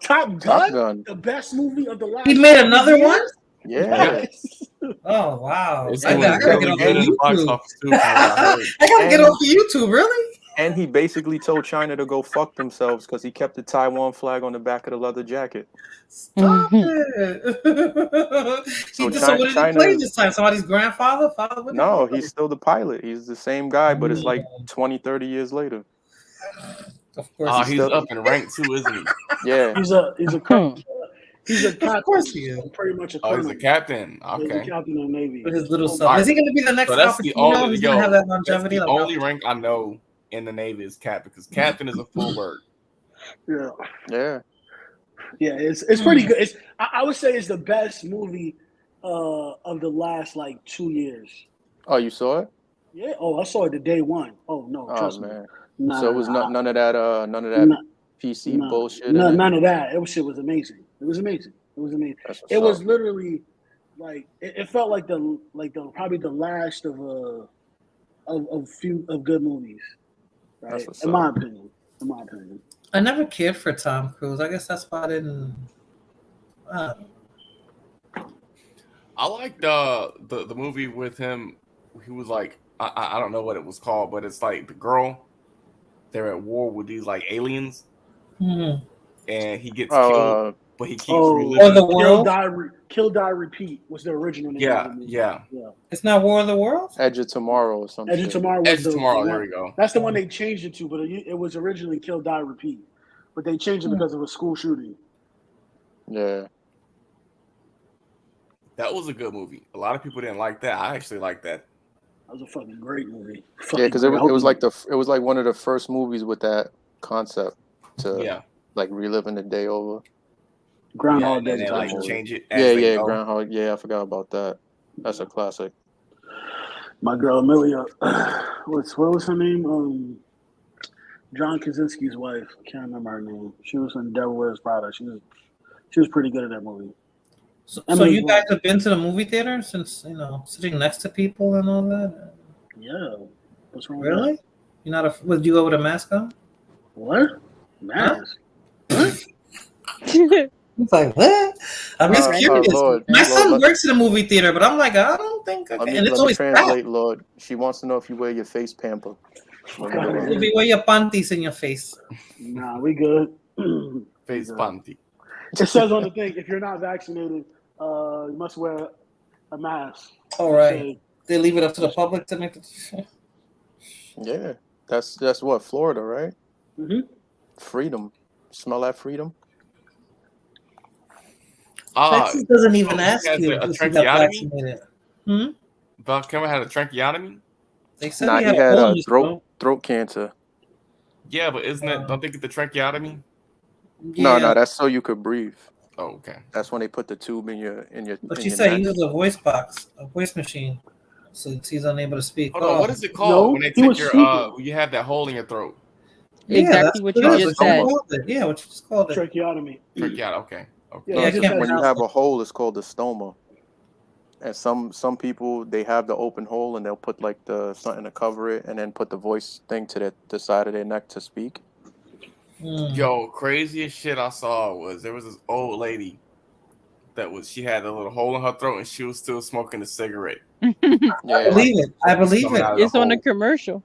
Top Gun? The best movie of the last. He made another years? one? Yeah. Oh wow! It's I gotta get off the box YouTube. office too, from what I heard. I gotta get off YouTube. Really? And he basically told China to go fuck themselves because he kept the Taiwan flag on the back of the leather jacket. Stop it! So what did he play this time? Somebody's grandfather? Father? No, he's still the pilot. He's the same guy, but it's like 20, 30 years later. Of course, he's up in rank too, isn't he? Yeah, he's a captain. Of course he is. Pretty much a colonel. Oh, he's a captain. Okay. He's a captain in the Navy. With his little son. Is he going to be the next? So that's the only. He's gonna have that longevity. That's the only rank I know in the Navy is captain, because captain is a full word. Yeah. Yeah. Yeah, it's pretty good. I would say it's the best movie of the last like 2 years. Oh, you saw it? Yeah. Oh, I saw it the day one. Oh no, trust me. Nah, so it was none of that PC bullshit. None of that. Shit was amazing. It was amazing. It was literally like it felt like the probably the last of good movies. Right? In my opinion. I never cared for Tom Cruise. I guess that's why I didn't. I liked the movie with him. He was like, I don't know what it was called, but it's like the girl. They're at war with these like aliens, and he gets killed, but he keeps reliving. War of the World? Kill, Die, Repeat was the original name. Of the movie. Yeah. It's not War of the World? Edge of Tomorrow or something. Edge of Tomorrow. There we go. That's the one they changed it to, but it was originally Kill, Die, Repeat, but they changed it because of a school shooting. Yeah. That was a good movie. A lot of people didn't like that. I actually liked that. That was a fucking great movie. Yeah, because it was like one of the first movies with that concept to like reliving the day over. Groundhog Day. And like change it. Yeah, Groundhog. Yeah, I forgot about that. That's a classic. My girl Amelia, what was her name? John Krasinski's wife. I can't remember her name. She was in Devil Wears Prada. She was pretty good at that movie. So you guys have been to the movie theater since, sitting next to people and all that? Yeah. What's wrong really? with that? You're not would you go with a mask on? What? Mask? Huh? It's like, what? I'm just curious. Lord, My son works in a movie theater, but I'm like, I don't think I can. And it's always translate, Lord. She wants to know if you wear your face pamper. If you wear your panties in your face. Nah, we good. Face panty. It says on the thing, if you're not vaccinated, you must wear a mask. All right. They leave it up to the public to make it. Yeah. That's what, Florida, right? Mm-hmm. Freedom. Smell that freedom? Texas doesn't even ask you if you got vaccinated. Val Kilmer had a tracheotomy? They said he had throat cancer. Yeah, but don't they get the tracheotomy? Yeah. No, that's so you could breathe. Oh, okay. That's when they put the tube in your. But she said he uses a voice box, a voice machine, so he's unable to speak. Hold on, what is it called when they take your you have that hole in your throat? Exactly what you just said. Yeah, what you just called it. Tracheotomy. Okay. Yeah, when you have a hole, it's called a stoma. And some people, they have the open hole and they'll put like something to cover it and then put the voice thing to the side of their neck to speak. Yo, craziest shit I saw was there was this old lady she had a little hole in her throat and she was still smoking a cigarette. I believe it. It's on a commercial.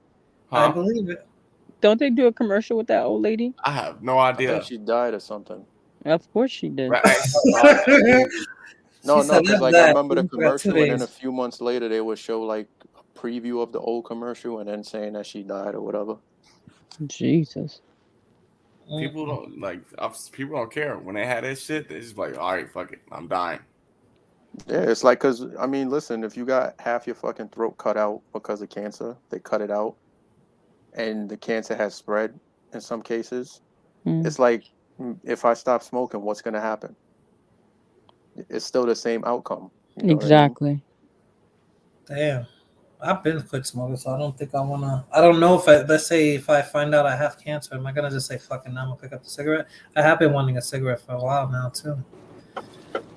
Huh? I believe it. Don't they do a commercial with that old lady? I have no idea. I think she died or something. Of course she did. No, because like I remember the commercial, and then a few months later they would show like a preview of the old commercial, and then saying that she died or whatever. Jesus. People don't care when they had that shit. They just like, all right, fuck it, I'm dying. Yeah, it's like, because I mean, listen, if you got half your fucking throat cut out because of cancer, they cut it out, and the cancer has spread in some cases. It's like, if I stop smoking, what's gonna happen? It's still the same outcome. You know exactly. What I mean? Damn. I've been quit smoking, so I don't think I wanna. I don't know if let's say if I find out I have cancer, am I gonna just say fucking now? I'm gonna pick up the cigarette. I have been wanting a cigarette for a while now too.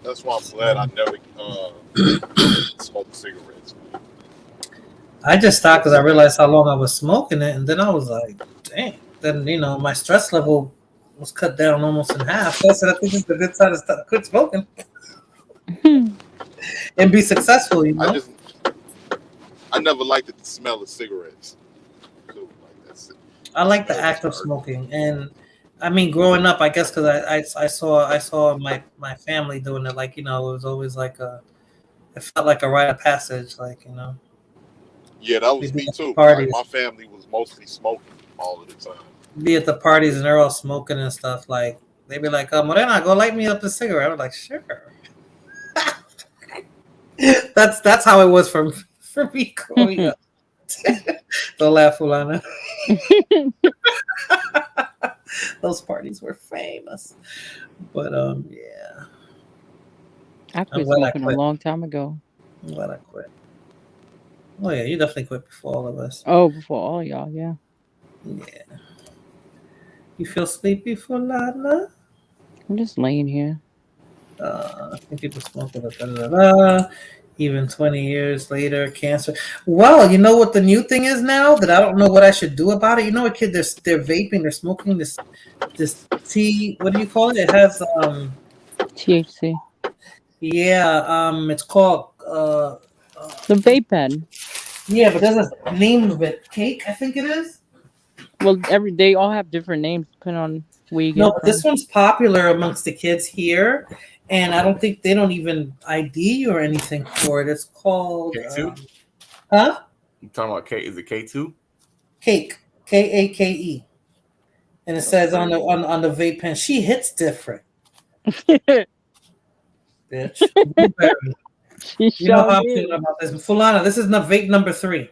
That's why I'm glad I never smoked cigarettes. I just stopped because I realized how long I was smoking it, and then I was like, damn. Then my stress level was cut down almost in half. So I said, I think it's a good time to quit smoking and be successful. I never liked the smell of cigarettes. So, that's it. I like the act of smoking, and I mean, growing up, I guess because I saw my family doing it. Like it was always like it felt like a rite of passage. Like Yeah, that was me too. Parties. Like, my family was mostly smoking all of the time. Be at the parties and they're all smoking and stuff. Like they'd be like, Morena, go light me up a cigarette. I was like, sure. that's how it was for me growing up. Don't laugh, Fulana. Those parties were famous. But yeah. I quit smoking a long time ago. I'm glad I quit. Oh yeah, you definitely quit before all of us. Oh, before all y'all, yeah. Yeah. You feel sleepy, Fulana? I'm just laying here. I think people smoke it. Even 20 years later, cancer. Well, you know what the new thing is now that I don't know what I should do about it. You know what, kid? They're vaping. They're smoking this tea. What do you call it? It has THC. Yeah, it's called the vape pen. Yeah, but there's a name of it. Cake, I think it is. Well, they all have different names depending on where you get. No, but this one's popular amongst the kids here, and I don't think they don't even ID or anything for it. It's called K2. Huh? You talking about K? Is it K2? Cake, Kake, and it says on the vape pen. She hits different. Bitch. You know how I'm feeling about this. Fulana, this is vape number 3.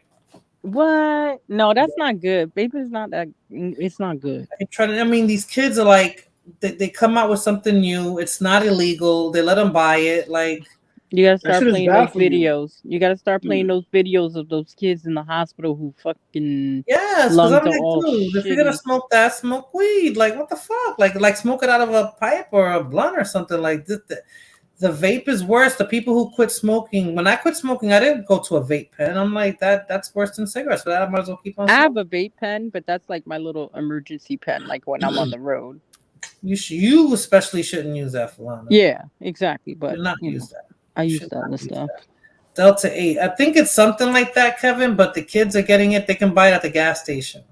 What? No, that's not good. Vape is not that. It's not good. I mean, these kids are like, they come out with something new. It's not illegal. They let them buy it. Like, you gotta start playing those videos. You gotta start playing those videos of those kids in the hospital who fucking lungs are all shitty. If you're gonna smoke that, smoke weed. Like, what the fuck? Like smoke it out of a pipe or a blunt or something like this. The vape is worse. The people who quit smoking, when I quit smoking, I didn't go to a vape pen. I'm like, that's worse than cigarettes. So I might as well keep on smoking. I have a vape pen, but that's like my little emergency pen, like when I'm on the road. You especially shouldn't use that, Fulana. Yeah, exactly. But do not use that. I use that other stuff. Delta 8. I think it's something like that, Kevin, but the kids are getting it. They can buy it at the gas station.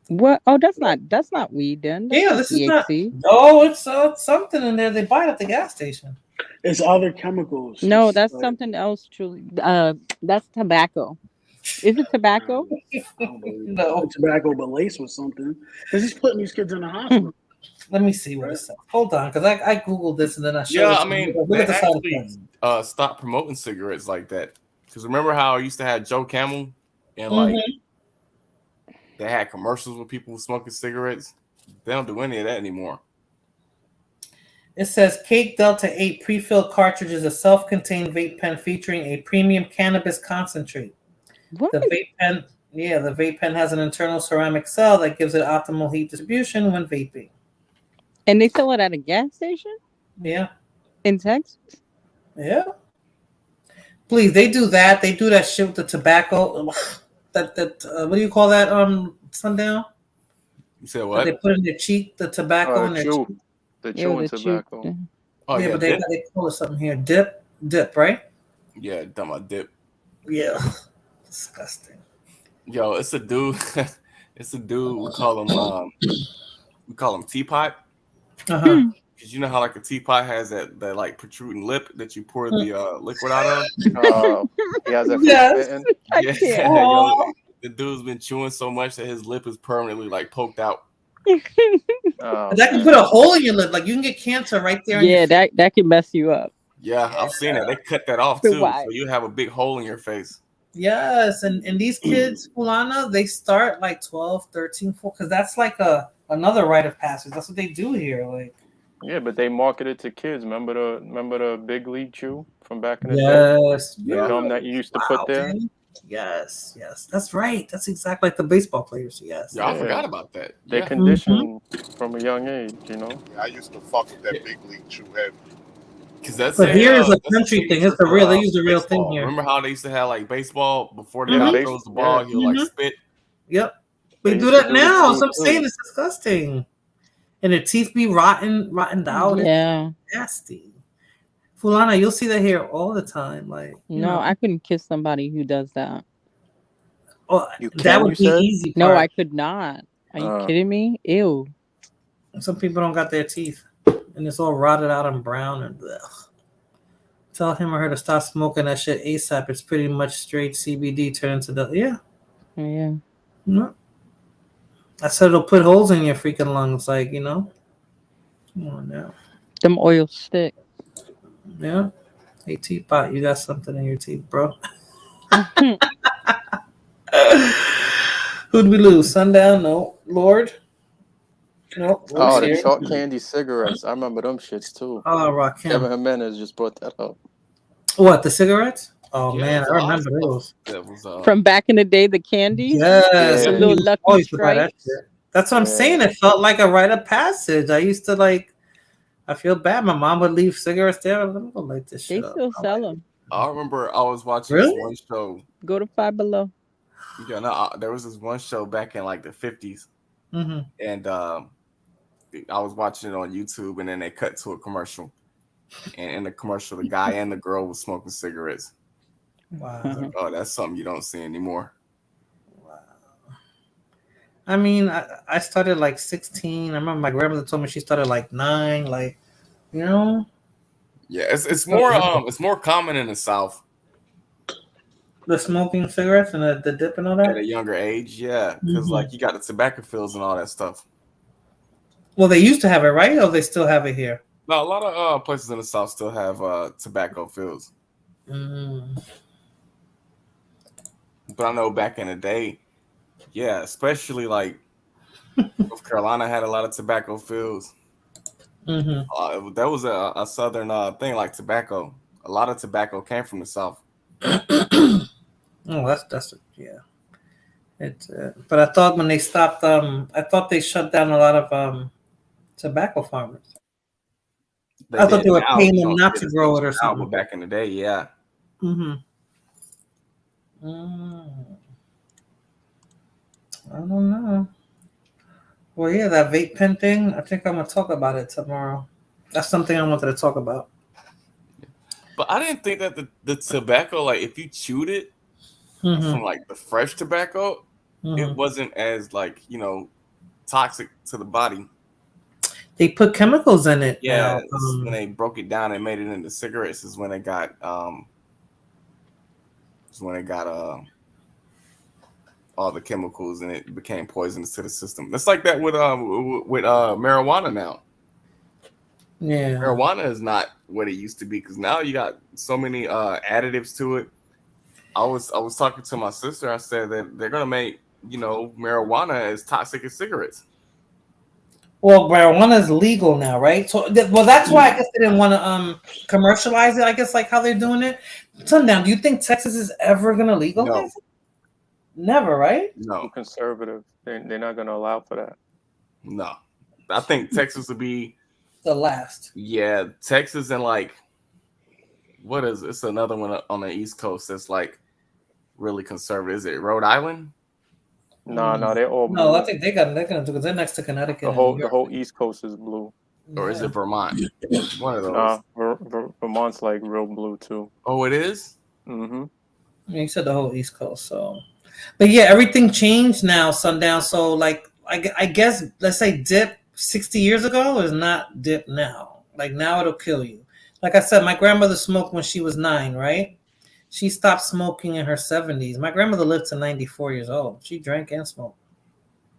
What? Oh, that's not weed then. That's this is not. No, it's something in there. They buy it at the gas station. It's other chemicals. No, that's something else. Truly, that's tobacco. Is it tobacco? No, tobacco, but laced with something. Because he's putting these kids in the hospital. Let me see what it says. Hold on, because I googled this and then I showed. Yeah, I mean, they actually stopped promoting cigarettes like that. Because remember how I used to have Joe Camel and like they had commercials with people smoking cigarettes. They don't do any of that anymore. It says Cake Delta 8 pre-filled cartridge is a self-contained vape pen featuring a premium cannabis concentrate. What? The vape pen has an internal ceramic cell that gives it optimal heat distribution when vaping. And they sell it at a gas station? Yeah. In Texas? Yeah. Please, they do that. They do that shit with the tobacco. What do you call that? Sundown. You said what? They put in their cheek the tobacco in their cheek. The chewing tobacco. Oh yeah, but they call it something here. Dip, right? Yeah, talking about dip. Yeah. Disgusting. Yo, it's a dude. We call him teapot. Because you know how like a teapot has that like protruding lip that you pour the liquid out of. He has that Yes. spitting. Yeah, yo, the dude's been chewing so much that his lip is permanently like poked out. That can put a hole in your lip. Like you can get cancer right there. Yeah, that can mess you up. Yeah, I've seen that. They cut that off too, so you have a big hole in your face. Yes, and these kids, Fulana, they start like 12, 13, 14, because that's like another rite of passage. That's what they do here. Like, yeah, but they market it to kids. Remember the Big League Chew from back in the day? yes, The gum that you used to put there. man. Yes, that's right. That's exactly like the baseball players. Yes, Yeah, I forgot about that. They condition from a young age, you know. Yeah, I used to fuck with that Big League Chew heavy. But here is a country thing. It's the real. They use the real thing here. Remember how they used to have like baseball before the guy throws the ball, he'll like spit. Yep, we do that now. So I'm saying it's disgusting, and the teeth be rotten out. Yeah, it's nasty. Fulana, you'll see that here all the time. Like, no, I couldn't kiss somebody who does that. Oh, that would be easy. No, I could not. Are you kidding me? Ew. Some people don't got their teeth, and it's all rotted out and brown and ugh. Tell him or her to stop smoking that shit ASAP. It's pretty much straight CBD turned into the Yeah. No. I said it'll put holes in your freaking lungs, like, you know. Come on now. Them oils stick. Yeah. Hey, teapot, you got something in your teeth, bro. Who'd we lose? Sundown? No. Lord? No. Oh, the chalk candy cigarettes. I remember them shits too. Oh, Rakim. Kevin Jimenez just brought that up. What, the cigarettes? Oh, man, I remember those. From back in the day, the candies? Yes. The little Lucky Strikes. That's what I'm saying. It felt like a rite of passage. I used to like, I feel bad. My mom would leave cigarettes there. Let me go light this shit up. They still sell them. I remember I was watching this one show. Go to Five Below. Yeah, no, there was this one show back in like the 50s. Mm-hmm. And I was watching it on YouTube, and then they cut to a commercial. And in the commercial, the guy and the girl was smoking cigarettes. Wow. Like, oh, that's something you don't see anymore. Wow. I mean, I started like 16. I remember my grandmother told me she started like 9. Like, you know. Yeah, it's more common in the South. The smoking cigarettes and the dip and all that? At a younger age, yeah. Because like you got the tobacco fields and all that stuff. Well, they used to have it, right? Or they still have it here? No, a lot of places in the South still have tobacco fields. Mm. But I know back in the day, yeah, especially like North Carolina had a lot of tobacco fields. Mm-hmm. That was a southern thing, like tobacco. A lot of tobacco came from the South. Oh, that's yeah. It's but I thought when they stopped, I thought they shut down a lot of tobacco farmers. I thought they were paying them not to grow it or something. But back in the day, yeah. Mm-hmm. I don't know. Well, yeah, that vape pen thing. I think I'm gonna talk about it tomorrow. That's something I wanted to talk about. But I didn't think that the tobacco, like if you chewed it from like the fresh tobacco, it wasn't as like, you know, toxic to the body. They put chemicals in it. Yeah, when they broke it down and made it into cigarettes is when it got all the chemicals and it became poisonous to the system. It's like that with marijuana now. Yeah, marijuana is not what it used to be because now you got so many additives to it. I was talking to my sister. I said that they're gonna make, you know, marijuana as toxic as cigarettes. Well, marijuana is legal now, right? So, well, that's why I guess they didn't want to commercialize it. I guess like how they're doing it. Sundown, do you think Texas is ever gonna legalize it? Never, right? No, conservative. They're not gonna allow for that. No, I think Texas would be the last. Yeah, Texas and like, what is it's another one on the East Coast that's like really conservative. Is it Rhode Island? No, they're all blue. No, I think they're gonna do because they're next to Connecticut. The whole East Coast is blue. Or is it Vermont? One of those. Nah, Vermont's like real blue too. Oh, it is? Mm-hmm. Yeah, you said the whole East Coast, so. But yeah, everything changed now, Sundown. So like, I guess let's say dip, 60 years ago is not Dip now. Like now it'll kill you. Like I said, my grandmother smoked when she was 9, right? She stopped smoking in her 70s. My grandmother lived to 94 years old. She drank and smoked.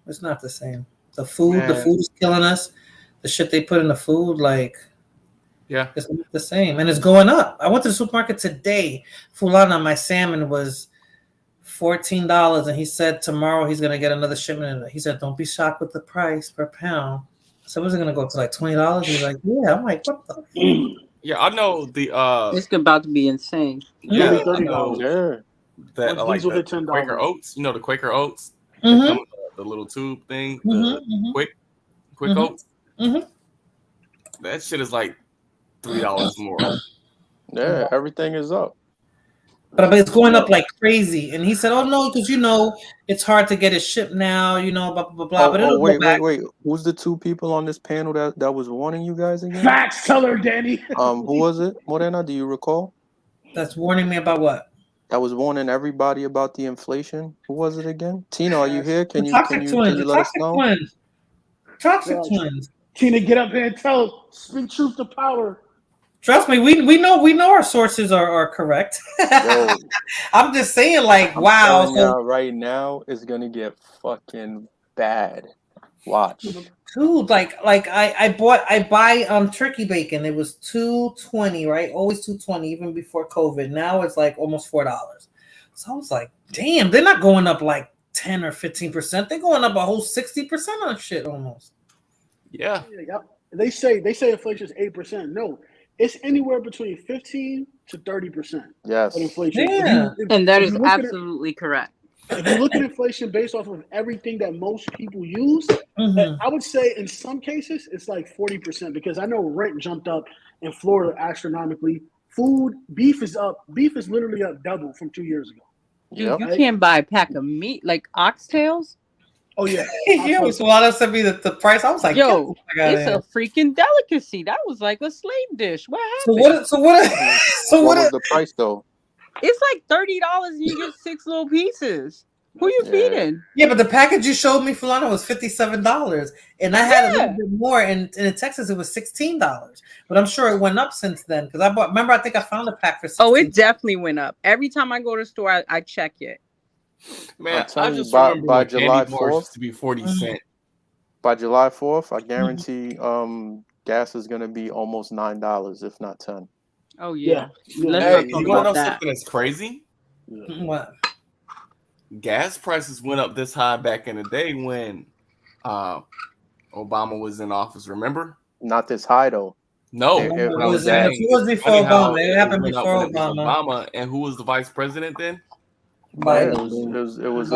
It's not the same. The food is killing us. The shit they put in the food, like, it's not the same. And it's going up. I went to the supermarket today. Fulana, my salmon was $14, and he said tomorrow he's gonna get another shipment. He said, "Don't be shocked with the price per pound." So was it gonna go to like $20? He's like, "Yeah." I'm like, "What the?" Yeah, I know the. It's about to be insane. Yeah, Maybe $30. That like the $10. Quaker Oats. You know the Quaker Oats. Mm-hmm. That come with the little tube thing. The quick Oats. Mm-hmm. That shit is like $3 more. Yeah, everything is up. But it's going up like crazy. And he said, "Oh no, because it's hard to get it shipped now. Blah blah blah blah." But it'll go back. Wait. Who's the 2 people on this panel that was warning you guys again? Facts, tell her, Danny. Who was it, Morena? Do you recall? That's warning me about what? That was warning everybody about the inflation. Who was it again? Tina, are you here? Can you let us know? Toxic twins. Tina, get up here and speak truth to power. Trust me, we know our sources are correct. Yo, I'm just saying, like, wow. So, right now it's gonna get fucking bad. Watch. Dude, like I buy turkey bacon. It was $2.20, right? Always $2.20, even before COVID. Now it's like almost $4. So I was like, damn, they're not going up like 10 or 15%. They're going up a whole 60% on shit almost. Yeah. They say inflation is 8%. No, it's anywhere between 15 to 30%. Yes. Of inflation. Yeah. And that is absolutely correct. If you look at inflation based off of everything that most people use, I would say in some cases it's like 40%, because I know rent jumped up in Florida astronomically. Beef is up. Beef is literally up double from 2 years ago. Dude, you can't buy a pack of meat like oxtails. Oh yeah. Yo, so while sent me the price, I was like, yo, it's a freaking delicacy. That was like a slave dish. What happened? So what was the price though? It's like $30 and you get 6 little pieces. Who you feeding? Yeah, but the package you showed me, Fulana, was $57, and I had a little bit more. And in Texas, it was $16. But I'm sure it went up since then, because I think I found a pack for $16. Oh, it definitely went up. Every time I go to the store, I check it. Man, I just remember by July 4th to be 40 cents. By July 4th, I guarantee gas is gonna be almost $9, if not 10. Oh yeah. Hey, you want to know something that's crazy? What? Gas prices went up this high back in the day when Obama was in office. Remember? Not this high though. No, it was before Obama. It happened before Obama. And who was the vice president then? Biden. It was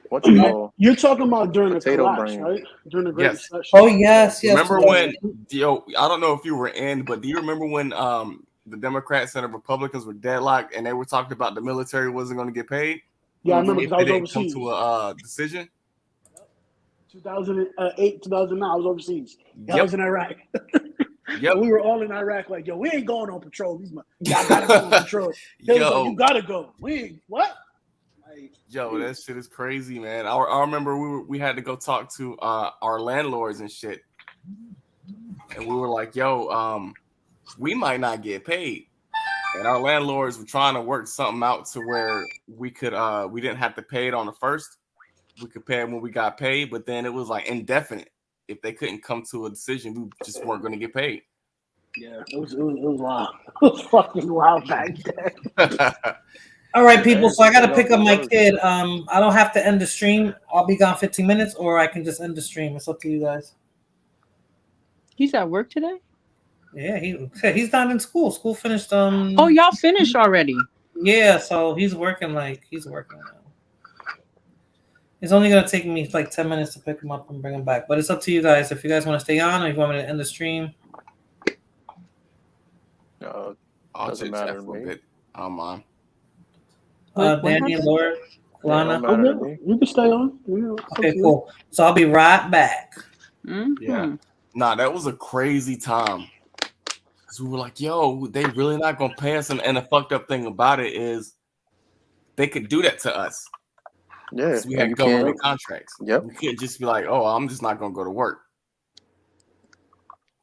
what you call? You're talking about during the collapse, right? During the Great Recession. Oh yes. Remember when? I don't know if you were in, but do you remember when the Democrats and the Republicans were deadlocked and they were talking about the military wasn't going to get paid? Yeah, I remember, because I was overseas. Come to a decision. 2008, 2009, I was overseas. I was in Iraq. We were all in Iraq like, yo, we ain't going on patrol. Y'all gotta go on patrol. They was like, you gotta go. We ain't, what? Yo, that shit is crazy, man. I remember we had to go talk to our landlords and shit. And we were like, yo, we might not get paid. And our landlords were trying to work something out to where we could we didn't have to pay it on the first. We could pay it when we got paid, but then it was like indefinite. If they couldn't come to a decision, we just weren't going to get paid. Yeah, it was wild. It was fucking wild back then. All right, people. So I got to pick up my kid. I don't have to end the stream. I'll be gone 15 minutes, or I can just end the stream. It's up to you guys. He's at work today? Yeah, he's not in school. School finished. Oh, y'all finished already? Yeah, so he's working now. It's only gonna take me like 10 minutes to pick him up and bring him back. But it's up to you guys. If you guys want to stay on, or if you want me to end the stream. Doesn't matter to me. I'm on. Danny and Laura, Lana. You can stay on. Okay, cool. So I'll be right back. Mm-hmm. Yeah. Nah, that was a crazy time. Cause we were like, yo, they really not gonna pay us. And the fucked up thing about it is they could do that to us. Yeah. We had government contracts. Yep. We couldn't just be like, oh, I'm just not gonna go to work.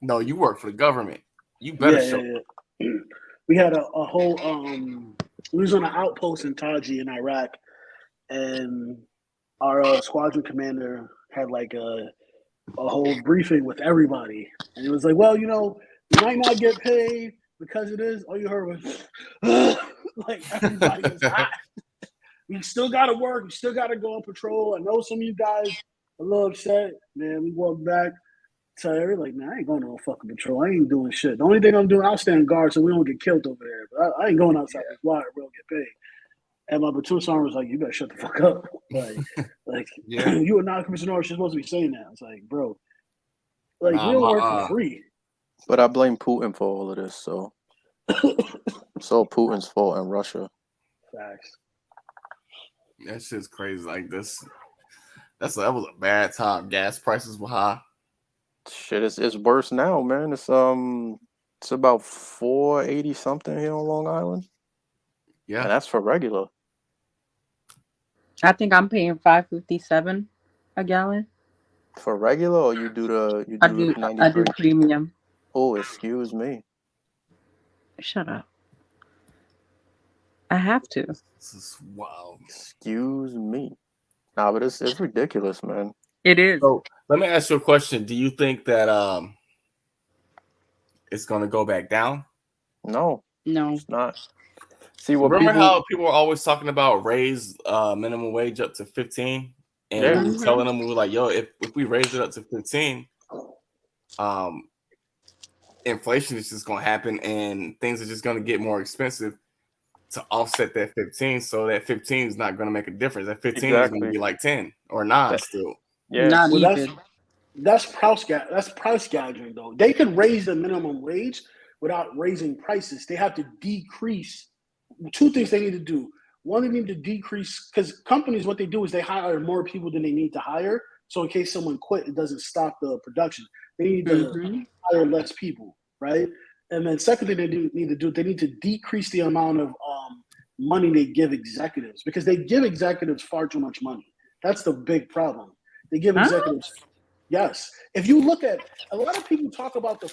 No, you work for the government. You better show. Yeah. We had a whole we was on an outpost in Taji in Iraq, and our squadron commander had like a whole briefing with everybody, and it was like, well, you know, we might not get paid because it is. All you heard was like everybody was hot. We still got to work. We still got to go on patrol. I know some of you guys are a little upset, man. We walked back. Tell everybody, like, man, I ain't going on no fucking patrol. I ain't doing shit. The only thing I'm doing, I'll stand guard so we don't get killed over there. But I ain't going outside this wire. We don't get paid. And my platoon sergeant was like, you better shut the fuck up. Like you are not a commissioner. You're supposed to be saying that. It's like, bro, like, we don't work for free. But I blame Putin for all of this. So it's all Putin's fault and Russia. Facts. That shit's crazy. Like this. That was a bad time. Gas prices were high. Shit, it's worse now, man. It's about $4.80 something here on Long Island. Yeah, and that's for regular. I think I'm paying $5.57 a gallon. For regular, or you do the 93? I do premium. Oh, excuse me. Shut up. I have to. This is wild. Excuse me. Nah, but it's ridiculous, man. It is. So let me ask you a question. Do you think that it's gonna go back down? No, it's not. See, remember how people were always talking about raise minimum wage up to 15, and we were telling them, we were like, yo, if we raise it up to 15, inflation is just gonna happen and things are just gonna get more expensive to offset that 15. So that 15 is not gonna make a difference. That 15 is gonna be like 10 or 9 still. Yeah, not even. That's price gouging though. They could raise the minimum wage without raising prices. They have to decrease. Two things they need to do. One, they need to decrease, because companies, what they do is they hire more people than they need to hire. So in case someone quit, it doesn't stop the production. They need to hire less people, right? And then second thing they need to decrease the amount of money they give executives, because they give executives far too much money. That's the big problem. They give executives, yes. If you look at, a lot of people talk about the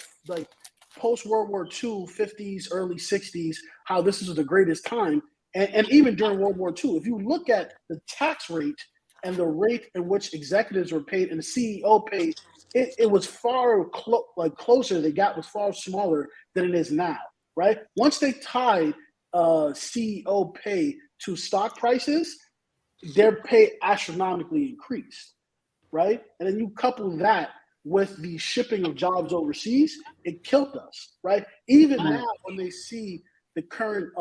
post-World War II, 50s, early 60s, how this is the greatest time. And even during World War II, if you look at the tax rate and the rate in which executives were paid and the CEO paid, it was far closer. The gap was far smaller than it is now, right? Once they tied CEO pay to stock prices, their pay astronomically increased, right? And then you couple that with the shipping of jobs overseas, it killed us, right? Even now, when they see the current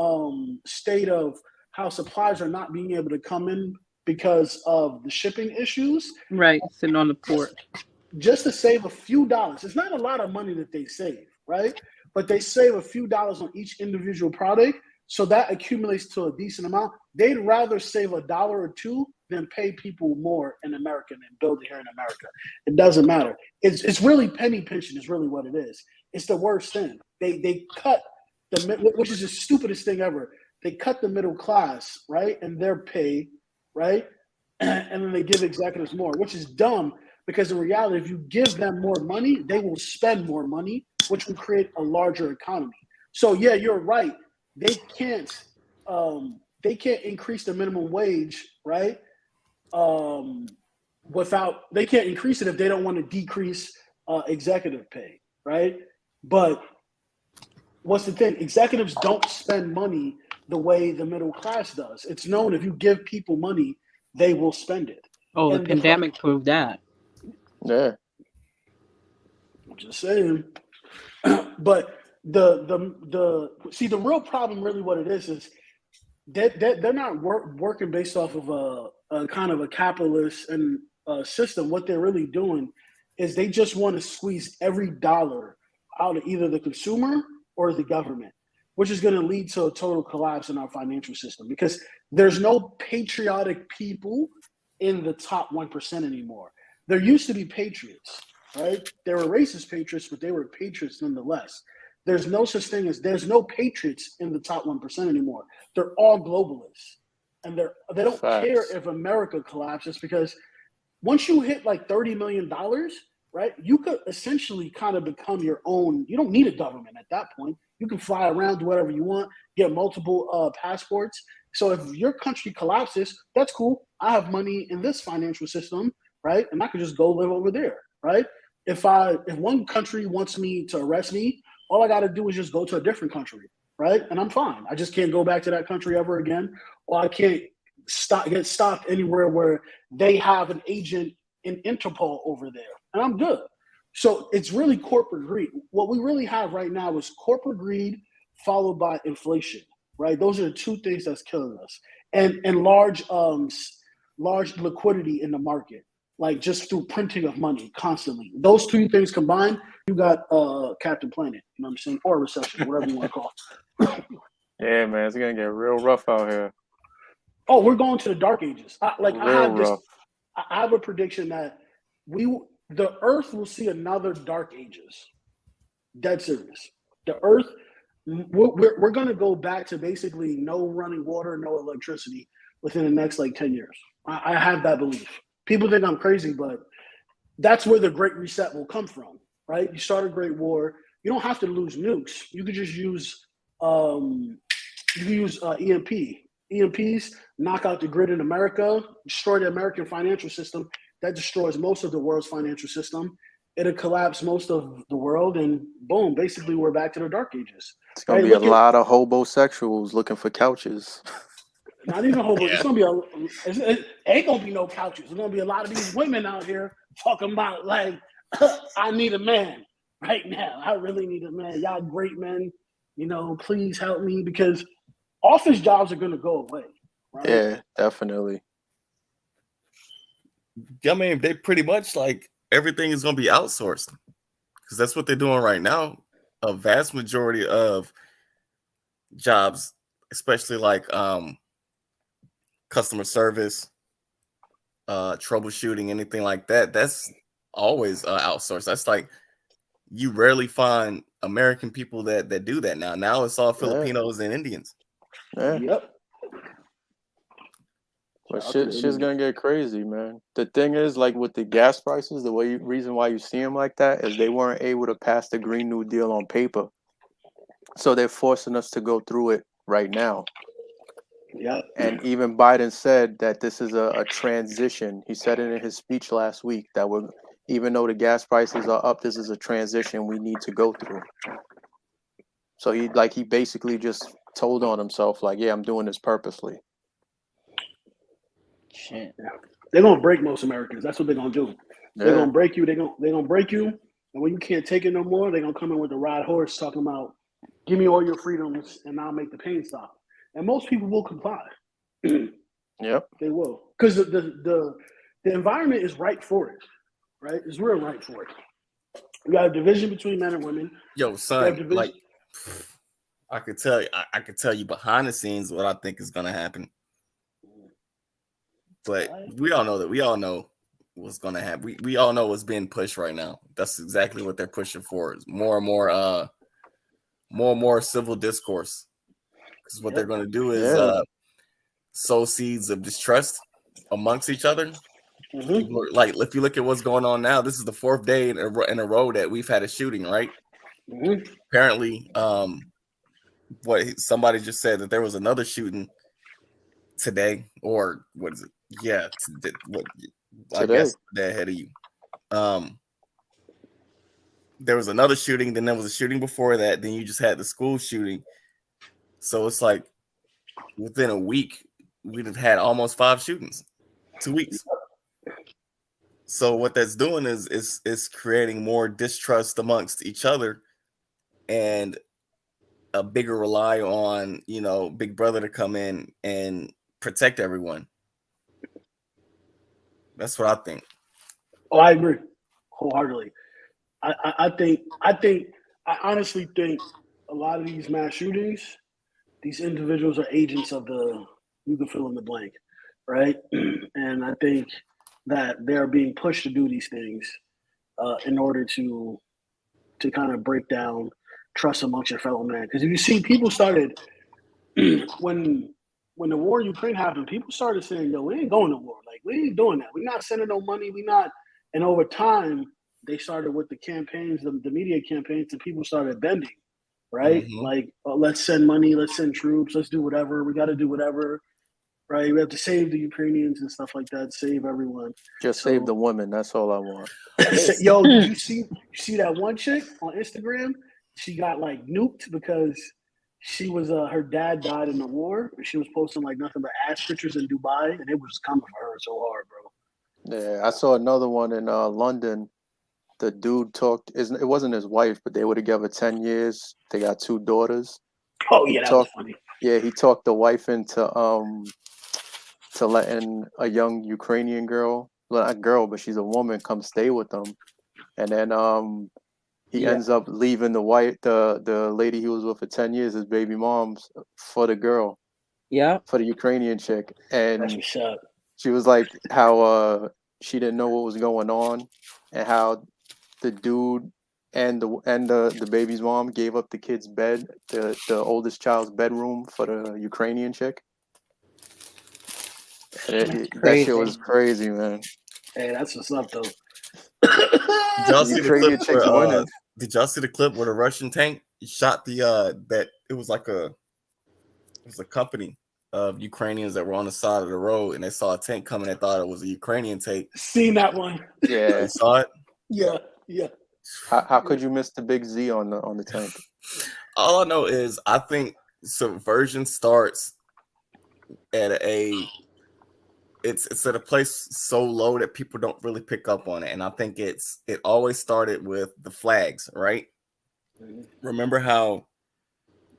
state of how supplies are not being able to come in because of the shipping issues. Right, sitting on the port. Just to save a few dollars. It's not a lot of money that they save, right? But they save a few dollars on each individual product, so that accumulates to a decent amount. They'd rather save $1 or $2 than pay people more in America and build it here in America. It doesn't matter. It's really penny pinching is really what it is. It's the worst thing. They cut which is the stupidest thing ever. They cut the middle class, right, and their pay, right, and then they give executives more, which is dumb, because in reality, if you give them more money, they will spend more money, which will create a larger economy. So yeah, you're right. They can't increase the minimum wage, right? They can't increase it if they don't want to decrease executive pay, right? But what's the thing? Executives don't spend money the way the middle class does. It's known if you give people money, they will spend it. Oh, the pandemic proved that. Yeah. I'm just saying. But the real problem, really, what it is they're not working based off of a kind of a capitalist and system. What they're really doing is they just want to squeeze every dollar out of either the consumer or the government, which is going to lead to a total collapse in our financial system, because there's no patriotic people in the top 1% anymore. There used to be patriots, right? There were racist patriots, but they were patriots nonetheless. There's no such thing as, there's no patriots in the top 1% anymore. They're all globalists. And they don't care if America collapses, because once you hit like $30 million, right? You could essentially kind of become your own. You don't need a government at that point. You can fly around, do whatever you want, get multiple passports. So if your country collapses, that's cool. I have money in this financial system, right? And I could just go live over there, right? If one country wants me to arrest me, all I got to do is just go to a different country, right? And I'm fine. I just can't go back to that country ever again, or I can't get stopped anywhere where they have an agent in Interpol over there, and I'm good. So it's really corporate greed. What we really have right now is corporate greed followed by inflation, right? Those are the two things that's killing us, and large liquidity in the market, like just through printing of money constantly. Those two things combined, you got Captain Planet, you know what I'm saying, or recession, whatever you want to call it. Yeah, man, it's gonna get real rough out here. Oh, we're going to the dark ages. I Rough. have a prediction that the Earth will see another dark ages. Dead serious. The Earth, we're going to go back to basically no running water, no electricity within the next like 10 years. I have that belief. People think I'm crazy, but that's where the Great Reset will come from, right? You start a great war. You don't have to lose nukes. You could just use EMP. EMPs knock out the grid in America, destroy the American financial system. That destroys most of the world's financial system. It'll collapse most of the world, and boom, basically we're back to the dark ages. It's gonna be a lot of hobosexuals looking for couches. Not even hobo. Yeah. It's gonna be it ain't gonna be no couches. There's gonna be a lot of these women out here talking about like, I need a man right now. I really need a man. Y'all great men, please help me, because office jobs are gonna go away. Right? Yeah, definitely. I mean, they pretty much like everything is going to be outsourced, because that's what they're doing right now. A vast majority of jobs, especially like customer service, troubleshooting, anything like that, that's always outsourced. That's like, you rarely find American people that do that now. Now it's all Filipinos and Indians. Yeah. Yep. But shit's gonna get crazy, man. The thing is, like with the gas prices, reason why you see them like that is they weren't able to pass the Green New Deal on paper, so they're forcing us to go through it right now. Yeah. And even Biden said that this is a transition. He said it in his speech last week that even though the gas prices are up, this is a transition we need to go through. So he basically just told on himself, like, yeah, I'm doing this purposely. Shit. They're gonna break most Americans. That's what they're gonna do. Yeah. They're gonna break you. They're gonna break you, and when you can't take it no more, they're gonna come in with a ride horse talking about, give me all your freedoms and I'll make the pain stop. And most people will comply. Yep. They will, because the environment is right for it. Right? It's real right for it. We got a division between men and women. Yo, son, like, I could tell you behind the scenes what I think is gonna happen. But we all know what's gonna happen. We all know what's being pushed right now. That's exactly what they're pushing for. Is more and more civil discourse. Because what they're gonna do is sow seeds of distrust amongst each other. Mm-hmm. Like, if you look at what's going on now, this is the fourth day in a row that we've had a shooting, right? Mm-hmm. Apparently, somebody just said that there was another shooting today, or what is it? Yeah, I guess they're ahead of you. There was another shooting, then there was a shooting before that, then you just had the school shooting. So it's like within a week, we'd have had almost 5 shootings. 2 weeks. So what that's doing is creating more distrust amongst each other, and a bigger rely on Big Brother to come in and protect everyone. That's what I think. Oh, I agree wholeheartedly. I honestly think a lot of these mass shootings, these individuals are agents of you can fill in the blank, right? And I think that they're being pushed to do these things in order to kind of break down trust amongst your fellow man. Because if you see, people started when the war in Ukraine happened, people started saying, yo, we ain't going to war. Like, we ain't doing that. We're not sending no money. We not. And over time, they started with the campaigns, the media campaigns, and people started bending, right? Mhm. Like, let's send money, let's send troops, let's do whatever. We got to do whatever, right? We have to save the Ukrainians and stuff like that, save everyone. Just save the women. That's all I want. Yo, did you see that one chick on Instagram? She got like nuked because she was her dad died in the war, and she was posting like nothing but ass pictures in Dubai, and it was coming for her so hard, bro. Yeah, I saw another one in London. The dude talked. It wasn't his wife, but they were together 10 years. They got 2 daughters. Oh yeah, that was funny. Yeah, he talked the wife into letting a young Ukrainian girl, well, not girl, but she's a woman, come stay with them, and then he ends up leaving the lady he was with for 10 years, his baby mom's, for the girl. Yeah. For the Ukrainian chick. And that's what's up. She was like how she didn't know what was going on, and how the dude and the baby's mom gave up the kid's bed, the oldest child's bedroom, for the Ukrainian chick. That shit was crazy, man. Hey, that's what's up though. Did y'all see the clip where the Russian tank shot that it was a company of Ukrainians that were on the side of the road, and they saw a tank coming and thought it was a Ukrainian tank. Seen that one. Yeah. You saw it? Yeah. How could you miss the big Z on the tank? All I know is I think subversion starts at it's at a place so low that people don't really pick up on it. And I think it always started with the flags, right? Mm-hmm. Remember how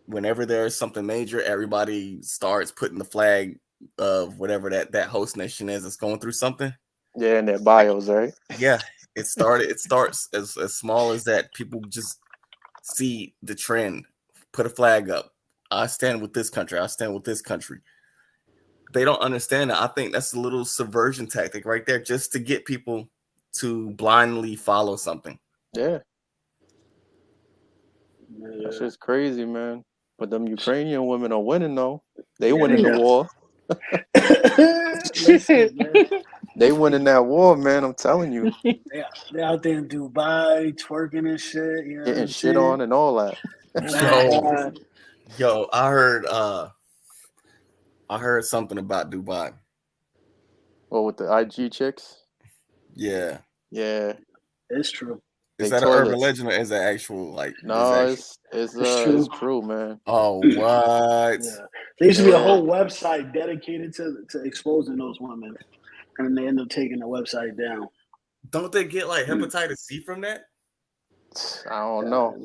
whenever there's something major, everybody starts putting the flag of whatever that host nation is that's going through something. Yeah, in their bios, right? Yeah. It starts as small as that. People just see the trend, put a flag up. I stand with this country. I stand with this country. They don't understand that. I think that's a little subversion tactic right there, just to get people to blindly follow something. Yeah. That's just crazy, man. But them Ukrainian women are winning, though. They winning the war. Listen, man. They winning that war, man. I'm telling you. Yeah, they're out there in Dubai twerking and shit. You know, getting shit on and all that. Yo, I heard something about Dubai. Oh, with the IG chicks? Yeah. Yeah. It's true. Is that an urban legend or is that actual No, it's true, man. Oh, what? Yeah. There used to be a whole website dedicated to exposing those women, and they end up taking the website down. Don't they get like hepatitis C from that? I don't know.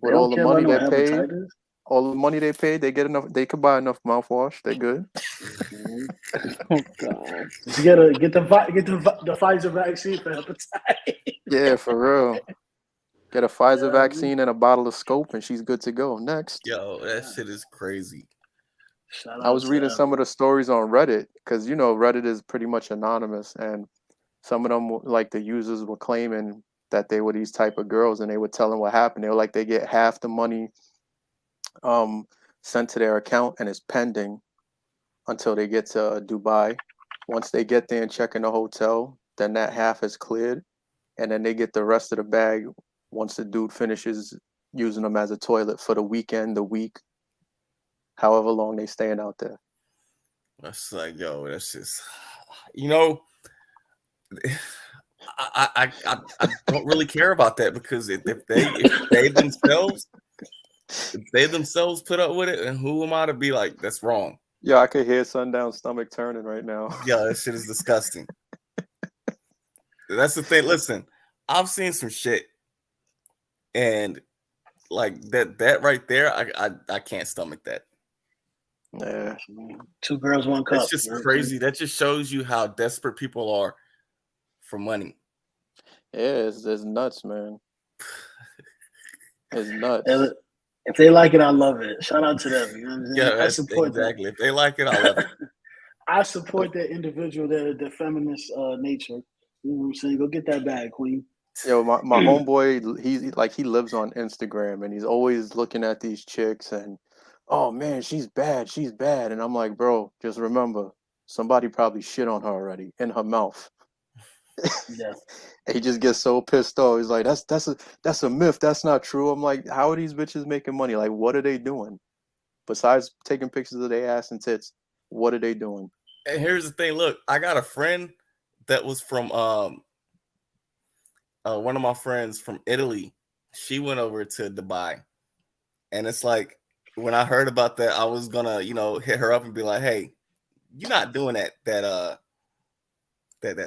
With all the money they pay, they get enough. They could buy enough mouthwash. They're good. Oh God! Just get the Pfizer vaccine for hepatitis. Yeah, for real. Get a Pfizer vaccine and a bottle of Scope, and she's good to go. Next. Yo, that shit is crazy. I was reading some of the stories on Reddit because Reddit is pretty much anonymous, and some of them, like the users, were claiming that they were these type of girls, and they were telling what happened. They were like, they get half the money sent to their account, and it's pending until they get to Dubai. Once they get there and check in the hotel, then that half is cleared, and then they get the rest of the bag once the dude finishes using them as a toilet for the weekend, the week, however long they staying out there. That's like, yo, that's just, I don't really care about that, because if they themselves put up with it, and who am I to be like, that's wrong? Yeah, I could hear Sundown's stomach turning right now. Yeah, that shit is disgusting. That's the thing. Listen, I've seen some shit, and like that right there, I can't stomach that. Yeah, 2 girls, 1 cup. It's just crazy. That just shows you how desperate people are for money. Yeah, it's nuts, man. It's nuts. If they like it, I love it. Shout out to them. You know what I'm saying? Yeah, I support exactly. That. If they like it, I love it. I support that individual, their feminist nature. You know what I'm saying? Go get that bag, queen. Yo, my homeboy, he lives on Instagram, and he's always looking at these chicks, and oh man, she's bad, and I'm like, bro, just remember, somebody probably shit on her already in her mouth. Yeah. And he just gets so pissed off. He's like, that's a myth. That's not true. I'm like, how are these bitches making money? Like, what are they doing? Besides taking pictures of their ass and tits, what are they doing? And here's the thing. Look, I got a friend that was from one of my friends from Italy. She went over to Dubai, and it's like when I heard about that, I was gonna, hit her up and be like, "Hey, you're not doing that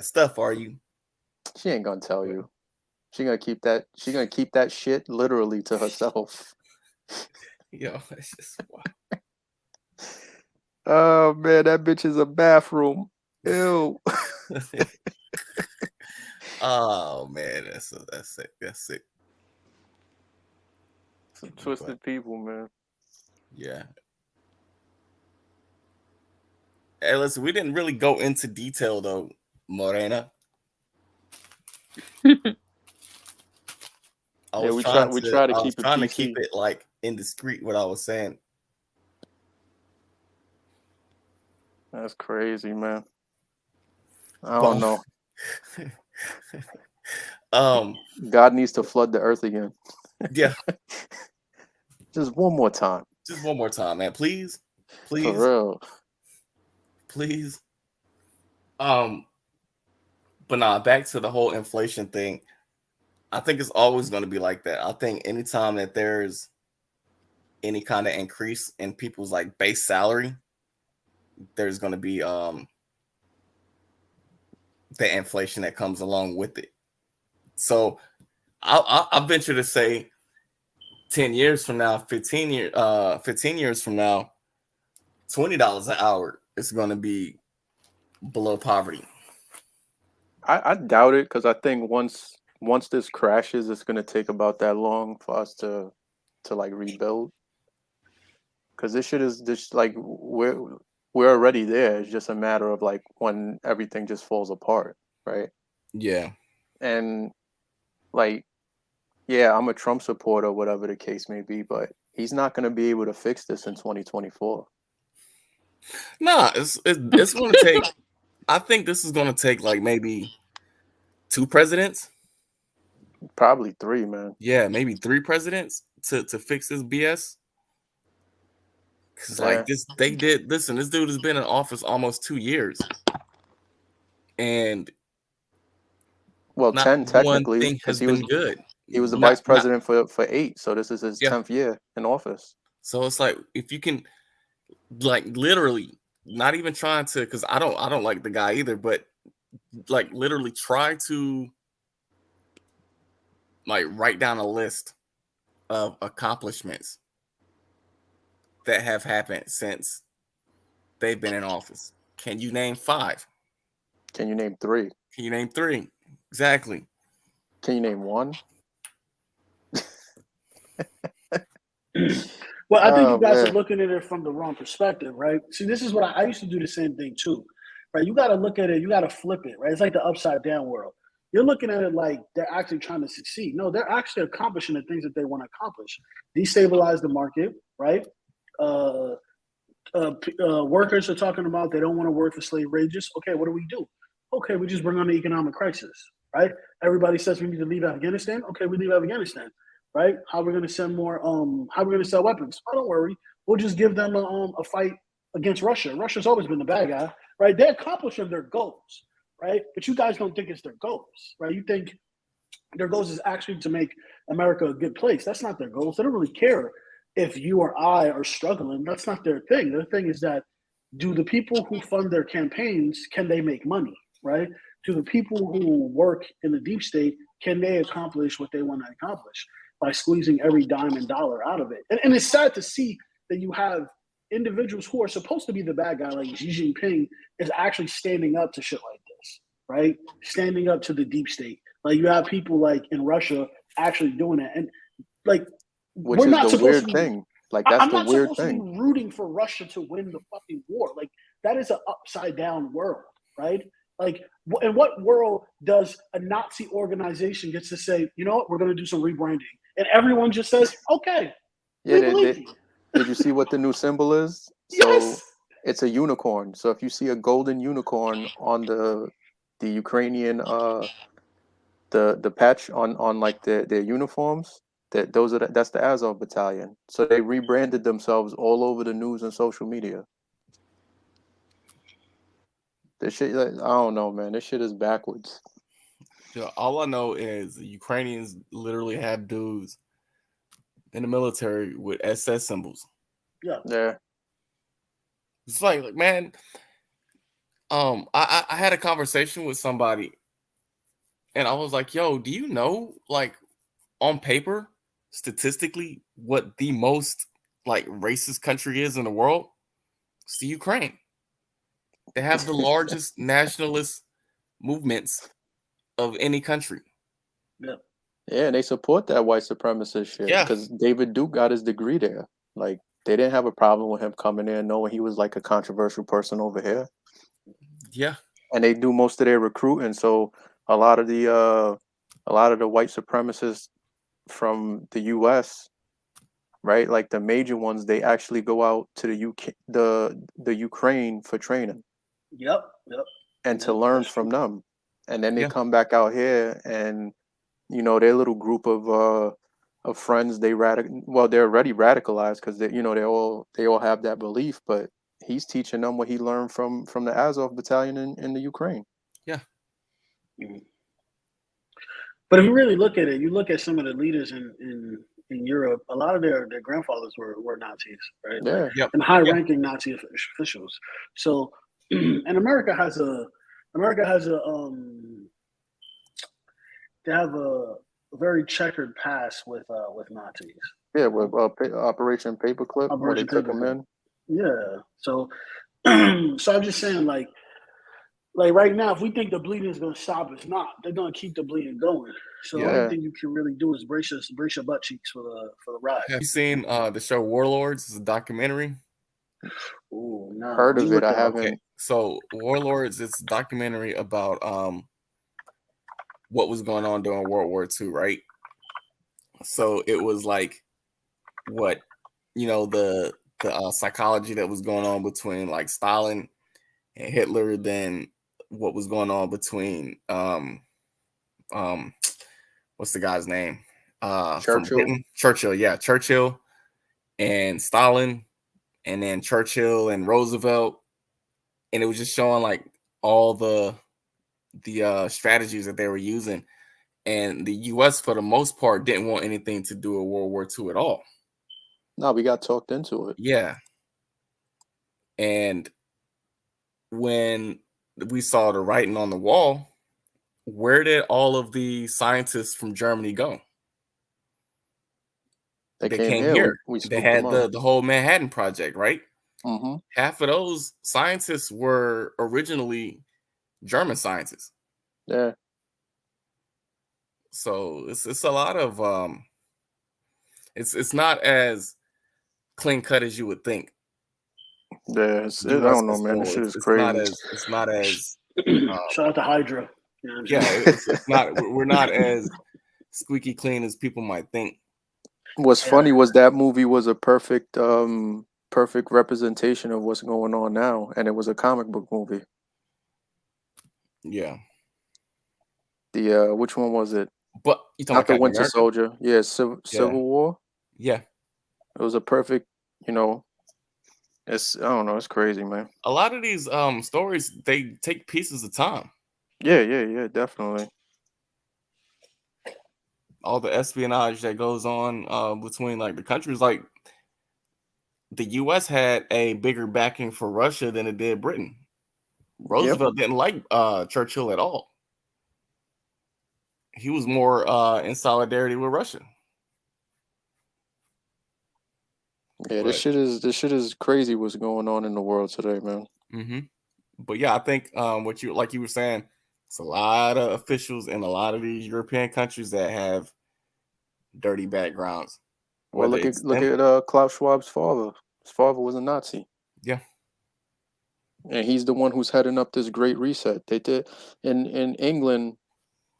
stuff, are you?" She ain't gonna tell you. She gonna keep that. She gonna keep that shit literally to herself. It's just wow. Oh man, that bitch is a bathroom. Ew. Oh man, that's sick. That's sick. Some twisted people, man. Yeah. Hey, listen, we didn't really go into detail though, Morena. We try to keep it trying PC. to keep it like indiscreet what I was saying. That's crazy, man. I don't know. God needs to flood the earth again. Yeah. Just one more time. Just one more time, man. Please. For real. Please. But nah, back to the whole inflation thing. I think it's always going to be like that. I think anytime that there's any kind of increase in people's like base salary, there's going to be the inflation that comes along with it. So I'll venture to say 10 years from now, 15 years from now, $20 an hour is going to be below poverty. I doubt it, because I think once this crashes, it's going to take about that long for us to like rebuild. Because this shit is just like we're already there. It's just a matter of like when everything just falls apart, right? Yeah. And like, yeah, I'm a Trump supporter, whatever the case may be, but he's not going to be able to fix this in 2024. Nah, it's going to take. I think this is going to take like maybe 2 presidents. Probably 3, man. Yeah, maybe 3 presidents to fix this BS. Because like this dude has been in office almost 2 years. And well, 10 technically, because he was good. He was the vice president for 8, so this is his 10th year in office. So it's like, if you can, like, literally, not even trying to, because I don't like the guy either, but like literally try to like write down a list of accomplishments that have happened since they've been in office. Can you name 5? Can you name 3? Can you name 3? Exactly. Can you name 1? Well, I think you guys are looking at it from the wrong perspective, right? See, this is what I used to do the same thing too, right? You got to look at it, you got to flip it, right? It's like the upside down world. You're looking at it like they're actually trying to succeed. No, they're actually accomplishing the things that they want to accomplish. Destabilize the market, right? Workers are talking about they don't want to work for slave wages. Okay, what do? Okay, we just bring on the economic crisis, right? Everybody says we need to leave Afghanistan. Okay, we leave Afghanistan. Right? How are we going to send more? How are we going to sell weapons? Oh, don't worry. We'll just give them a fight against Russia. Russia's always been the bad guy, right? They're accomplishing their goals, right? But you guys don't think it's their goals, right? You think their goals is actually to make America a good place. That's not their goals. They don't really care if you or I are struggling. That's not their thing. Their thing is that, do the people who fund their campaigns, can they make money, right? Do the people who work in the deep state, can they accomplish what they want to accomplish by squeezing every dime and dollar out of it? And it's sad to see that you have individuals who are supposed to be the bad guy, like Xi Jinping, is actually standing up to shit like this, right? Standing up to the deep state. Like, you have people like in Russia actually doing it. And like, which we're is not the weird thing. Like, that's the weird thing. I'm not supposed to be rooting for Russia to win the fucking war. Like, that is an upside down world, right? Like, in what world does a Nazi organization gets to say, you know what, we're going to do some rebranding? And everyone just says, okay. Yeah, did you see what the new symbol is? So yes. It's a unicorn. So if you see a golden unicorn on the the Ukrainian the patch on like their uniforms, that's the Azov battalion. So they rebranded themselves all over the news and social media. This shit, I don't know, man. This shit is backwards. All I know is the Ukrainians literally have dudes in the military with SS symbols. Yeah. It's like, man, I had a conversation with somebody, and I was like, yo, do you know, like, on paper, statistically, what the most like racist country is in the world? It's the Ukraine. They have the largest nationalist movements of any country. Yeah. Yeah, and they support that white supremacist shit. Yeah. Because David Duke got his degree there. Like, they didn't have a problem with him coming in knowing he was like a controversial person over here. Yeah. And they do most of their recruiting. So a lot of the white supremacists from the US, right? Like the major ones, they actually go out to the Ukraine for training. Yep. And to learn from them. And then they Yeah. come back out here and their little group of friends, they're already radicalized because they all have that belief, but he's teaching them what he learned from the Azov battalion in the Ukraine. Yeah. Mm-hmm. But if you really look at it, you look at some of the leaders in Europe, a lot of their grandfathers were Nazis, right? Yeah. Yep. And high-ranking Nazi officials. So, and America has a they have a very checkered past with Nazis. Yeah, with Operation Paperclip, where they took them in. Yeah. So, so I'm just saying, like right now, if we think the bleeding is going to stop, it's not. They're going to keep the bleeding going. So the only thing you can really do is brace your butt cheeks for the ride. Have you seen the show Warlords? It's a documentary. Ooh, no. Heard of it? I haven't. Okay. So Warlords, it's a documentary about what was going on during World War II, right? So it was like what the psychology that was going on between like Stalin and Hitler, then what was going on between what's the guy's name? From Britain? Churchill, yeah, Churchill and Stalin, and then Churchill and Roosevelt, and it was just showing like all the strategies that they were using, and the U.S. for the most part didn't want anything to do with World War II at all. No, we got talked into it. Yeah, and when we saw the writing on the wall, where did all of the scientists from Germany go? They came here. They had the whole Manhattan Project, right? Mm-hmm. Half of those scientists were originally German scientists. Yeah. So it's a lot of it's not as clean cut as you would think. Yeah, I don't know, man. This shit is crazy. It's not as shout out to Hydra. Yeah, it's not. We're not as squeaky clean as people might think. What's funny was that movie was a perfect representation of what's going on now, and it was a comic book movie. Yeah. The which one was it? But you talking not about the Winter America? Soldier? Yeah, Civil War. Yeah. It was a perfect. It's I don't know. It's crazy, man. A lot of these stories, they take pieces of time. Yeah, definitely. All the espionage that goes on between like the countries, like the U.S. had a bigger backing for Russia than it did Britain. Roosevelt didn't like Churchill at all. He was more in solidarity with Russia. Yeah, this shit is crazy. What's going on in the world today, man? Mm-hmm. But yeah, I think what you were saying, it's a lot of officials in a lot of these European countries that have dirty backgrounds. Well, look at Klaus Schwab's father. His father was a Nazi. Yeah, and he's the one who's heading up this Great Reset. They did in England.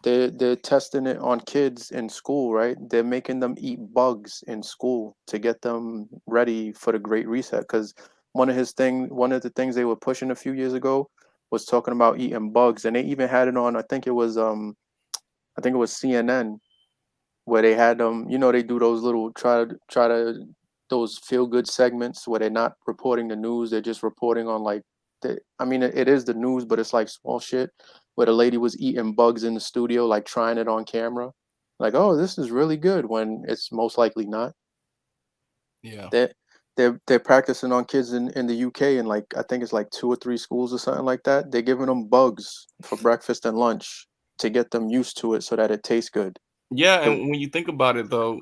They're testing it on kids in school, right? They're making them eat bugs in school to get them ready for the Great Reset. Because one of the things they were pushing a few years ago was talking about eating bugs, and they even had it on. I think it was CNN, where they had they do those little try to those feel good segments where they're not reporting the news, they're just reporting on like it is the news, but it's like small shit, where the lady was eating bugs in the studio, like trying it on camera, like, oh, this is really good, when it's most likely not. Yeah. They're practicing on kids in the UK, and like I think it's like 2 or 3 schools or something like that. They're giving them bugs for breakfast and lunch to get them used to it so that it tastes good. Yeah, and when you think about it, though,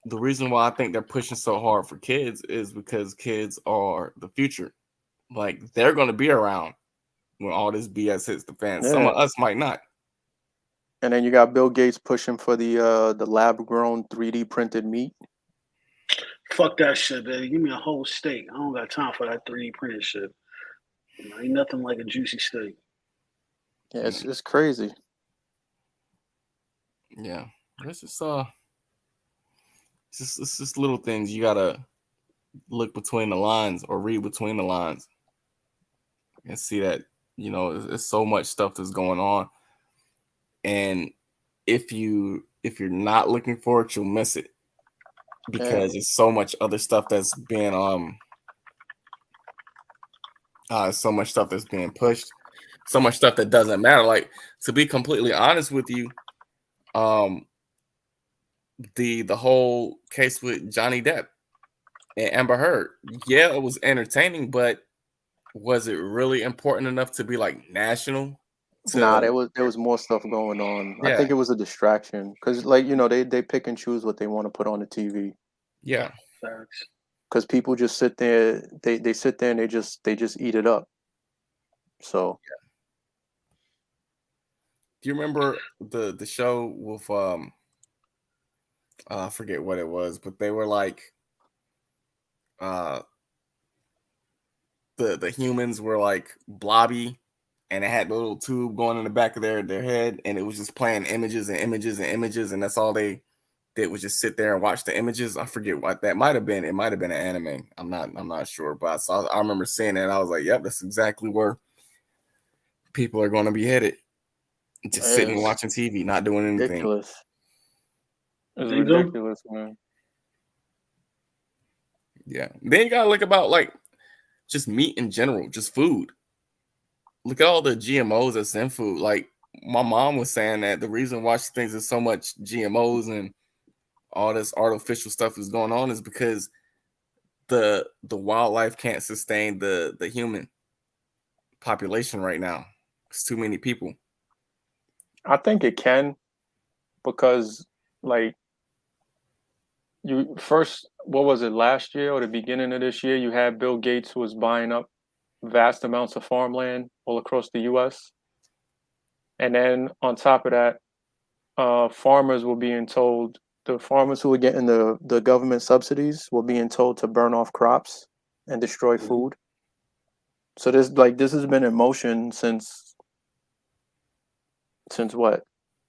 the reason why I think they're pushing so hard for kids is because kids are the future. Like, they're going to be around when all this BS hits the fan. Yeah. Some of us might not. And then you got Bill Gates pushing for the lab-grown 3D printed meat. Fuck that shit, baby. Give me a whole steak. I don't got time for that 3D printed shit. Ain't nothing like a juicy steak. Yeah, it's crazy. Yeah, it's just little things you gotta look between the lines or read between the lines and see that there's so much stuff that's going on, and if you're not looking for it, you'll miss it because there's so much other stuff that's being so much stuff that's being pushed, so much stuff that doesn't matter. Like, to be completely honest with you, the whole case with Johnny Depp and Amber Heard, yeah, it was entertaining, but was it really important enough to be like national? Nah, there was more stuff going on. Yeah. I think it was a distraction because, like, they pick and choose what they want to put on the TV. Yeah, because people just sit there. They sit there and they just eat it up. So, do you remember the show with I forget what it was, but they were like the humans were like blobby, and it had the little tube going in the back of their head, and it was just playing images and images and images, and that's all they did was just sit there and watch the images. I forget what that might have been. It might have been an anime. I'm not sure, but I remember seeing it, and I was like, yep, that's exactly where people are going to be headed. Just sitting and watching TV, not doing anything. Ridiculous. It's ridiculous, man. Yeah. Then you gotta look about like just meat in general, just food. Look at all the GMOs that's in food. Like, my mom was saying that the reason why she thinks there's so much GMOs and all this artificial stuff is going on is because the wildlife can't sustain the human population right now. It's too many people. I think it can, because like what was it, last year or the beginning of this year, you had Bill Gates who was buying up vast amounts of farmland all across the US. And then on top of that, farmers were being told, the farmers who were getting the government subsidies were being told to burn off crops and destroy food. So this has been in motion since what,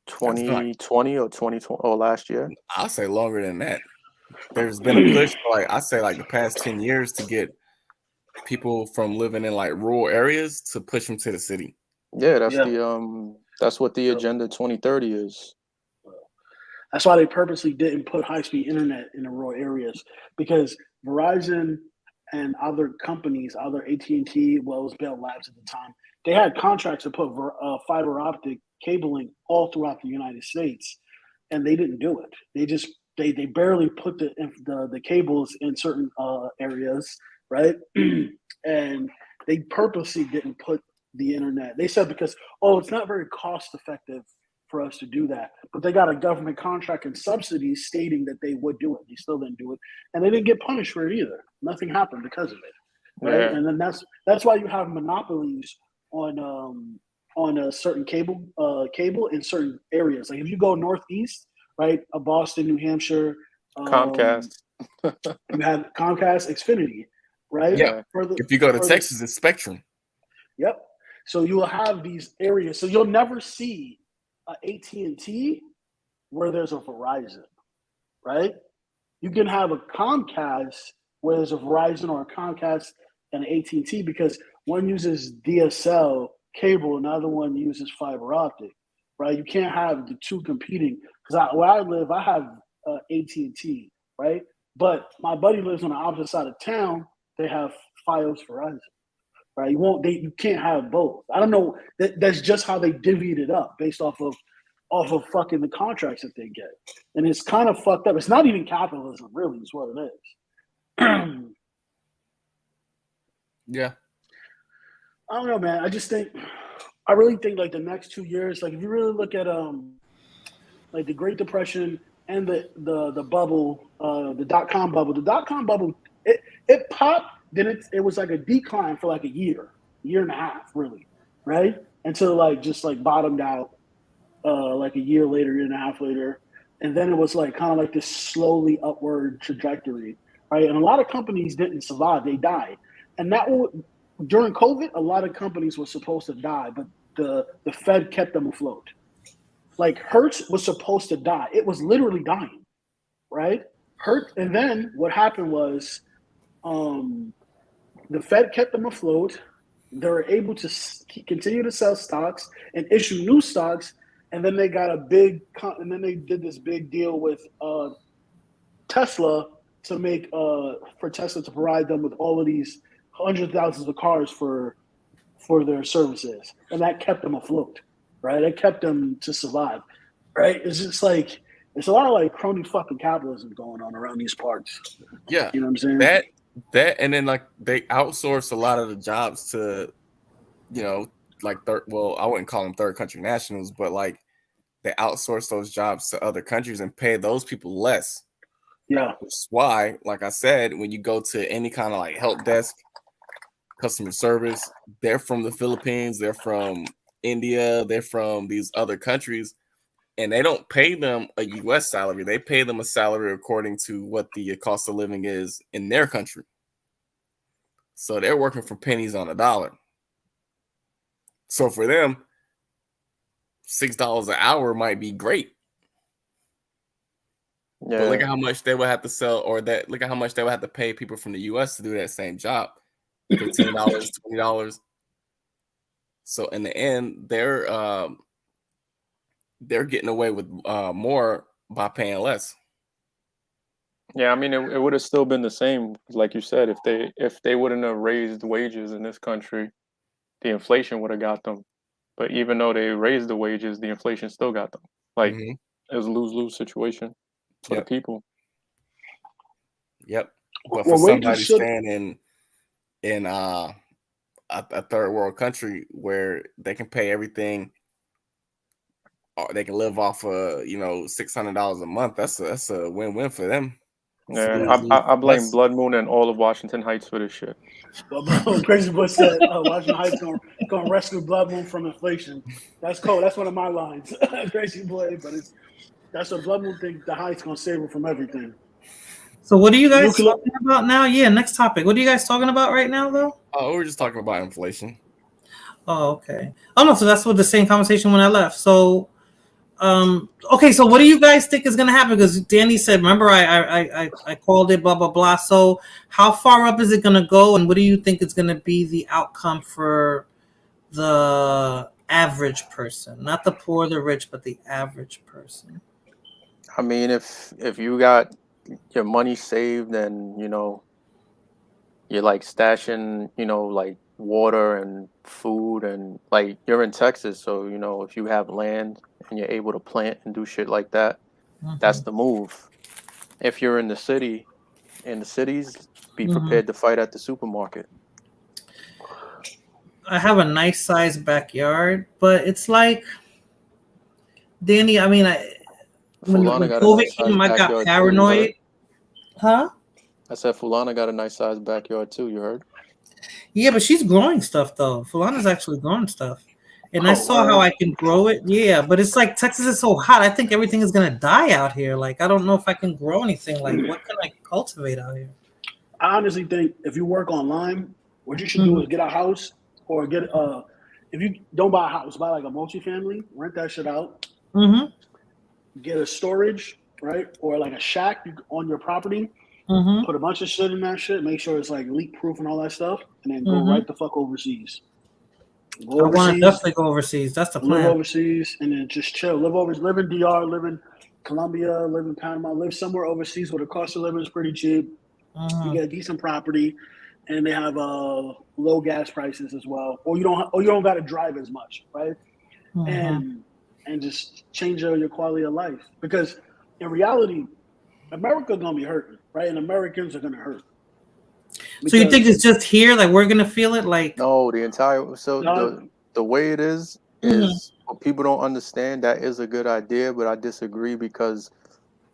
2020 or 2020 or last year? I'll say longer than that. There's been a push for like, I say like the past 10 years to get people from living in like rural areas to push them to the city. Yeah, that's what the Agenda 2030 is. That's why they purposely didn't put high-speed internet in the rural areas, because Verizon and other companies, other AT&T, well, it was Bell Labs at the time, they had contracts to put fiber optic cabling all throughout the United States, and they didn't do it. They just they barely put the cables in certain areas, right? And they purposely didn't put the internet. They said because it's not very cost effective for us to do that, but they got a government contract and subsidies stating that they would do it. They still didn't do it, and they didn't get punished for it either. Nothing happened because of it, right? Yeah. And then that's why you have monopolies on a certain cable in certain areas. Like if you go northeast, right, Boston, New Hampshire, Comcast. You have Comcast, Xfinity, right? Yeah. If you go to Texas, it's Spectrum. Yep. So you will have these areas. So you'll never see AT&T where there's a Verizon, right? You can have a Comcast where there's a Verizon or a Comcast and an AT&T, because one uses DSL cable, another one uses fiber optic, right? You can't have the two competing. Because where I live, I have AT&T, right? But my buddy lives on the opposite side of town. They have Fios Verizon, right? You can't have both. I don't know. That's just how they divvied it up based off of fucking the contracts that they get, and it's kind of fucked up. It's not even capitalism, really, is what it is. Yeah. I don't know, man. I really think like the next 2 years, like if you really look at like the Great Depression and the bubble, the .com bubble, it popped, then it was like a decline for like a year and a half, really, right? Until like just like bottomed out like a year later, year and a half later. And then it was like kind of like this slowly upward trajectory, right? And a lot of companies didn't survive, they died. And during COVID, a lot of companies were supposed to die, but the Fed kept them afloat. Like Hertz was supposed to die. It was literally dying, right? And then what happened was the Fed kept them afloat. They were able to continue to sell stocks and issue new stocks. And then they got and then they did this big deal with Tesla for Tesla to provide them with all of these hundreds of thousands of cars for their services, and that kept them afloat, right? It kept them to survive, right? It's just like it's a lot of like crony fucking capitalism going on around these parts. Yeah, you know what I'm saying? That, and then like they outsource a lot of the jobs to, like I wouldn't call them third country nationals, but like they outsource those jobs to other countries and pay those people less. Yeah. Which is why, like I said, when you go to any kind of like help desk, customer service, they're from the Philippines, they're from India, they're from these other countries, and they don't pay them a U.S. salary. They pay them a salary according to what the cost of living is in their country. So they're working for pennies on a dollar. So for them, $6 an hour might be great. Yeah. But look at how much they would have to sell, look at how much they would have to pay people from the U.S. to do that same job. $15, $20. So in the end, they're getting away with more by paying less. Yeah, I mean, it would have still been the same, like you said, if they wouldn't have raised wages in this country, the inflation would have got them. But even though they raised the wages, the inflation still got them. Like it was a lose-lose situation for the people. Yep. But for somebody staying in a third world country where they can pay everything, they can live off $600 a month. That's a win-win for them. Yeah, I blame Blood Moon and all of Washington Heights for this shit. Crazy Boy said Washington Heights gonna rescue Blood Moon from inflation. That's cool. That's one of my lines. Crazy Boy, but that's what Blood Moon thinks the Heights gonna save her from everything. So what are you guys talking about now? Yeah, next topic. What are you guys talking about right now, though? Oh, we're just talking about inflation. Oh, okay. Oh no, so that's what the same conversation when I left. So, okay. So what do you guys think is going to happen? Because Danny said, remember, I called it, blah blah blah. So how far up is it going to go, and what do you think is going to be the outcome for the average person, not the poor, the rich, but the average person? I mean, if you got your money saved and you're like stashing like water and food, and like you're in Texas, so if you have land and you're able to plant and do shit like that, that's the move. If you're in the cities, be prepared to fight at the supermarket. I have a nice sized backyard, but it's like, Danny, I mean, when COVID came, I got paranoid. Huh? I said Fulana got a nice sized backyard too, you heard? Yeah, but she's growing stuff though. Fulana's actually growing stuff. And I saw how I can grow it. Yeah, but it's like Texas is so hot. I think everything is gonna die out here. Like I don't know if I can grow anything. Like what can I cultivate out here? I honestly think if you work online, what you should do is get a house or get if you don't buy a house, buy like a multifamily, rent that shit out. Get a storage, right? Or like a shack on your property. Put a bunch of shit in that shit. Make sure it's like leak proof and all that stuff, and then go right the fuck overseas. Go I want to overseas, definitely go overseas. That's the live plan. overseas, and then just chill. Live in DR, live in Colombia, live in Panama, live somewhere overseas where the cost of living is pretty cheap. You get a decent property, and they have low gas prices as well. Or you don't got to drive as much, right? And just change your quality of life, because in reality, America gonna be hurting, right? And Americans are gonna hurt. So you think it's just here, like we're gonna feel it, like no, the way it is what people don't understand. That is a good idea, but I disagree because,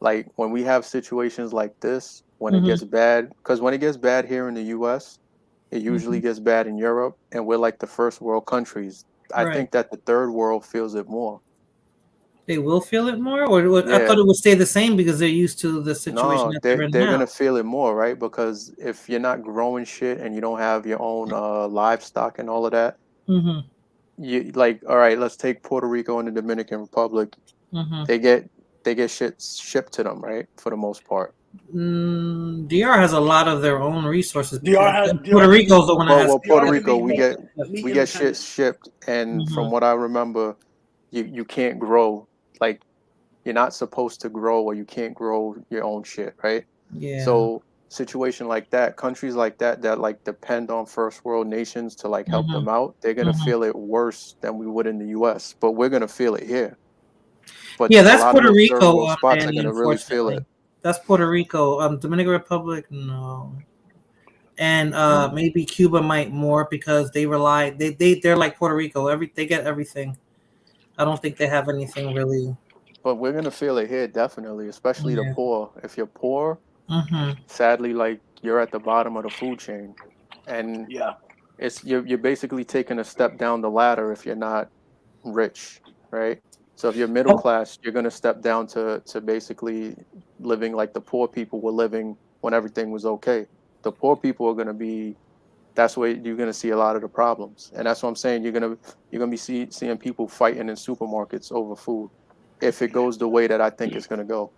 like, when we have situations like this, when it gets bad, because when it gets bad here in the U.S., it usually gets bad in Europe, and we're like the first world countries. I think that the third world feels it more. They will feel it more, or Yeah. I thought it would stay the same because they're used to the situation No, that they're in they're now. gonna feel it more, right? Because if you're not growing shit and you don't have your own livestock and all of that, you like, all right, let's take Puerto Rico and the Dominican Republic. They get shit shipped to them, right? For the most part. DR has a lot of their own resources. Puerto Rico's the one that has. Well, Puerto Rico, we meat get shit shipped, and from what I remember, you can't grow, like, you're not supposed to grow, or you can't grow your own shit, right? Yeah. So situation like that, countries like that like depend on first world nations to like help them out, they're gonna feel it worse than we would in the US, but we're gonna feel it here. But yeah, that's a lot Puerto of those third Rico, world spots Danny, are gonna really feel unfortunately. it. That's Puerto Rico. Dominican Republic, no. And maybe Cuba might more because they're like Puerto Rico. They get everything. I don't think they have anything really. But we're gonna feel it here, definitely, especially the poor. If you're poor, sadly, like, you're at the bottom of the food chain, and you're basically taking a step down the ladder if you're not rich, right? So if you're middle class, you're gonna step down to basically living like the poor people were living when everything was okay. The poor people are gonna be. That's where you're gonna see a lot of the problems, and that's what I'm saying. You're gonna be seeing people fighting in supermarkets over food if it goes the way that I think it's gonna go.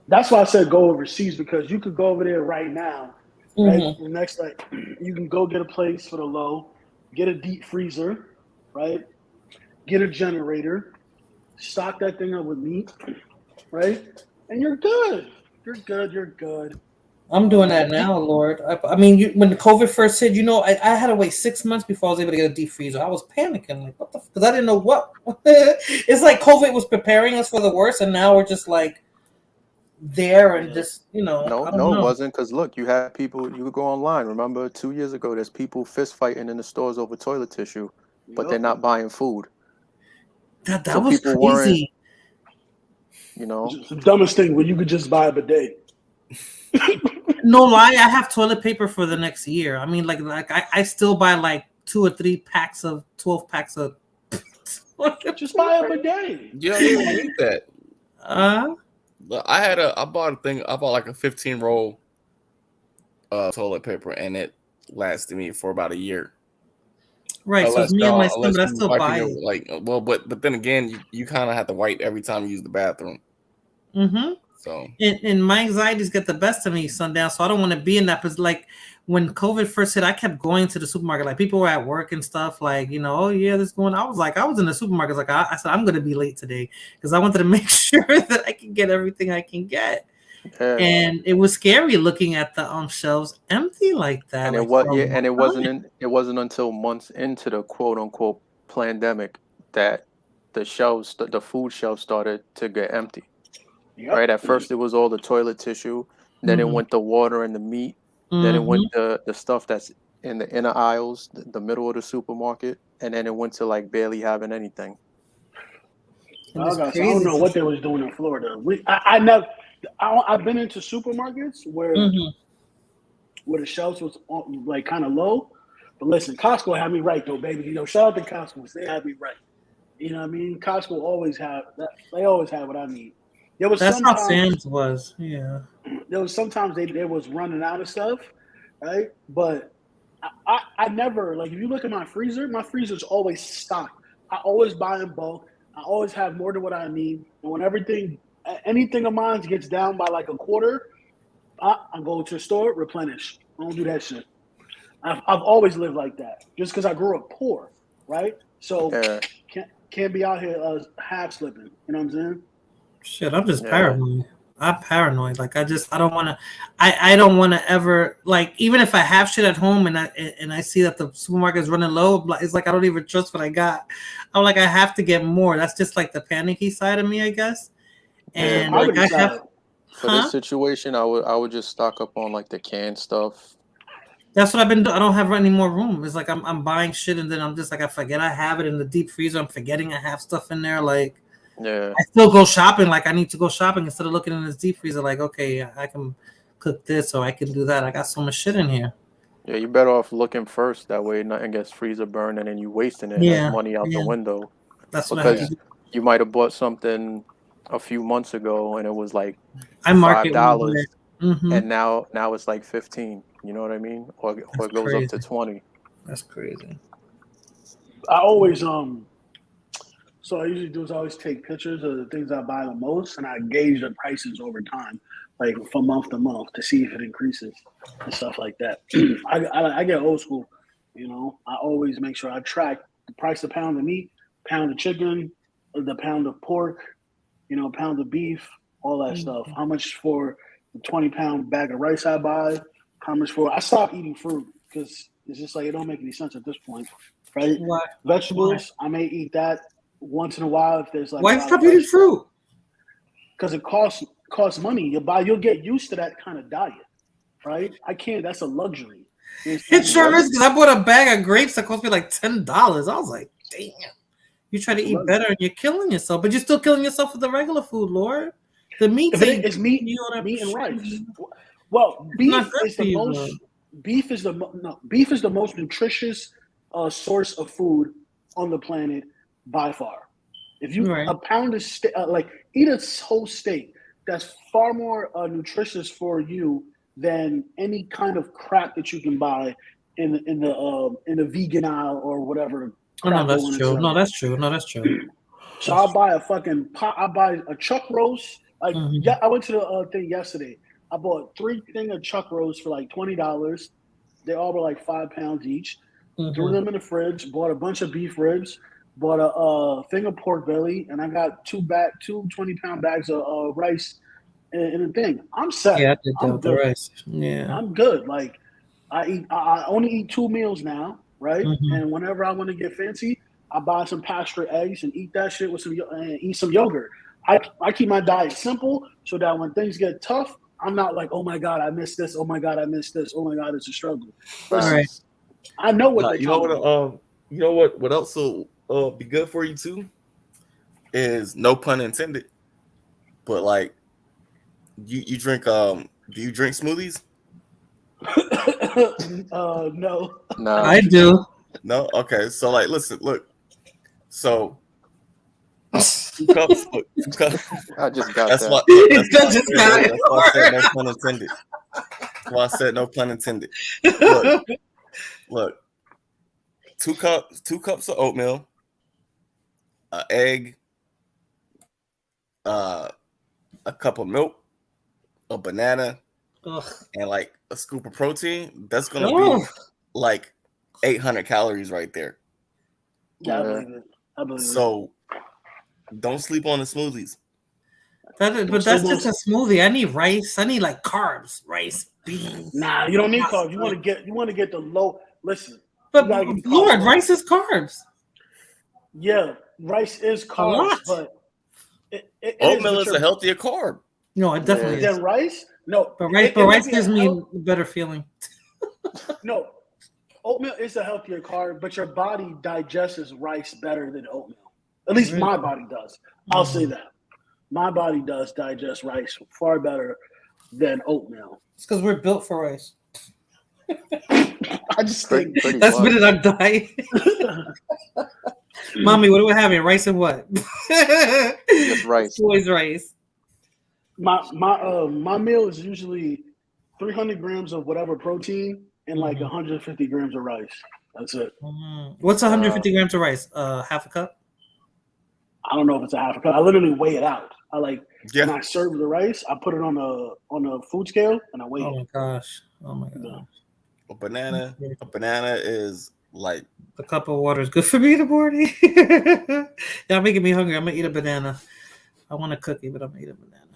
That's why I said go overseas, because you could go over there right now, right? Next, like, you can go get a place for the low, get a deep freezer, right? Get a generator, stock that thing up with meat, right? And you're good. You're good. You're good. I'm doing that now, Lord. I mean, when the COVID first hit, I had to wait 6 months before I was able to get a deep freezer. I was panicking, like, what the? Because I didn't know what. It's like COVID was preparing us for the worst, and now we're just like there and just, I don't know. It wasn't, because look, you had people. You could go online. Remember 2 years ago, there's people fist fighting in the stores over toilet tissue, but they're not buying food. That was crazy. It's the dumbest thing when you could just buy a bidet. No lie, I have toilet paper for the next year. I mean, like I still buy like 2 or 3 packs of 12 packs of. Just buy a bidet. You don't even need that. I bought like a 15 roll toilet paper, and it lasted me for about a year. Right, so it's me and my son, but I still buy it. Like, well, but then again, you kind of have to wipe every time you use the bathroom. So and my anxieties get the best of me, sundown. So I don't want to be in that. Because like when COVID first hit, I kept going to the supermarket. Like people were at work and stuff. Like, oh yeah, this going. I was in the supermarket. Like I said, I'm going to be late today because I wanted to make sure that I can get everything I can get. Yeah. And it was scary looking at the shelves empty like that. And it wasn't until months into the quote unquote pandemic that the food shelves started to get empty. Yep. Right. At first, it was all the toilet tissue. Then it went the water and the meat. Then it went the stuff that's in the inner aisles, the middle of the supermarket, and then it went to like barely having anything. I don't know what they was doing in Florida. I've been into supermarkets where the shelves was like kind of low. But listen, Costco had me right though, baby. Shout out to Costco. They had me right. You know what I mean? Costco always have that. They always have what I need. That's how Sam's was. Yeah. There was sometimes they was running out of stuff, right? But I never, like, if you look at my freezer's always stocked. I always buy in bulk. I always have more than what I need. And when anything of mine gets down by like a quarter, I go to the store, replenish. I don't do that shit. I've always lived like that, just because I grew up poor. right? So Yeah. can't be out here half slipping. You know what I'm saying? Shit, I'm just Yeah. paranoid. I'm paranoid. Like I don't want to. I don't want to ever like even if I have shit at home and I see that the supermarket is running low. It's like I don't even trust what I got. I'm like I have to get more. That's just like the panicky side of me, I guess. And but like I have, for this situation, I would just stock up on like the canned stuff. That's what I've been doing. I don't have any more room. It's like I'm buying shit and then I'm just like I forget I have it in the deep freezer. I'm forgetting I have stuff in there. Like Yeah. I still go shopping. Like I need to go shopping instead of looking in this deep freezer. Like okay, I can cook this or I can do that. I got so much shit in here. Yeah, you're better off looking first. That way, nothing gets freezer burned, and then you wasting it. And Yeah, that's money out the yeah. window. That's what I have to Because do. you might have bought something a few months ago, and it was like I mark it when I buy $5, it. Mm-hmm. and now it's like 15. You know what I mean? Or it goes up to 20. That's crazy. I always So I usually do is I always take pictures of the things I buy the most, and I gauge the prices over time, like from month to month, to see if it increases and stuff like that. I get old school, you know. I always make sure I track the price of pound of meat, pound of chicken, the pound of pork, you know, pound of beef, all that stuff. How much for the 20-pound bag of rice I buy? How much for? I stopped eating fruit because it's just like it don't make any sense at this point, right? Why? Vegetables, I may eat that once in a while if there's like why stop eating fruit? Because it costs money. You'll get used to that kind of diet, right? I can't. That's a luxury. It sure is because I bought a bag of grapes that cost me like $10. I was like, damn. You try to eat better and you're killing yourself, but you're still killing yourself with the regular food, Lord. The meat is meat and rice. Well, beef is the most. Beef is the most nutritious source of food on the planet by far. If you a pound of steak, like eat a whole steak, that's far more nutritious for you than any kind of crap that you can buy in the vegan aisle or whatever. Oh, no, that's true. No, that's true. No, that's true. So I'll buy a fucking pot. I buy a chuck roast. Like yeah, I went to the thing yesterday. I bought 3 things of chuck roast for like $20. They all were like 5 pounds each. Threw them in the fridge. Bought a bunch of beef ribs. Bought a thing of pork belly, and I got two 20-pound bags of rice in a thing. I'm set. Yeah, I did that I'm with good. the rice. Yeah, I'm good. Like I only eat 2 meals now, right? And whenever I want to get fancy, I buy some pasture eggs and eat that shit with eat some yogurt. I keep my diet simple so that when things get tough, I'm not like, oh my god, I missed this. Oh my god, I missed this. Oh my god, it's a struggle. Listen, I know what you know what. You know what? What else will be good for you too? Is no pun intended, but like you drink. Do you drink smoothies? No. I do. No, okay. So like, listen, look. So 2 cups. Look, 2 cups. I just got that's that. That's why I said no pun intended. That's why I said no pun intended. Look. 2 cups of oatmeal, an egg, a cup of milk, a banana, and like a scoop of protein. That's gonna be like 800 calories right there. Yeah, I believe it. So don't sleep on the smoothies. But that's just a smoothie. I need rice. I need like carbs, rice, beans. Nah, you don't need carbs. You want to get the low. Listen, but Lord, rice is carbs. Yeah, rice is carbs, but oatmeal is a healthier carb. No, it definitely is. Than rice? No, but rice gives me a better feeling. No, oatmeal is a healthier carb, but your body digests rice better than oatmeal. At least my body does. I'll say that. My body does digest rice far better than oatmeal. It's because we're built for rice. I just think that's been in our diet. Mommy, what are we having? Rice and what? Just rice. Always rice. My meal is usually 300 grams of whatever protein and like 150 grams of rice. That's it. What's 150 grams of rice? Half a cup? I don't know if it's a half a cup. I literally weigh it out. When I serve the rice, I put it on a food scale and I weigh it. Oh my gosh. A banana is Like a cup of water is good for me in the morning. Y'all making me hungry. I'm gonna eat a banana. I want a cookie, but I'm gonna eat a banana.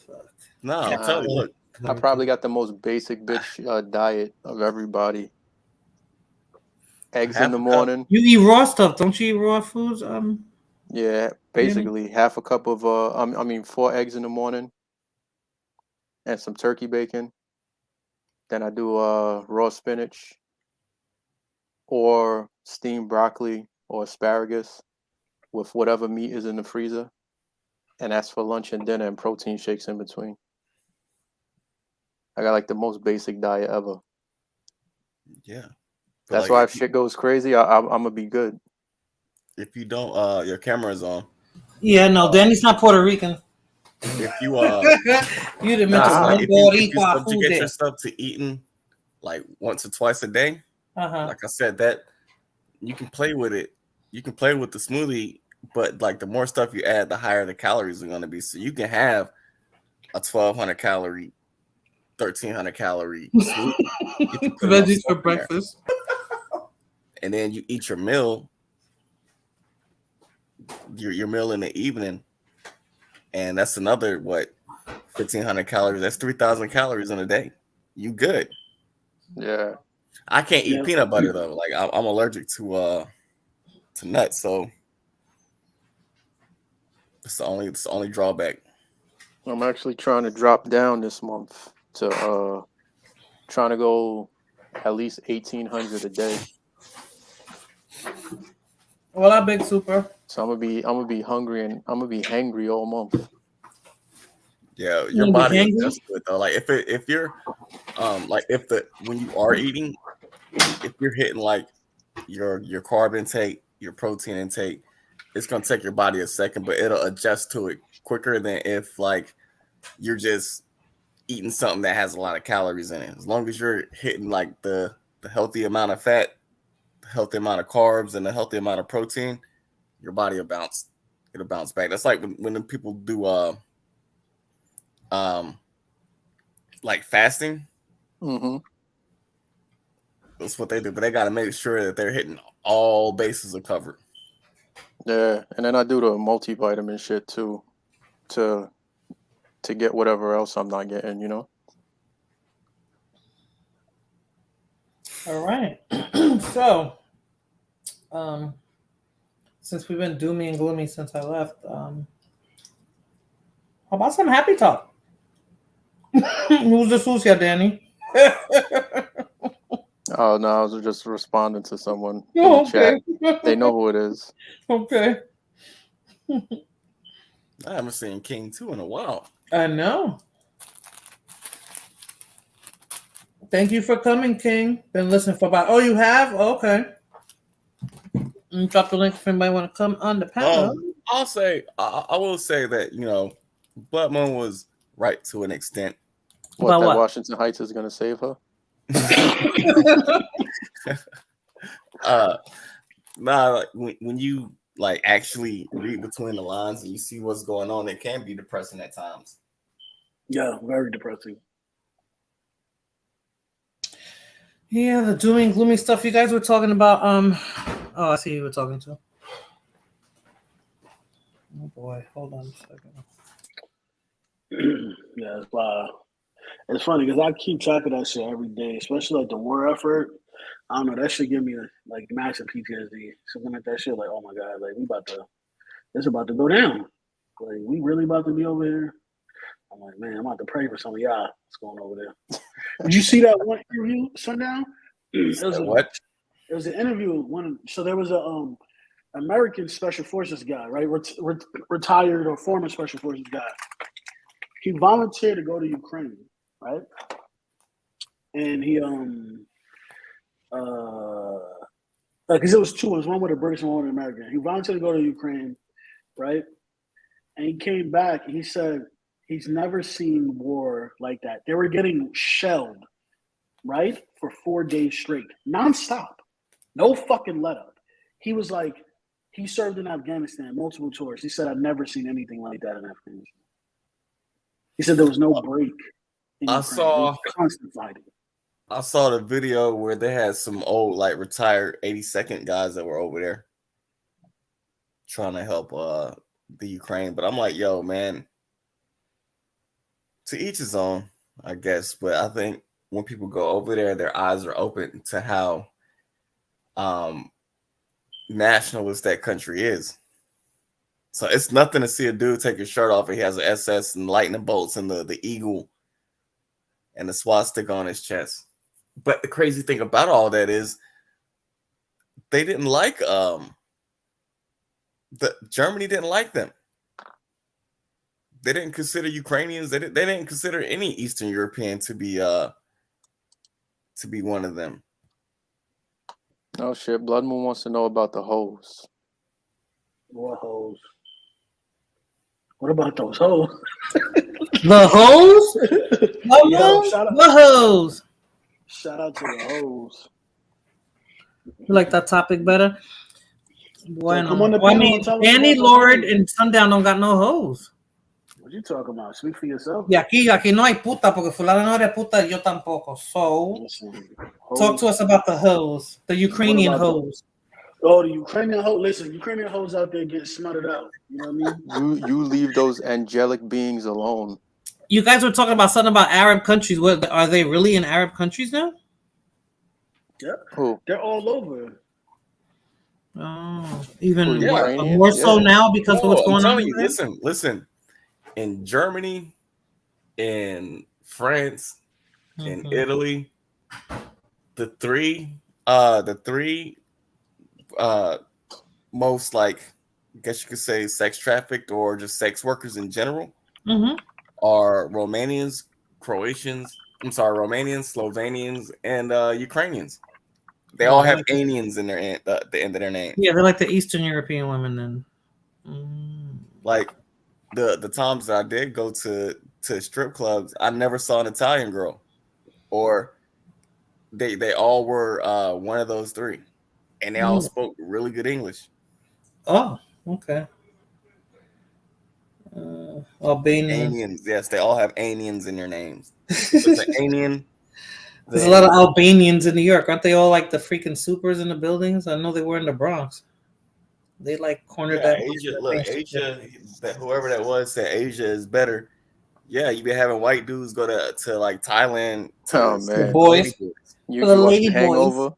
Fuck. no, I'm telling you, look. I probably got the most basic bitch diet of everybody. Eggs in the morning. You eat raw stuff, don't you? Eat raw foods? Yeah, basically half a cup of 4 eggs in the morning, and some turkey bacon. Then I do raw spinach, or steamed broccoli or asparagus, with whatever meat is in the freezer, and that's for lunch and dinner, and protein shakes in between. I got like the most basic diet ever. Yeah. That's like, why if shit goes crazy, I'm gonna be good. If you don't, your camera is on. Yeah, no, Danny's not Puerto Rican. If you you didn't mention like, if you subjugate yourself to eating like once or twice a day, like I said, that you can play with it. You can play with the smoothie, but like the more stuff you add, the higher the calories are going to be. So you can have a 1,200 calorie, 1,300 calorie smoothie. Veggies for breakfast. And then you eat your meal, your meal in the evening, and that's another 1,500 calories. That's 3,000 calories in a day. You good? Yeah. I can't eat peanut butter though. Like I'm allergic to nuts, so it's the only drawback. I'm actually trying to drop down this month to trying to go at least 1,800 a day. Well, I big super. So I'm gonna be hungry, and I'm gonna be hangry all month. Yeah, your body adjusts to it though. Like if you're when you are eating, if you're hitting like your carb intake, your protein intake, it's gonna take your body a second, but it'll adjust to it quicker than if like you're just eating something that has a lot of calories in it. As long as you're hitting like the healthy amount of fat, the healthy amount of carbs, and the healthy amount of protein, your body will bounce. It'll bounce back. That's like when the people do like fasting. Mm-hmm. That's what they do, but they got to make sure that they're hitting all bases are covered. Yeah, and then I do the multivitamin shit too, to get whatever else I'm not getting, you know. All right. So, since we've been doomy and gloomy since I left, how about some happy talk? Who's the sucia, Danny? Oh no, I was just responding to someone in the chat. They know who it is. Okay. I haven't seen King 2 in a while. I know. Thank you for coming, King. Been listening for about. Oh, you have? Okay. Drop the link if anybody want to come on the panel. I will say that Blood Moon was right to an extent. What Washington Heights is going to save her? Like when you like actually read between the lines and you see what's going on, it can be depressing at times. Yeah, very depressing. Yeah, the dooming gloomy stuff you guys were talking about. Oh, I see who you were talking to. Oh boy, hold on a second. Yeah, it's funny because I keep track of that shit every day, especially like the war effort. I don't know, that shit give me like massive PTSD. Something like that shit, like, oh my god, like it's about to go down. Like we really about to be over here. I'm like, man, I'm about to pray for some of y'all. What's going over there? Did you see that one interview, Sundown? What? It was an interview. So there was a American Special Forces guy, right? Retired or former Special Forces guy. He volunteered to go to Ukraine, right? And he because it was two. It was one with a British and one with an American. He volunteered to go to Ukraine, right? And he came back. And he said he's never seen war like that. They were getting shelled, right, for 4 days straight, nonstop, no fucking let up. He was like, he served in Afghanistan, multiple tours. He said, I've never seen anything like that in Afghanistan. He said there was no break. I saw constant fighting. I saw the video where they had some old, like retired 82nd guys that were over there trying to help the Ukraine. But I'm like, yo, man, to each his own, I guess. But I think when people go over there, their eyes are open to how nationalist that country is. So it's nothing to see a dude take his shirt off and he has an SS and lightning bolts and the eagle and the swastika on his chest. But the crazy thing about all that is they didn't like Germany didn't like them. They didn't consider Ukrainians. They didn't consider any Eastern European to be one of them. Oh shit! Blood Moon wants to know about the hoes. What hoes? What about those hoes? The hoes? The hoes. Shout out to the hoes. You like that topic better? Bueno. So come on the I mean, Danny Lord and Sundown don't got no hoes. What you talking about? Speak for yourself. Y aquí no hay puta, porque fulano no eres puta, yo tampoco. So, talk to us about the hoes, the Ukrainian hoes. Oh, the Ukrainian hoes. Listen, Ukrainian hoes out there getting smothered out. You know what I mean? You leave those angelic beings alone. You guys were talking about something about Arab countries. What are they really in Arab countries now? Yep. Who? They're all over. Oh, even Ukrainians? more so now because of what's going on. You, listen. In Germany, in France, in Italy, the three most, like, I guess you could say, sex trafficked or just sex workers in general are Romanians, Slovenians, and Ukrainians. They all have Anians in their the end of their name. Yeah, they're like the Eastern European women then. Like the times that I did go to strip clubs, I never saw an Italian girl, or they all were one of those three, and they all spoke really good English. Oh, okay. Albanians, yes, they all have Anians in their names. It's an Anian. There's a lot of Albanians in New York, aren't they? All like the freaking supers in the buildings. I know they were in the Bronx. They like cornered that. Asia, Asia. That whoever that was said Asia is better. Yeah, you be having white dudes go to like Thailand. Oh man, boys. You watched The Hangover?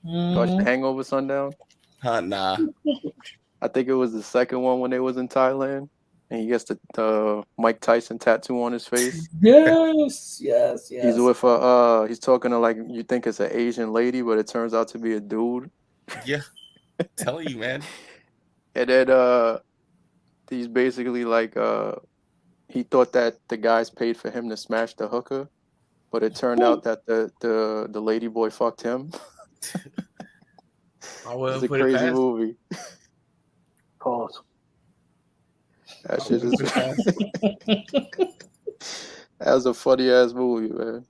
Watched The Hangover, Sundown? Nah. I think it was the second one when they was in Thailand, and he gets the Mike Tyson tattoo on his face. Yes. He's with he's talking to, like, you think it's an Asian lady, but it turns out to be a dude. Yeah, telling you, man. And then he's basically like he thought that the guys paid for him to smash the hooker, but it turned out that the lady boy fucked him. It's a crazy movie. Pause. That shit is. That was a funny ass movie, man.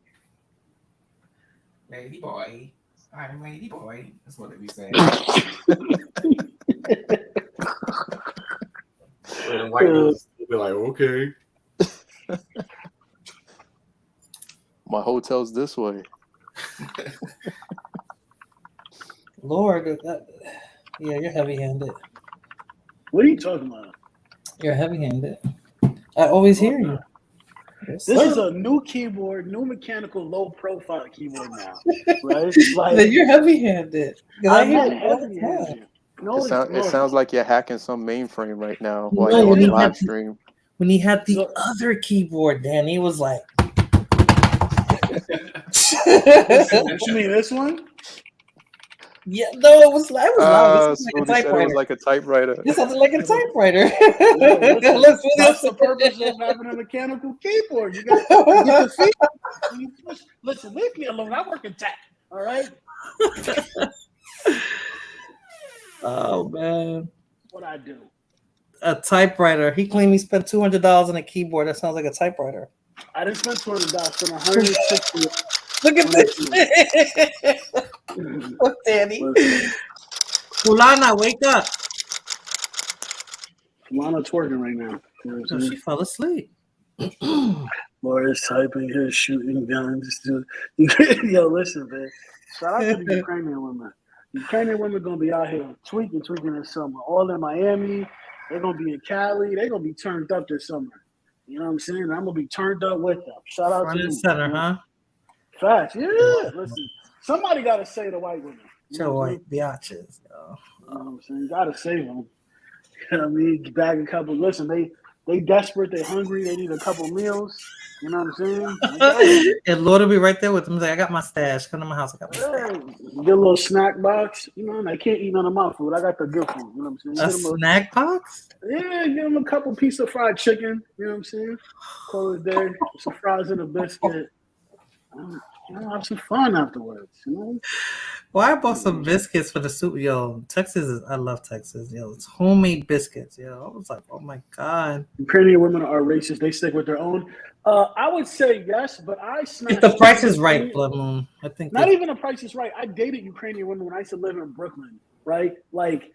Lady boy, I'm lady boy. That's what they be saying. And white dudes will be like, okay. My hotel's this way. Lord, yeah, you're heavy-handed. What are you talking about? You're heavy-handed. I always hear you. This is a new keyboard, new mechanical, low-profile keyboard now, right? Like, you're heavy-handed. I'm not heavy-handed. No, it sounds like you're hacking some mainframe right now while you're on the live stream. When he had the other keyboard, Dan, he was like, you mean this one? Yeah, no, it was loud. It was like a typewriter. It sounded like a typewriter. That's the purpose of having a mechanical keyboard. You got to get the feet. When you push, listen, leave me alone. I work in tech. All right. Oh man, what I do? A typewriter. He claimed he spent $200 on a keyboard. That sounds like a typewriter. I didn't spend $200. I spent $160. Look at this. Look, Danny. Fulana, wake up. Fulana twerking right now. Oh, she fell asleep. Laura's typing here, shooting guns. Yo, listen, man. Shout out to the Ukrainian women. Ukrainian women gonna be out here tweaking this summer. All in Miami. They're gonna be in Cali. They're gonna be turned up this summer. You know what I'm saying? I'm gonna be turned up with them. Shout out to you. Center, huh? Facts, yeah. Listen, somebody gotta say the white women. Show white biatches. You know what I'm saying? You gotta save them. You know what I mean? Bag a couple. Listen, they desperate. They hungry. They need a couple meals. You know what I'm saying? And Lord will be right there with them. He's like, I got my stash. Come to my house. I got my stash. Get a little snack box. You know, I can't eat none of my food. I got the good food. You know what I'm saying? A snack box? Yeah, give them a couple pieces of fried chicken. You know what I'm saying? Call it a day. Some fries and a biscuit. Have some fun afterwards. You know? Well, I bought some biscuits for the soup. Yo, I love Texas. Yo, it's homemade biscuits. Yo, I was like, oh my God. Ukrainian women are racist. They stick with their own. I would say yes, but if the price is right, Blood Moon, I think not even the price is right. I dated Ukrainian women when I used to live in Brooklyn, right? Like,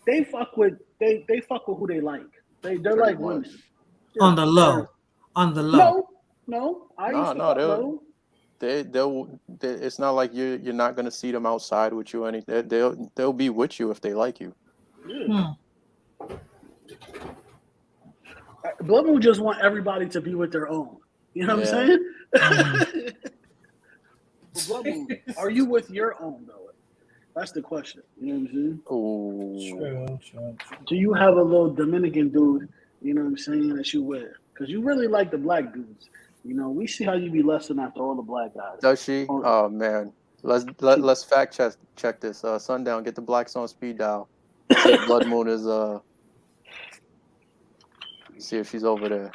they fuck with who they like. They're like women. On the low. No. They'll it's not like you're not gonna see them outside with you or anything. They'll be with you if they like you. Yeah. Blood Moon just want everybody to be with their own. You know what I'm saying? Blood Moon, are you with your own though? That's the question. You know what I'm saying? True. Do you have a little Dominican dude? You know what I'm saying, that you with? Because you really like the black dudes. You know, we see how you be lusting after all the black guys. Does she? Oh man, let's fact check this. Sundown, get the blacks on speed dial. See if Blood Moon is see if she's over there.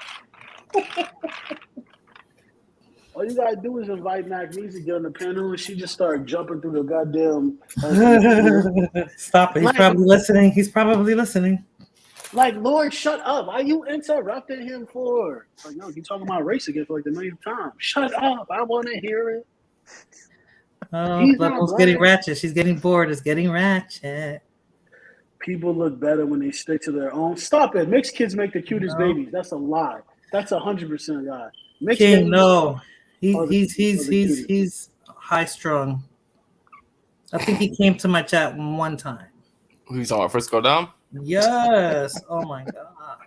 All you gotta do is invite Magnese to get on the panel, and she just started jumping through the goddamn. Stop it! He's probably listening. Like, Lord, shut up! Why you interrupting him for? Like, no, you talking about race again for like the millionth time. Shut up! I want to hear it. Blood's getting ratchet. She's getting bored. It's getting ratchet. People look better when they stick to their own. Stop it! Mixed kids make the cutest babies. That's a lie. That's 100% lie. Mixed King, no. He's high strung. I think he came to my chat one time. Who's on Frisco Dom? Yes. Oh my God.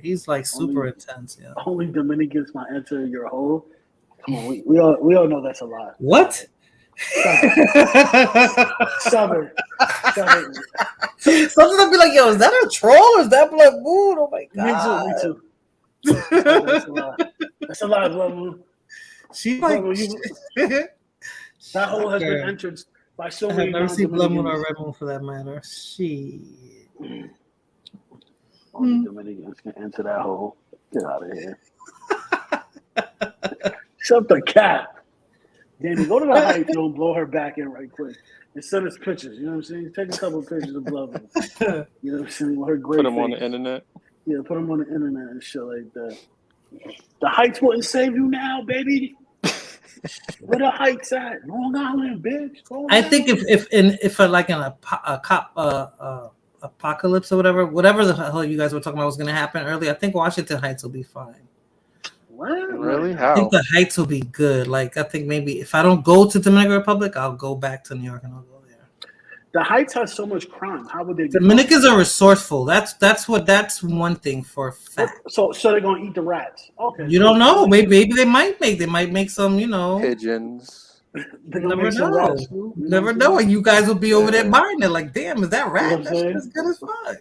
He's like super intense. Yeah. Only Dominicans might enter your hole. Come on, we all know that's a lie. What? Stubborn. Something will be like, yo, is that a troll or is that Blood Moon? Oh my God. Me too. That's a lie. That's a lie, Blood Moon. She's like, that hole has been entered by so many. I've never seen Blood Moon or Red Moon for that matter. Only Dominicans can enter that hole. Get out of here. Shut the cat. Danny, go to the Heights and blow her back in right quick. And send us pictures. You know what I'm saying? Take a couple of pictures of Blood Moon. You know what I'm saying? With her great put them face. on the internet. Yeah, put them on the internet and shit like that. The Heights wouldn't save you now, baby. Where the Heights at? Long Island, bitch. I think if like an apocalypse or whatever the hell you guys were talking about was going to happen early, I think Washington Heights will be fine. What? Really? How? I think the Heights will be good. Like, I think maybe if I don't go to Dominican Republic, I'll go back to New York and I'll go there. The Heights has so much crime. How would they? Dominicans are resourceful. That's one thing for a fact. So they're gonna eat the rats. Okay. You don't know. Maybe they might make some. Pigeons. Never know. Never know. And you guys will be over there buying it. Like, damn, is that rat? That's as good as fuck.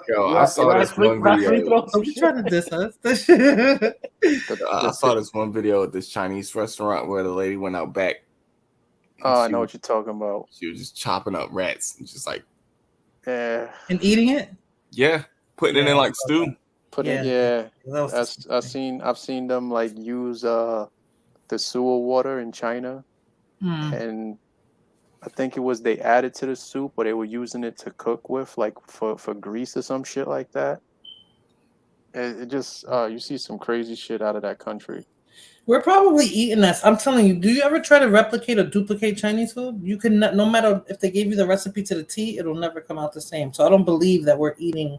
Yo, I saw this one video. I'm trying to diss us. I saw this one video at this Chinese restaurant where the lady went out back. Oh, I know what you're talking about. She was just chopping up rats and just like, and eating it. Yeah, putting it in like stew. I've seen them like use the sewer water in China, and I think it was they added to the soup, or they were using it to cook with, like for grease or some shit like that. It just you see some crazy shit out of that country. We're probably eating that. I'm telling you. Do you ever try to replicate or duplicate Chinese food? You can, no matter if they gave you the recipe to the T, it'll never come out the same. So I don't believe that we're eating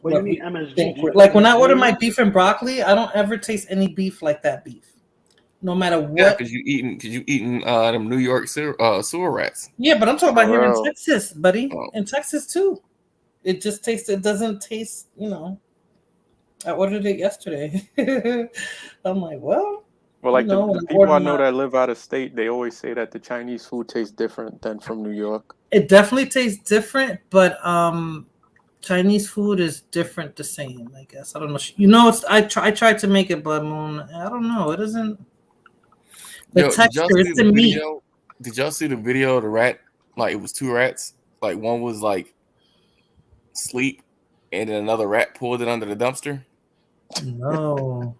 What do you mean MSG? think, Do you like put when I order MSG my in it? beef and broccoli, I don't ever taste any beef like that beef, no matter Yeah, what. because you eating them New York sewer rats. Yeah, but I'm talking about here in Wow. Texas, buddy. Oh. In Texas too, it just tastes. It doesn't taste. I ordered it yesterday. I'm like, well, Well, like when the I people order I know my, that live out of state, they always say that the Chinese food tastes different than from New York. it definitely tastes different, but Chinese food is different the same, I guess. I don't know. I tried to make it Blood Moon. I don't know. It isn't the Yo, did y'all texture, see it's the the meat. video? Did y'all see the video of the rat? Like it was two rats. Like one was like sleep, and then another rat pulled it under the dumpster. No.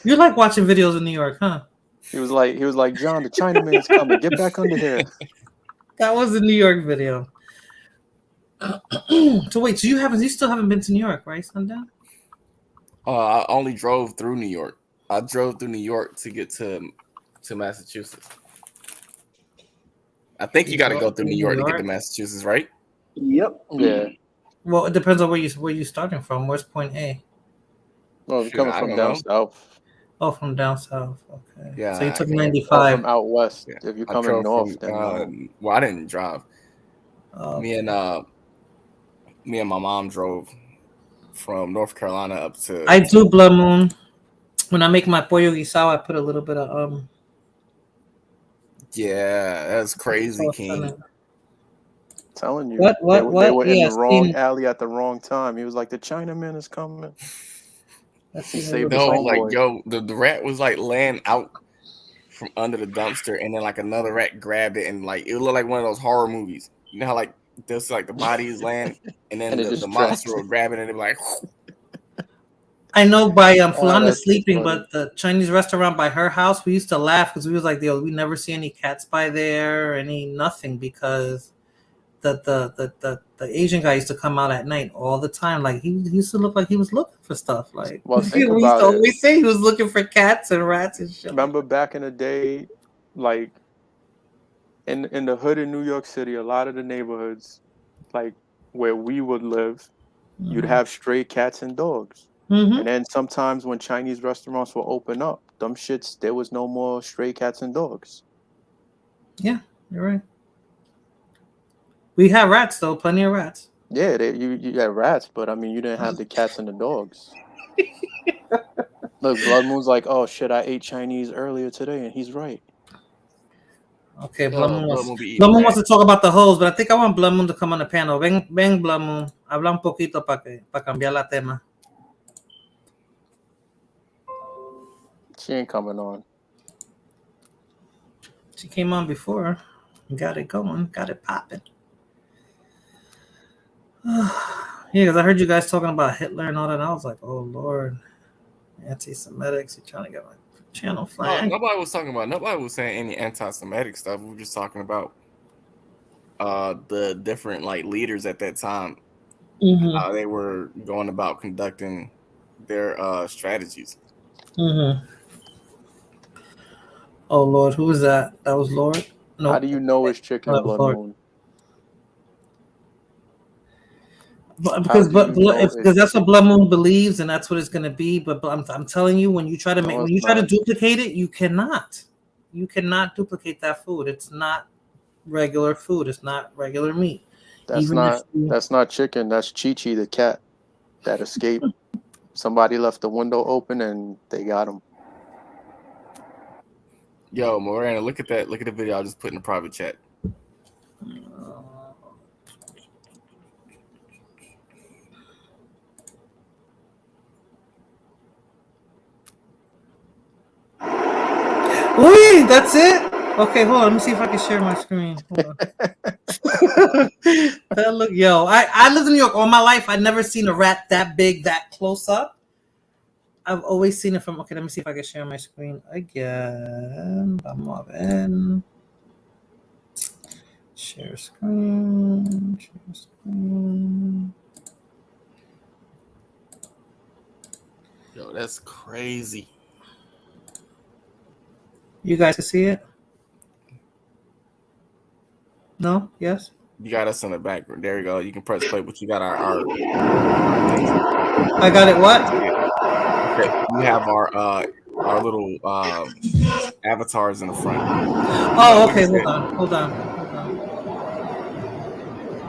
You like watching videos in New York, huh? He was like, John, the Chinaman's coming. Get back under here. That was a New York video. So wait, so you still haven't been to New York, right, Sundown? I only drove through New York. I drove through New York to get to Massachusetts. I think you got to go through New York to get to Massachusetts, right? Yep. Yeah. Well, it depends on where you starting from. Where's point A? Well, if you're coming from down south. Oh, from down south. Okay. Yeah. So you took Or 95. from out west. Yeah. If you're I coming drove north, from, then well, I didn't drive. Okay. Me and my mom drove from North Carolina up to. I do Blood Moon. When I make my pollo guisado, I put a little bit of Yeah, that's crazy, King. telling you, What? they were in the Yes, wrong alley at the wrong time. He was like, the Chinaman is coming. He saved his homeboy. Yo, the rat was like laying out from under the dumpster, and then like another rat grabbed it, and like it looked like one of those horror movies. You know how like this like the body is laying, and then the monster will grab it, and it'll be like. I know by Fulana's sleeping, funny. but the Chinese restaurant by her house, we used to laugh because we was like, yo, we never see any cats by there, nothing, because the Asian guy used to come out at night all the time. Like he used to look like he was looking for stuff. Like well, think we about used to it. always say he was looking for cats and rats and shit. Remember back in the day, like in the hood in New York City, a lot of the neighborhoods, like where we would live, you'd have stray cats and dogs. Mm-hmm. And then sometimes when Chinese restaurants will open up, them shits, there was no more stray cats and dogs. Yeah, you're right. We have rats though, plenty of rats. Yeah, you had rats, but I mean, you didn't have the cats and the dogs. Look, Blood Moon's like, oh shit, I ate Chinese earlier today, and he's right. Okay, Blood Moon wants to talk about the hoes, but I think I want Blood Moon to come on the panel. Ven, Blood Moon. Habla un poquito para cambiar la tema. She ain't coming on. She came on before. Got it going. Got it popping. Yeah, because I heard you guys talking about Hitler and all that. And I was like, oh, Lord. Anti-Semitics. You're trying to get my channel flagged. Nobody was saying any anti-Semitic stuff. We were just talking about the different like leaders at that time. Mm-hmm. How they were going about conducting their strategies. Mm-hmm. Oh, Lord. Who was that? That was Lord? No. How do you know it's Chicken Blood Moon? Because that's what Blood Moon believes, and that's what it's going to be. But I'm telling you, when you try to try to duplicate it, you cannot. You cannot duplicate that food. It's not regular food. It's not regular meat. That's not chicken. That's Chi-Chi, the cat that escaped. Somebody left the window open, and they got him. Yo, Morena, look at that. Look at the video I just put in the private chat. Wait, that's it? Okay, hold on. Let me see if I can share my screen. Hold on. Look, yo, I lived in New York all my life. I've never seen a rat that big, that close up. I've always seen it from. Okay, let me see if I can share my screen again. Vamos a ver. Share screen. Share screen. Yo, that's crazy. You guys can see it? No? Yes? You got us in the background. There you go. You can press play, but you got our I got it. What? Okay. You have our little avatars in the front. Oh, okay. Hold on.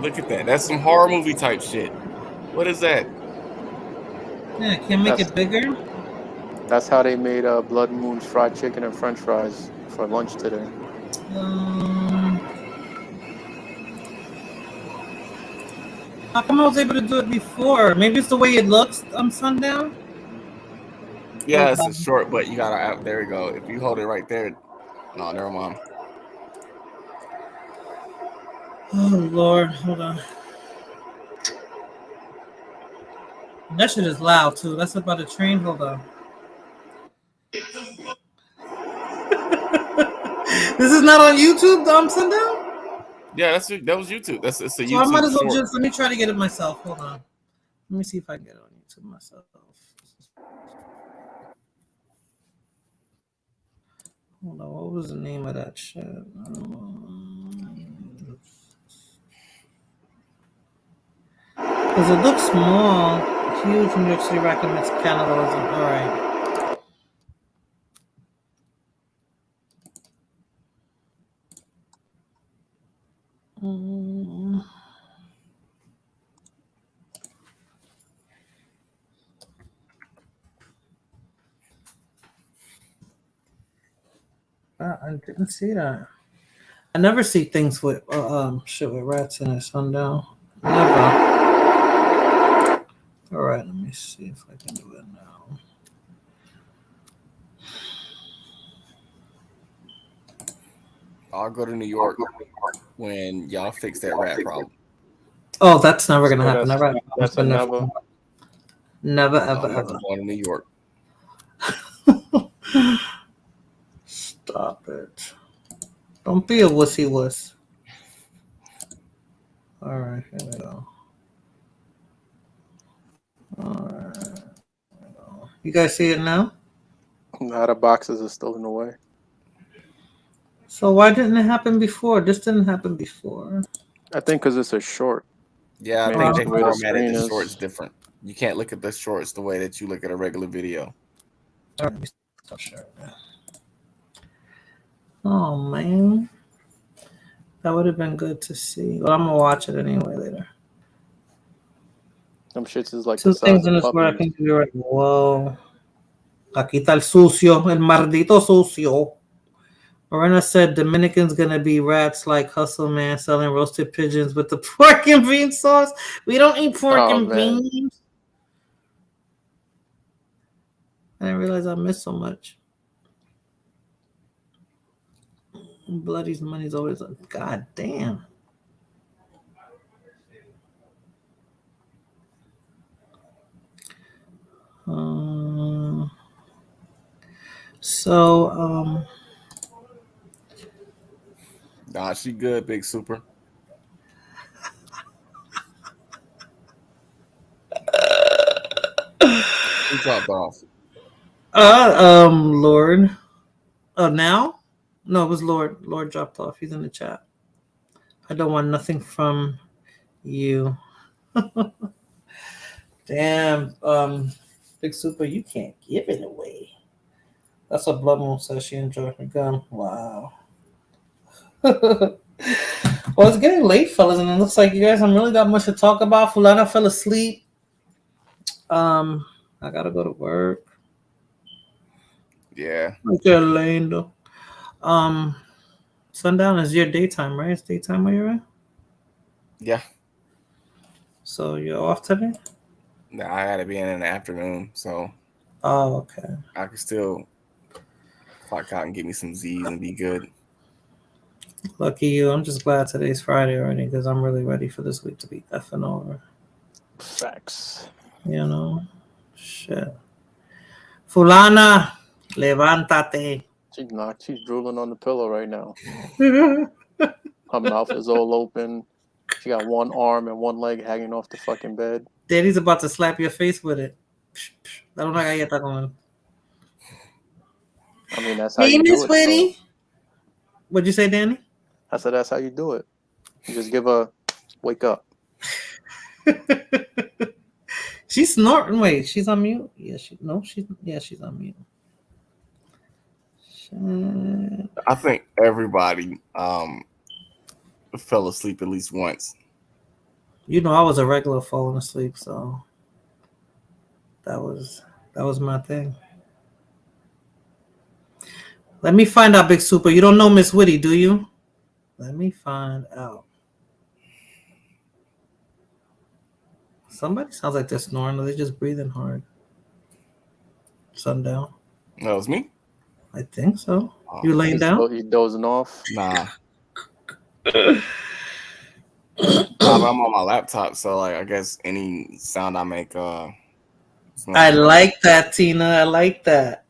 Look at that. That's some horror movie type shit. What is that? Yeah, can make it bigger. That's how they made Blood Moon's fried chicken and French fries for lunch today. How come I was able to do it before? Maybe it's the way it looks on Sundown. Yeah, it's a short, but you gotta. There you go. If you hold it right there. No, never mind. Oh Lord, hold on. That shit is loud too. That's about a train. Hold on. This is not on YouTube, Sundown? Yeah, that was YouTube. It's a YouTube. So I might as well short. let me try to get it myself. Hold on. Let me see if I can get it on YouTube myself. Hold on, what was the name of that shit? Because it looks small. Huge New York City recommends cannibalism. All right. I didn't see that. I never see things with shit with rats in it. Sundown. Never. All right, let me see if I can do it now. I'll go to New York when y'all fix that rat problem. Oh, that's never gonna happen. That's a never. Never, ever, I'm ever. going to New York. Stop it. Don't be a wussy wuss. All right, here we go. All right. You guys see it now? Now the boxes are still in the way. So why didn't it happen before? This didn't happen before. I think because it's a short. Yeah, I think they formatted the shorts different. You can't look at the shorts the way that you look at a regular video. All right, sure. Oh man, that would have been good to see. Well, I'm gonna watch it anyway later. Them shits is like two the size things in of this where I puppies. can do right. Whoa, aquí está el sucio, el maldito sucio. Morena said Dominican's gonna be rats like Hustle Man selling roasted pigeons with the pork and bean sauce. We don't eat pork and beans. I didn't realize I missed so much. Bloody's money's always like, God damn. Nah, she good, Big Super. Who dropped off? Lord. Now? No, it was Lord. Lord dropped off. He's in the chat. I don't want nothing from you. Damn, Big Super, you can't give it away. That's what Blood Moon says. She enjoyed her gun. Wow. Well, it's getting late, fellas, and it looks like you guys haven't really got much to talk about. Fulana fell asleep. I gotta go to work. Yeah. Okay, lane though. Sundown is your daytime, right? It's daytime where you're at? Yeah. So you're off today? Nah, I gotta be in the afternoon, so. Oh, okay. I can still clock out and get me some Z's and be good. Lucky you. I'm just glad today's Friday already because I'm really ready for this week to be effing over. Facts. You know? Shit. Fulana, levántate. She's drooling on the pillow right now. Her mouth is all open. She got one arm and one leg hanging off the fucking bed. Daddy's about to slap your face with it. I mean, that's how you do it. So. What'd you say, Danny? I said that's how you do it. You just give her Wake up. She's snorting. Wait, she's on mute. Yeah, she's on mute. I think everybody fell asleep at least once. You know, I was a regular falling asleep, so that was my thing. Let me find out, Big Super. You don't know Miss Witty, do you? Let me find out. Somebody sounds like they're snoring, or they're just breathing hard. Sundown. That was me? I think so. You laying down? You dozing off? Nah. I'm on my laptop, so like I guess any sound I make I like that, Tina. I like that.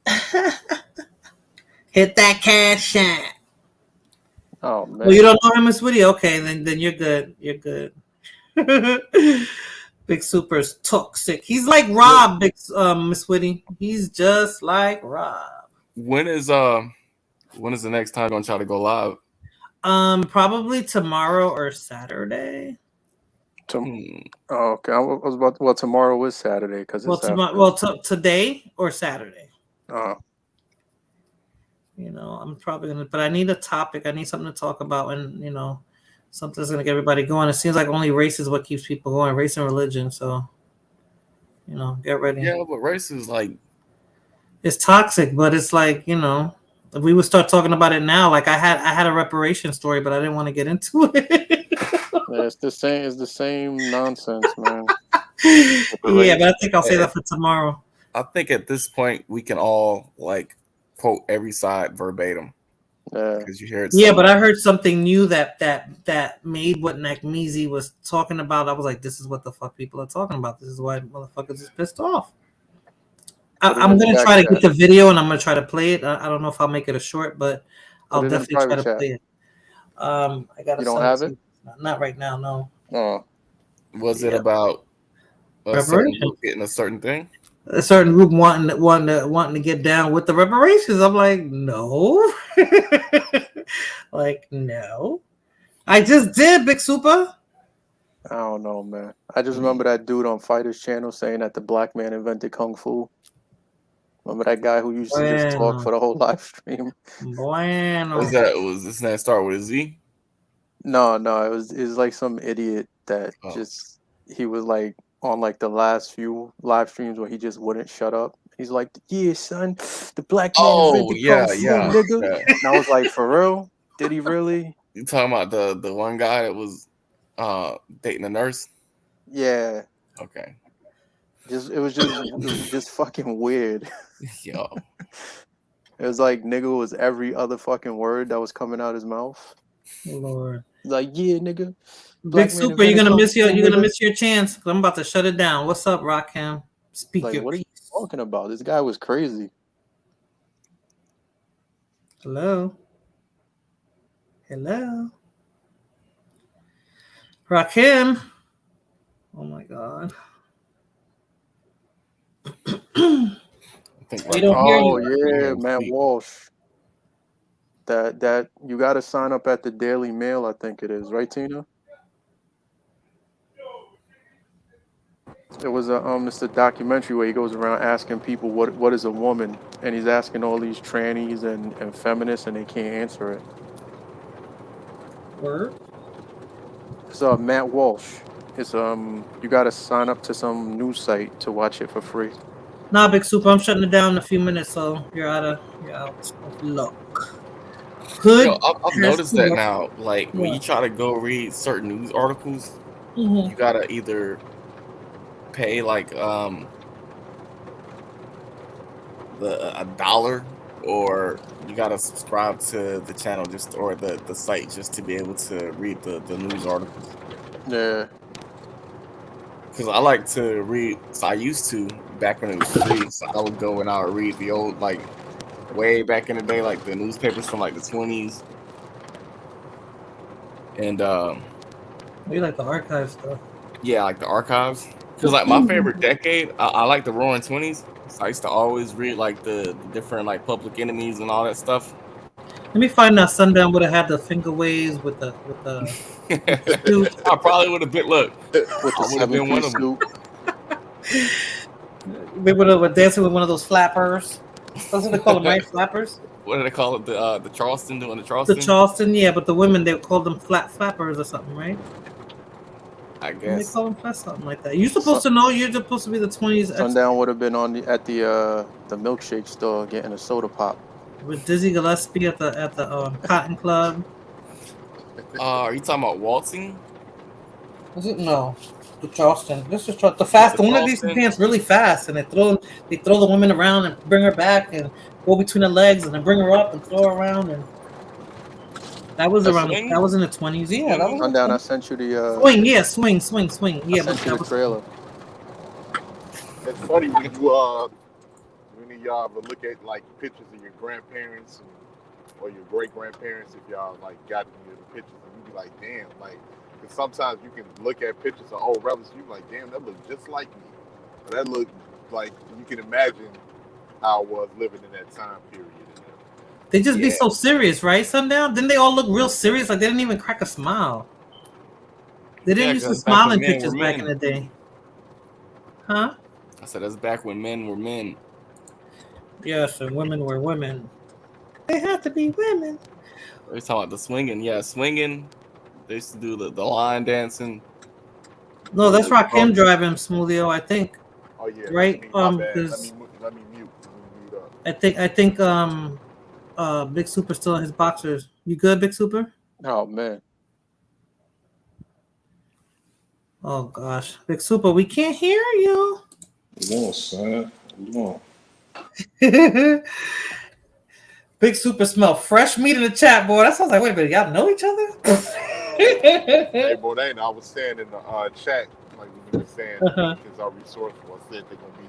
Hit that cash out. Oh man. Well, you don't know him, Miss Witty? Okay, then you're good. You're good. Big Super's toxic. He's like Rob, Miss Witty. He's just like Rob. When is the next time you're gonna try to go live? Probably tomorrow or Saturday. Okay. I was about. Well, tomorrow is Saturday because it's today or Saturday. Oh. You know, I'm probably gonna, but I need a topic. I need something to talk about, and you know, something's gonna get everybody going. It seems like only race is what keeps people going, race and religion. So, you know, get ready. Yeah, but race is like, it's toxic, but it's like, you know, if we would start talking about it now, like I had a reparation story, but I didn't want to get into it. Yeah, it's the same nonsense, man. Yeah, but I think I'll say that for tomorrow. I think at this point we can all like quote every side verbatim. Because you hear it. Yeah, but I heard something new that made what Nakmeezy was talking about. I was like, this is what the fuck people are talking about. This is why motherfuckers is pissed off. I'm gonna try to get the video and I'm gonna try to play it. I don't know if I'll make it a short, but I'll definitely try to play it. I gotta. You don't have it? Not right now, no. Oh. Was it about a certain group getting a certain thing? A certain group wanting to get down with the reparations. I'm like, no. Like, no. I just did, Big Super. I don't know, man. I just remember that dude on Fighters Channel saying that the black man invented Kung Fu. Remember that guy who used to just talk for the whole live stream? Bueno. Was this name start with a Z? No, it was like some idiot that he was like on like the last few live streams where he just wouldn't shut up. He's like, yeah, son, the black man invented Kung Fu, nigga. Yeah. And I was like, for real? Did he really? You talking about the one guy that was dating a nurse? Yeah. Okay. It was just fucking weird. Yo. It was like nigga was every other fucking word that was coming out his mouth. Lord. Like, yeah, nigga. Big Super, you're gonna miss your chance. I'm about to shut it down. What's up, Rockham? Speak like, your what piece. are you talking about? This guy was crazy. Hello. Rakim. Oh my god. We don't hear you. Yeah, Matt Walsh. That you got to sign up at the Daily Mail, I think it is, right, Tina? It was it's a documentary where he goes around asking people what is a woman, and he's asking all these trannies and feminists, and they can't answer it. Word? So Matt Walsh. It's you got to sign up to some news site to watch it for free. Nah, Big Super, I'm shutting it down in a few minutes, so you're out of luck. Good. Yo, I've noticed that now. Like when you try to go read certain news articles, you gotta either pay like $1 or you gotta subscribe to the channel or the site just to be able to read the news articles. Yeah. Because I like to read. So I used to back when it was free. So I would go and I would read the old way back in the day, like the newspapers from like the 20s. And you like the archive stuff? Yeah, like the archives. Because like my favorite decade, I like the Roaring 20s. So I used to always read like the different like Public Enemies and all that stuff. Let me find out. Sundown would have had the finger waves with the suit. I probably would have been with the I would have been one 7-piece of them. suit. We would have dancing with one of those flappers. That's what they call them, right? Flappers. What do they call it? The Charleston, doing the The Charleston. Charleston, yeah, but the women they call them flappers or something, right? I They guess. call them something like that. You're supposed to know. You're supposed to be the 20s. Sundown would have been at the milkshake store getting a soda pop With Dizzy Gillespie at the Cotton Club. Are you talking about waltzing? Was it no? The Charleston. This is the fast. The one that used to dance really fast, and they throw the woman around and bring her back and go between the legs and then bring her up and throw her around, and that was around. That was in the 20s. Yeah, that was. Sundown, I sent you the swing. Yeah, swing. Yeah, I sent you the trailer. It's funny when you when y'all ever look at like pictures of your grandparents or your great grandparents, if y'all like got into the pictures, and you be like, damn, like. Because sometimes you can look at pictures of old relatives, you be like, damn, that look just like me. But that look like you can imagine how I was living in that time period. They just be so serious, right? Sundown. Didn't they all look real serious? Like they didn't even crack a smile. They didn't use to smile in pictures back in the day. Huh? I said that's back when men were men. Yes, and women were women. They had to be women. They're talking about the swinging. Yeah, swinging. They used to do the line dancing. No, that's Rakim driving Smoothio, I think. Oh yeah. Right? Let me mute. I think Big Super's still in his boxers. You good, Big Super? Oh man. Oh gosh. Big Super, we can't hear you. Come on, son. Come on. Big Super smell fresh meat in the chat, boy. That sounds like, wait a minute, y'all know each other? Hey, Bodain, I was saying in the chat, like when you were saying, Dominicans are resourceful. I said they're going to be,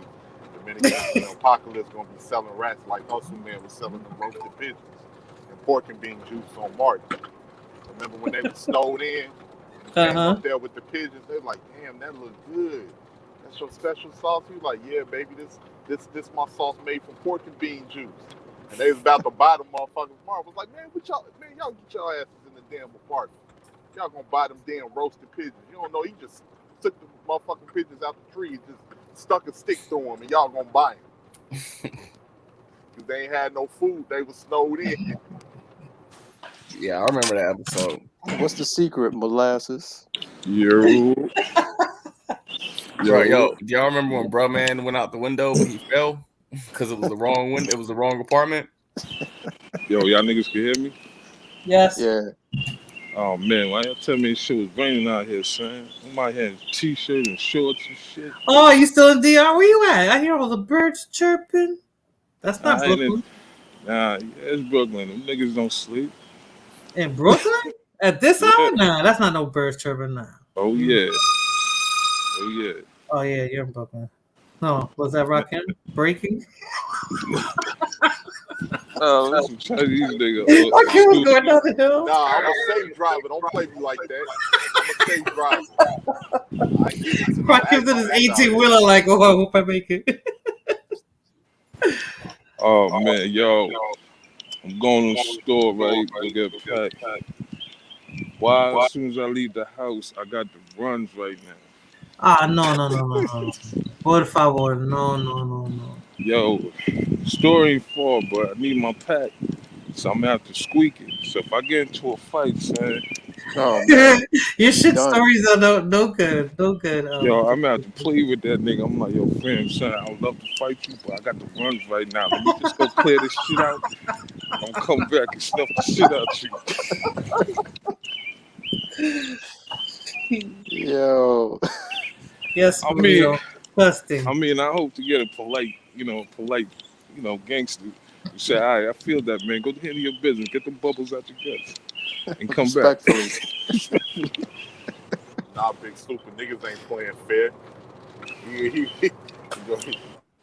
Dominicans, Apocalypse going to be selling rats like Hustle Man was selling them roasted pigeons and pork and bean juice on March. Remember when they were snowed in? Came up there with the pigeons, they're like, damn, that looks good. That's your special sauce? He was like, yeah, baby, this my sauce made from pork and bean juice. And they was about to buy them motherfuckers. Mark was like, y'all get your asses in the damn apartment. Y'all gonna buy them damn roasted pigeons. You don't know, he just took the motherfucking pigeons out the tree and just stuck a stick through them, and y'all gonna buy them. Because they ain't had no food. They was snowed in. Yeah, I remember that episode. What's the secret? Molasses. Yo, do y'all remember when Bruh Man went out the window when he fell? Because it was the wrong window. It was the wrong apartment. Yo, y'all niggas can hear me? Yes. Yeah. Oh man, why y'all tell me this shit was raining out here, son? I'm out here in t-shirt and shorts and shit. Oh, you still in DR? Where you at? I hear all the birds chirping. That's not Brooklyn. Nah, it's Brooklyn. Them niggas don't sleep. In Brooklyn? At this hour? Nah, that's not no birds chirping now. Oh yeah. Oh yeah. Oh yeah, you're in Brooklyn. No, was that Rakim breaking? Oh, that's some Chinese nigga. Rakim was going down the hill. Nah, I'm a safe driver. Don't play me like that. I'm a safe driver. Rakim's in his 18-wheeler like, oh, I hope I make it. Oh man, yo. I'm going to the store, right? Go get a pack. Why, as soon as I leave the house, I got the runs right now. Ah, no. Por favor, no. Yo, store ain't far, but I need my pack, so I'm gonna have to squeak it. So if I get into a fight, son, your shit stories are no good. Yo, I'm gonna have to play with that nigga. I'm like, yo, fam, son, I would love to fight you, but I got the runs right now. Let me just go clear this shit out. I'm gonna come back and snuff the shit out you. Yo. Yes, I mean, I hope to get a polite, gangster. You say, all right, I feel that, man. Go handle your business. Get the bubbles out your guts and come back. Nah, Big Super, niggas ain't playing fair.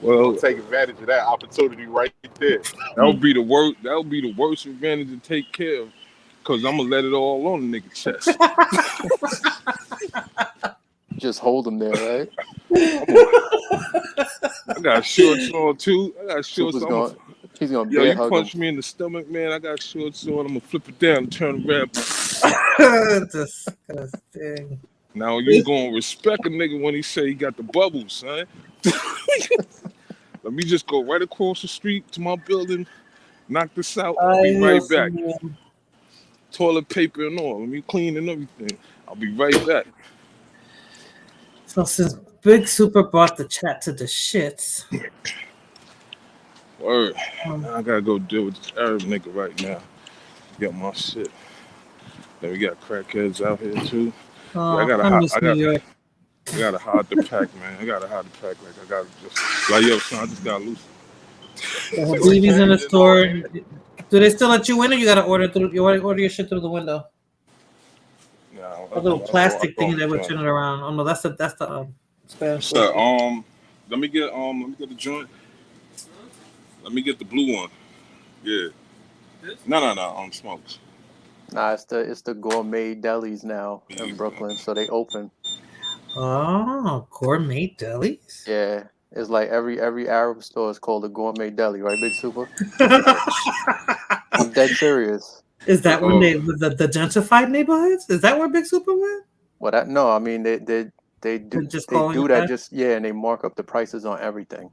Well, take advantage of that opportunity right there. That would be the worst. That would be the worst advantage to take care of, cause I'm gonna let it all on the nigga chest. Just hold him there, right? I got shorts on too. I got shorts on. He's gonna Yo, bear you hug punch him. me in the stomach, man. I got shorts on. I'm gonna flip it down and turn around. Disgusting. Now you gonna respect a nigga when he say he got the bubbles, son. Let me just go right across the street to my building, knock this out. I'll be Ay, right Dios back. mío. Toilet paper and all. Let me clean and everything. I'll be right back. So since Big Super brought the chat to the shits, Word. Now I gotta go deal with this Arab nigga right now. Get my shit. Then we got crackheads out here too. Yeah, I miss New York. I gotta hide the pack, man. I gotta hide the pack. Like I gotta just like yo, son, I just got loose. The Habibi's in the store. Do they still let you in, or you gotta order through? You order your shit through the window? No, A little plastic thing that we're turning around. Oh no, that's the Spanish. So, let me get the joint. Let me get the blue one. Yeah. No. Smokes. Nah, it's the gourmet delis now in Brooklyn, so they open. Oh, gourmet delis. Yeah, it's like every Arab store is called a gourmet deli, right, Big Super? I'm dead serious. Is that when the gentrified neighborhoods? Is that where Big Super went? Well, no, I mean they do that just and they mark up the prices on everything.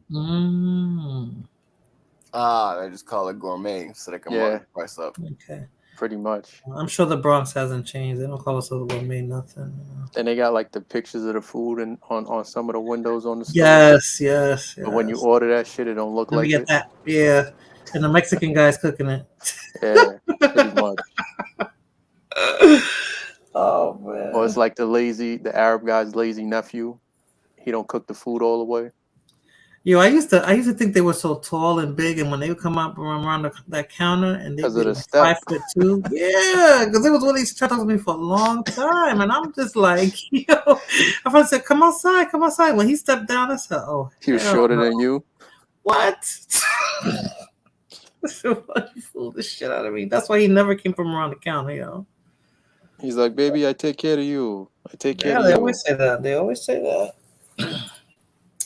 They just call it gourmet so they can mark the price up. Okay. Pretty much. I'm sure the Bronx hasn't changed. They don't call us a gourmet nothing. And they got like the pictures of the food and on some of the windows on the store. Yes. But when you order that shit, it don't look like it. That. Yeah. And the Mexican guy's cooking it. Yeah, pretty much. Oh man. Or it's like the Arab guy's lazy nephew. He don't cook the food all the way. Yo, I used to think they were so tall and big, and when they would come up around that counter and they'd be like 5'2", yeah, because it was one of these trying to talk to me for a long time, and I'm just like, yo, my friend said, "Come outside." When he stepped down, I said, "Oh, he was shorter than you." What? You fooled the shit out of me. That's why he never came from around the counter, yo. He's like, "Baby, I take care of you. I take care of you." Yeah, they always say that.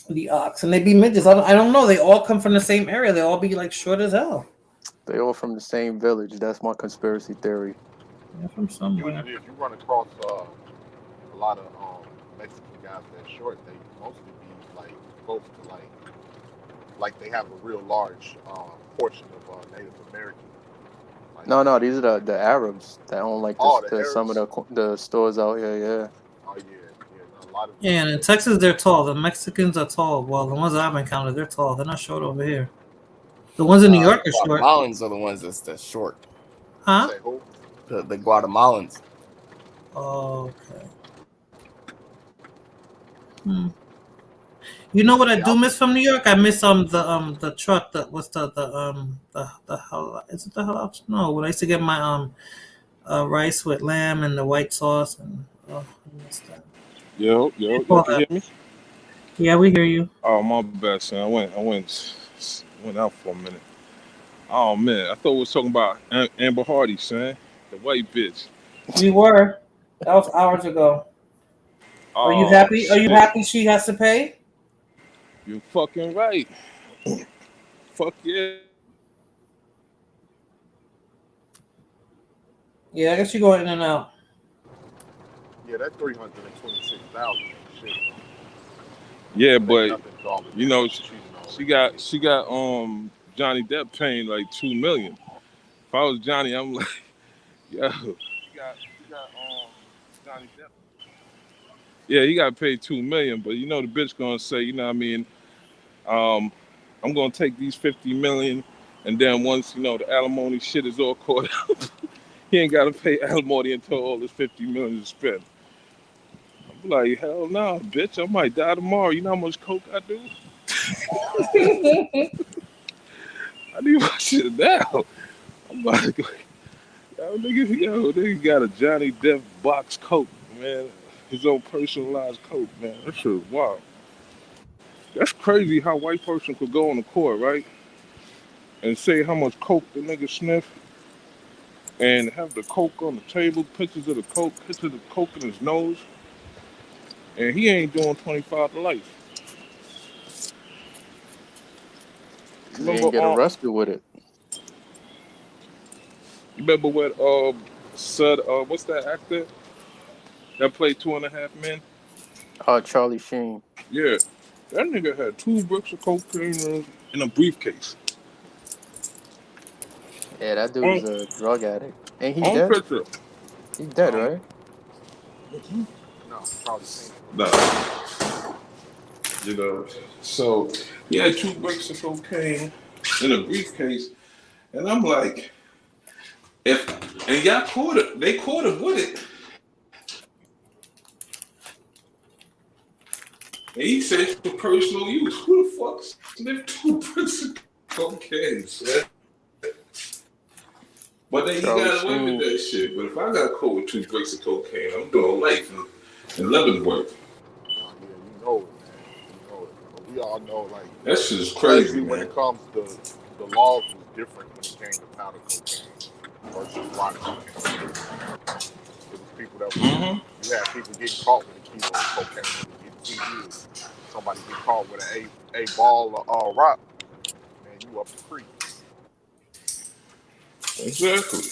The ox, and they be midgets. I don't know. They all come from the same area. They all be like short as hell. They all from the same village. That's my conspiracy theory. They're from somewhere. Usually, if you run across a lot of Mexican guys that are short, they mostly be like close to like they have a real large portion of Native American. Like, no, these are the Arabs that own like some of the stores out here. Yeah. Oh yeah. A lot of and in Texas they're tall. The Mexicans are tall. Well, the ones I've encountered, they're tall. They're not short over here. The ones in New York are short. Guatemalans are the ones that's short. Huh? The Guatemalans. Oh, okay. You know what I do miss from New York? I miss the truck that was the halal. Is it the halal? No, when I used to get my rice with lamb and the white sauce and I miss that. Yo, can you hear me? Yeah, we hear you. Oh, my bad, son. I went out for a minute. Oh man, I thought we was talking about Amber Hardy, son, the white bitch. We were. That was hours ago. Are you happy? Are you happy she has to pay? You're fucking right. Fuck yeah. Yeah, I guess you go in and out. Yeah, that 326,000 shit. Yeah, but you know, she got Johnny Depp paying like $2 million. If I was Johnny, I'm like, yo, she got Johnny Depp. Yeah, he got paid $2 million, but you know the bitch gonna say, you know what I mean, I'm gonna take these $50 million, and then once you know the alimony shit is all caught up, he ain't gotta pay alimony until all this $50 million is spent. I'm like, hell no, bitch, I might die tomorrow. You know how much coke I do? I need my shit now. I'm like, nigga got a Johnny Depp box coke, man. His own personalized coke, man. That shit is wild. That's crazy how a white person could go on the court, right? And say how much coke the nigga sniff, and have the coke on the table, pictures of the coke in his nose, and he ain't doing 25 to life. He ain't get arrested with it. You remember what said what's that actor that played 2.5 Men? Charlie Sheen. Yeah, that nigga had 2 bricks of cocaine in a briefcase. Yeah, that dude On, is a drug addict. Ain't he on dead? picture. He's dead, Um, right? no, Charlie Sheen. No. You know, so he had 2 bricks of cocaine in a briefcase, and I'm like, and y'all caught it. They caught him with it. And he said for personal use. Who the fuck sniffed 2 bricks of cocaine, son? But then you Charlie got away with Sheen. that shit. But if I got caught with 2 bricks of cocaine, I'm doing life in Leavenworth. Yeah, you know it, man. You know it. But we all know, like, That shit is crazy, especially when man. it comes to the laws was different when it came to powder cocaine versus rock cocaine. It was people that was you had people getting caught with a kilo of cocaine and getting 2 years. Somebody get caught with a ball of rock, man, you up the creek. Exactly.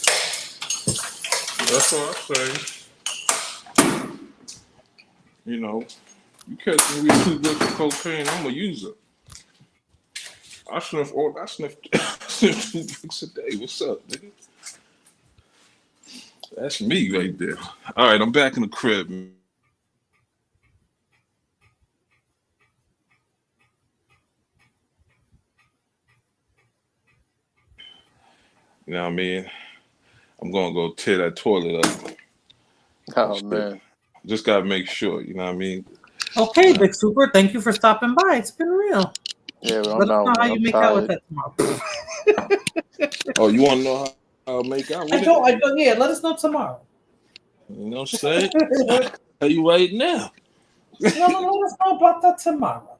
That's what I say. You know, you catch me with 2 bricks of cocaine, I'm a user. I sniff 2 bricks a day. What's up, nigga? That's me right there. All right, I'm back in the crib, man. You know what I mean? I'm gonna go tear that toilet up. Oh man. Just gotta make sure, you know what I mean? Okay, Big Super, thank you for stopping by. It's been real. Yeah, but Let I'm us know out, how man. you I'm make out with tired. that tomorrow. Oh, you wanna know how I make out with it? I don't, yeah, let us know tomorrow. You know what I'm saying? Tell you right now. No, let us know about that tomorrow.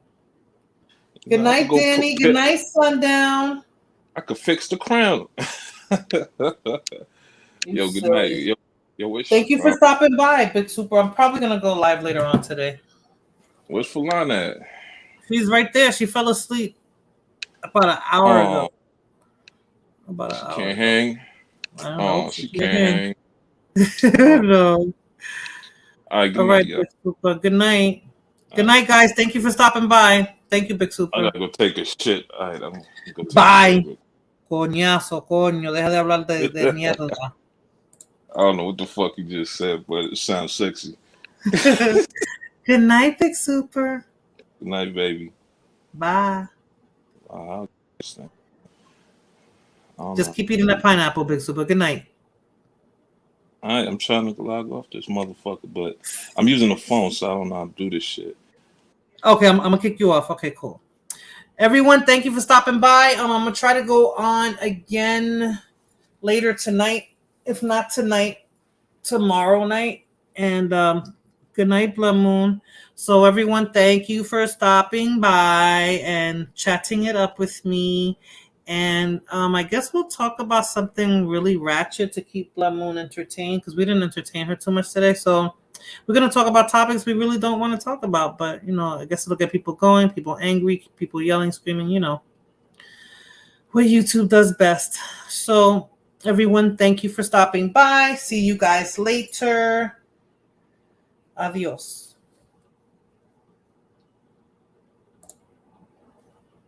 Good night, Danny. Good night, Sundown. I could fix the crown. Yo, good night. Yo, thank you for stopping by, Big Super. I'm probably gonna go live later on today. Where's Falana at? She's right there. She fell asleep about an hour ago. About an hour. Can't hang. I don't know. She can't hang. No. All right, good night, Big Super. Good night. Good night, guys. Thank you for stopping by. Thank you, Big Super. I gotta go take a shit. All right, I'm gonna go take Bye. a shit. Coñazo, coño. Deja de hablar de mierda. I don't know what the fuck you just said, but it sounds sexy. Good night, Big Super. Good night, baby. Bye. Just keep eating that pineapple, Big Super. Good night. All right, I'm trying to log off this motherfucker, but I'm using the phone, so I don't know how to do this shit. Okay, I'm gonna kick you off. Okay, cool. Everyone, thank you for stopping by. I'm gonna try to go on again later tonight. If not tonight, tomorrow night. And good night, Blood Moon. So everyone, thank you for stopping by and chatting it up with me. And I guess we'll talk about something really ratchet to keep Blood Moon entertained, because we didn't entertain her too much today. So we're going to talk about topics we really don't want to talk about. But, I guess it'll get people going, people angry, people yelling, screaming, what YouTube does best. So everyone, thank you for stopping by. See you guys later. Adios.